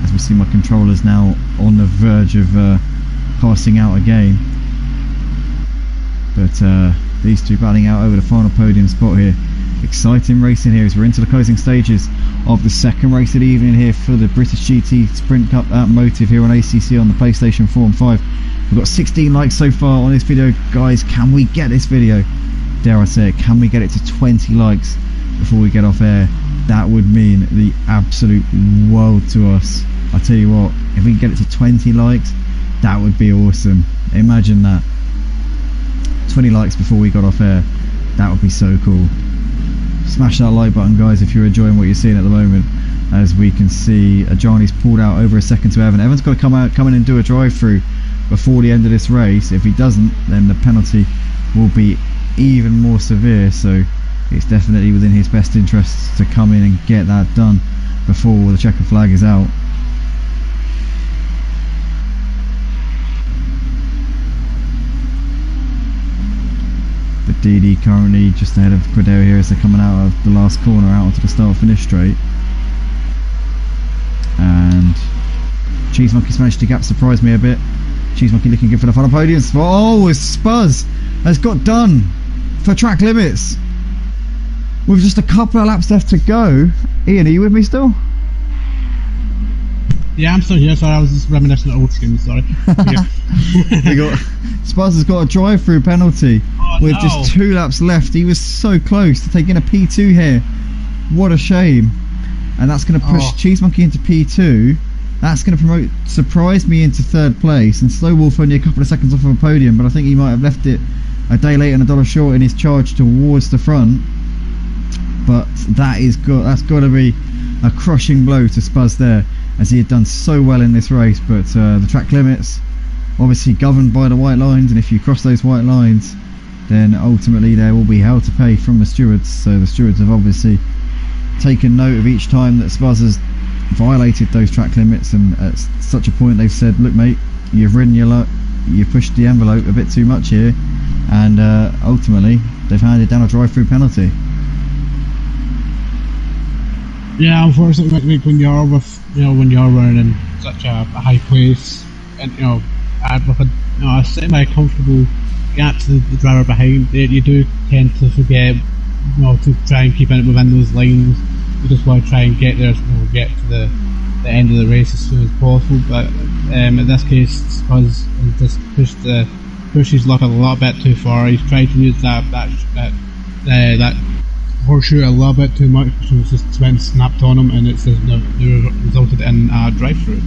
[SPEAKER 1] As we see my controllers now on the verge of passing out again. But these two battling out over the final podium spot here. Exciting racing here as we're into the closing stages of the second race of the evening here for the British GT Sprint Cup Motive here on ACC on the PlayStation 4 and 5. We've got 16 likes so far on this video. Guys, can we get this video, dare I say it, can we get it to 20 likes before we get off air? That would mean the absolute world to us. I tell you what, if we can get it to 20 likes, that would be awesome. Imagine that. 20 likes before we got off air. That would be so cool. Smash that like button, guys, if you're enjoying what you're seeing at the moment. As we can see, Ajani's pulled out over a second to Evan. Evan's got to come in and do a drive-through before the end of this race. If he doesn't, then the penalty will be even more severe. So it's definitely within his best interests to come in and get that done before the checker flag is out. The DD currently just ahead of Credero here as they're coming out of the last corner out onto the start-finish straight. And Cheese Monkey's managed to gap surprise me a bit. Cheese Monkey looking good for the final podium spot. Oh, Spuzz has got done for track limits with just a couple of laps left to go. Ian, are you with me still?
[SPEAKER 3] Yeah, I'm still here. Sorry, I was just reminiscing of old schemes. Sorry.
[SPEAKER 1] Spuzz has got a drive-through penalty with just 2 laps left. He was so close to taking a P2 here. What a shame. And that's going to push Cheese Monkey into P2. That's going to promote Surprise Me into 3rd place, and Slow Wolf only a couple of seconds off of a podium, but I think he might have left it a day late and $1 short in his charge towards the front. But that's got to be a crushing blow to Spuzz there, as he had done so well in this race. But the track limits obviously governed by the white lines, and if you cross those white lines, then ultimately there will be hell to pay from the stewards. So the stewards have obviously taken note of each time that Spuzz has violated those track limits, and at such a point they've said, look mate, you've ridden your luck, you've pushed the envelope a bit too much here, and ultimately they've handed down a drive-through penalty.
[SPEAKER 3] Yeah, unfortunately, when you're running in such a high pace, and a semi-comfortable gap to the driver behind, you do tend to forget, to try and keep it within those lines. You just want to try and get there, get to the end of the race as soon as possible. But in this case, Spuzz has just pushed his luck a lot bit too far. He's tried to use that horseshoe a little bit too much, so it's just went snapped on him, and it's just resulted in a drive-through.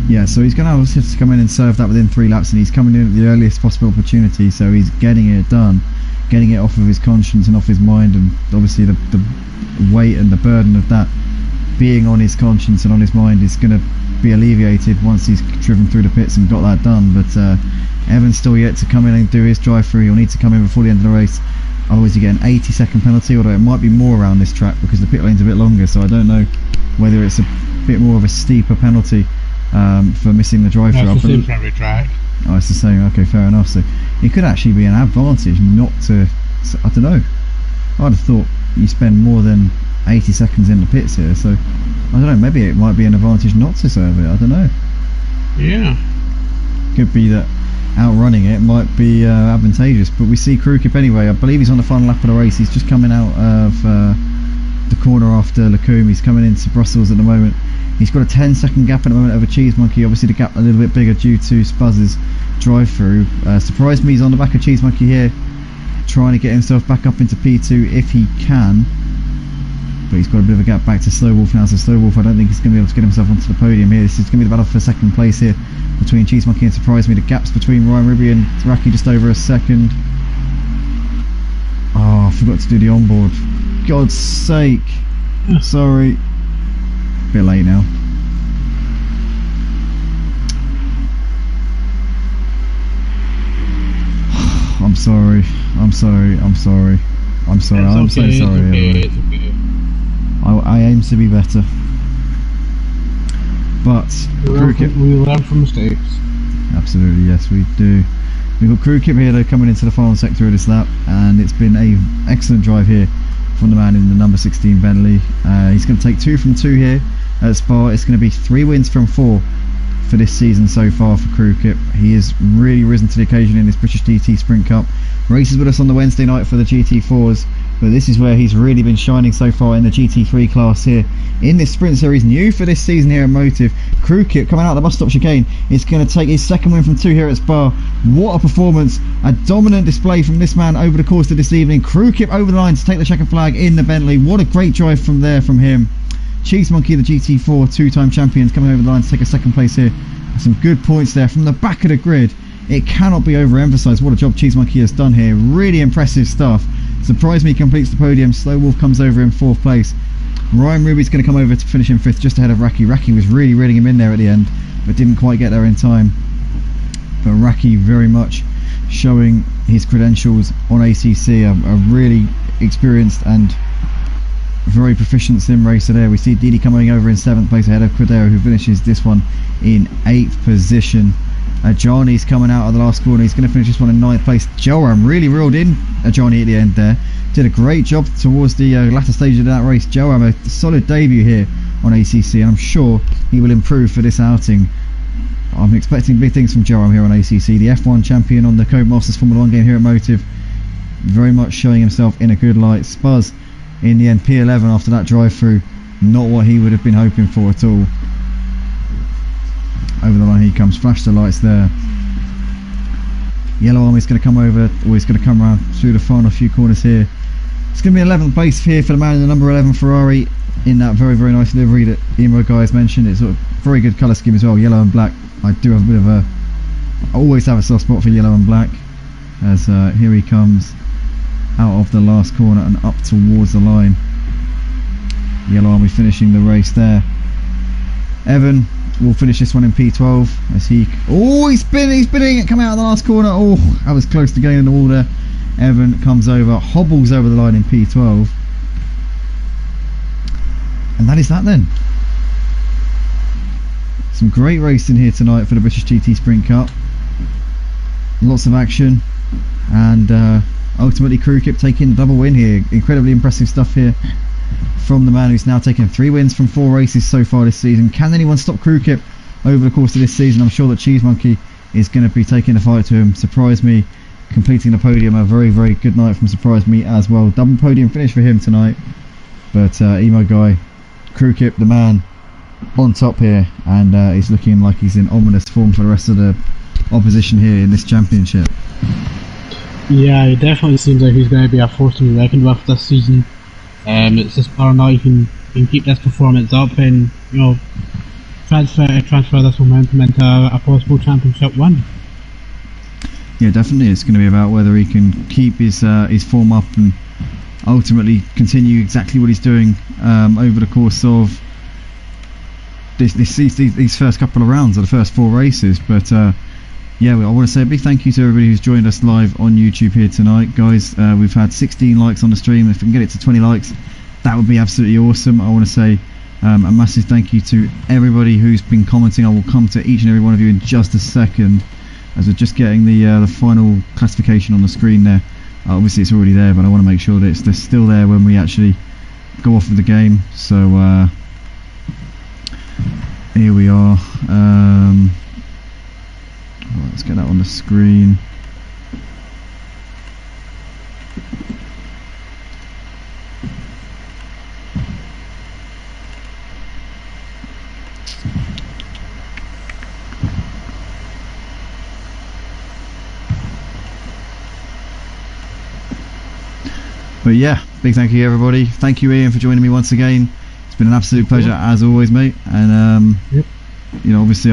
[SPEAKER 1] Yeah, so he's going to obviously have to come in and serve that within 3 laps, and he's coming in at the earliest possible opportunity, so he's getting it done, getting it off of his conscience and off his mind, and obviously the weight and the burden of that being on his conscience and on his mind is going to be alleviated once he's driven through the pits and got that done. But Evan's still yet to come in and do his drive-through. He'll need to come in before the end of the race, otherwise you get an 80-second penalty, although it might be more around this track because the pit lane's a bit longer, so I don't know whether it's a bit more of a steeper penalty for missing the drive-through.
[SPEAKER 3] No, it's the same for every track.
[SPEAKER 1] Oh, it's the same. Okay, fair enough. So it could actually be an advantage not to. I don't know. I'd have thought you spend more than 80 seconds in the pits here, so I don't know. Maybe it might be an advantage not to serve it. I don't know.
[SPEAKER 3] Yeah.
[SPEAKER 1] Could be that outrunning it might be advantageous, but we see Krukip anyway. I believe he's on the final lap of the race. He's just coming out of the corner after Lacombe. He's coming into Brussels at the moment. He's got a 10-second gap at the moment over Cheese Monkey. Obviously the gap a little bit bigger due to Spuzz's drive-through. Surprised me, he's on the back of Cheese Monkey here, trying to get himself back up into P2 if he can. But he's got a bit of a gap back to Slow Wolf now, so Slow Wolf I don't think he's going to be able to get himself onto the podium here. This is going to be the battle for second place here between Cheese Monkey and Surprise Me. The gaps between Ryan Ribby and Raki just over a second. Oh, I forgot to do the onboard. God's sake. Sorry. Bit late now. I'm sorry. I'm sorry. I'm sorry. I'm sorry.
[SPEAKER 3] It's
[SPEAKER 1] I'm
[SPEAKER 3] okay,
[SPEAKER 1] so sorry.
[SPEAKER 3] It's okay.
[SPEAKER 1] everybody.
[SPEAKER 3] It's okay.
[SPEAKER 1] I aim to be better. But
[SPEAKER 3] We learn from mistakes.
[SPEAKER 1] absolutely, yes, we do. We've got Crew Kip here though, coming into the final sector of this lap, and it's been a excellent drive here from the man in the number 16 Bentley. He's going to take 2 from 2 here at Spa. It's going to be 3 wins from 4 for this season so far for Crew Kip. He has really risen to the occasion in this British GT Sprint Cup. Races with us on the Wednesday night for the GT4s, but this is where he's really been shining so far in the GT3 class here in this Sprint Series, new for this season here at Motive. Crew Kip coming out of the bus stop chicane is going to take his 2nd win from 2 here at Spa. What a performance, a dominant display from this man over the course of this evening. Crew Kip over the line to take the checkered flag in the Bentley. What a great drive from him. Cheese Monkey, the GT4 2-time champions, coming over the line to take a 2nd place here. Some good points there from the back of the grid. It cannot be overemphasised what a job Cheese Monkey has done here. Really impressive stuff. Surprised me, completes the podium. Slow Wolf comes over in 4th place. Ryan Ruby's going to come over to finish in 5th, just ahead of Raki. Raki was really reeling him in there at the end, but didn't quite get there in time. But Raki very much showing his credentials on ACC. A really experienced and very proficient sim racer there. We see Didi coming over in 7th place ahead of Credero, who finishes this one in 8th position. Johnny's coming out of the last corner. He's going to finish this one in 9th place. Joram really reeled in Johnny at the end there. Did a great job towards the latter stages of that race. Joram, a solid debut here on ACC, and I'm sure he will improve for this outing. I'm expecting big things from Joram here on ACC. The F1 champion on the Codemasters Formula 1 game here at Motive. Very much showing himself in a good light. Spuzz in the end, P11 after that drive through. Not what he would have been hoping for at all. Over the line he comes, flash the lights there. Yellow Army's going to come over, or he's going to come around through the final few corners here. It's going to be 11th place here for the man in the number 11 Ferrari in that very, very nice livery that Emo guy has mentioned. It's a very good colour scheme as well, yellow and black. I do have a bit of a, I always have a soft spot for yellow and black, as here he comes out of the last corner and up towards the line. Yellow Army finishing the race there. Evan will finish this one in P12 as he's spinning it, coming out of the last corner. Oh, that was close to getting in the wall there. Evan comes over, hobbles over the line in P12, and that is that then. Some great racing here tonight for the British GT Sprint Cup. Lots of action, and ultimately Crew Kip taking the double win here. Incredibly impressive stuff here from the man who's now taken 3 wins from 4 races so far this season. Can anyone stop Crew Kip over the course of this season? I'm sure that Cheese Monkey is going to be taking the fight to him. Surprise Me completing the podium, a very, very good night from Surprise Me as well. Double podium finish for him tonight. But Emo Guy, Crew Kip, the man on top here, and he's looking like he's in ominous form for the rest of the opposition here in this championship.
[SPEAKER 3] Yeah, it definitely seems like he's going to be a force to be reckoned with this season. It's just whether or not he can keep this performance up and, you know, transfer this momentum into a possible championship win.
[SPEAKER 1] Yeah, definitely. It's going to be about whether he can keep his form up and ultimately continue exactly what he's doing over the course of these first couple of rounds, or the first 4 races. But yeah, I want to say a big thank you to everybody who's joined us live on YouTube here tonight, guys. We've had 16 likes on the stream. If we can get it to 20 likes, that would be absolutely awesome. I want to say a massive thank you to everybody who's been commenting. I will come to each and every one of you in just a second, as we're just getting the final classification on the screen there. Obviously it's already there, but I want to make sure that it's still there when we actually go off of the game. So here we are. Right, let's get that on the screen. But yeah, big thank you everybody. Thank you Ian for joining me once again. It's been an absolute pleasure as always, mate. And you know, obviously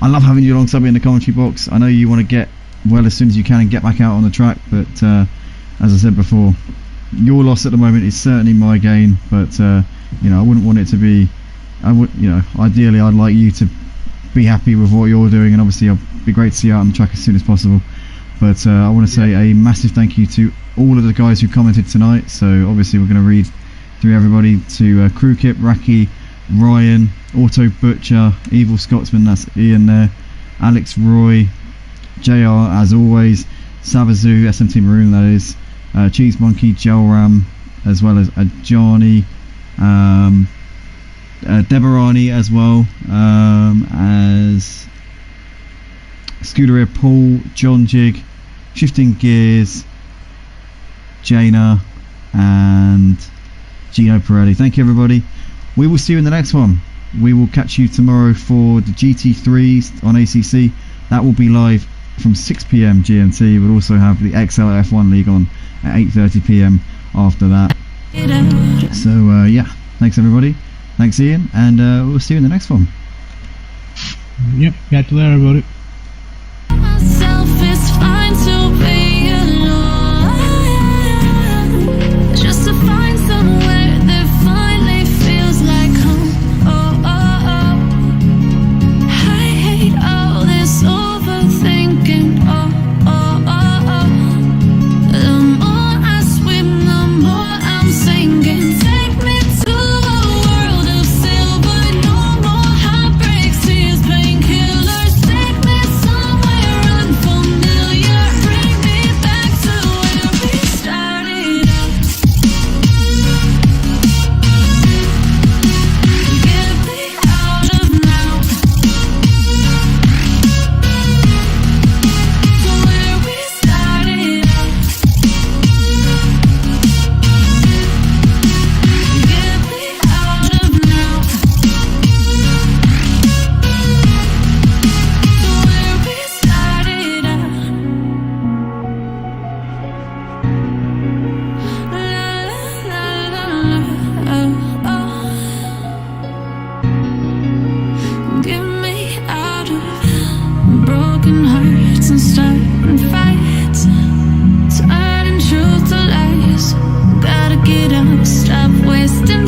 [SPEAKER 1] I love having you alongside me in the commentary box. I know you want to get well as soon as you can and get back out on the track, but as I said before, your loss at the moment is certainly my gain. But you know, I wouldn't want it to be. You know, ideally I'd like you to be happy with what you're doing, and obviously it'll be great to see you out on the track as soon as possible. But I want to say a massive thank you to all of the guys who commented tonight. So obviously we're going to read through everybody, to Crewkip, Raki, Ryan, Auto Butcher, Evil Scotsman, that's Ian there, Alex Roy, JR as always, Savazu, SMT Maroon that is, Cheese Monkey, Jelram, as well as Ajani, Deborani as well, as Scooter Paul, John Jig, Shifting Gears, Jaina, and Gino Pirelli. Thank you everybody. We will see you in the next one. We will catch you tomorrow for the GT3s on ACC. That will be live from 6 PM GMT. We'll also have the XL F1 League on at 8:30 PM after that. So yeah, thanks everybody. Thanks Ian, and we'll see you in the next one.
[SPEAKER 3] Yep, catch you later everybody.
[SPEAKER 4] Myself is fine to be alone, just to find somewhere that finally feels like home. I hate all this overthinking. The more I swim, the more I'm sinking. Take me to a world of silver, no more heartbreaks, tears, painkillers. Take me somewhere unfamiliar, bring me back to where we started out. Get me out of now, to where we started out. Get me out of now, to where we started out. Get me out of broken hearts and starting fights, turning truth to lies. Gotta get up, stop wasting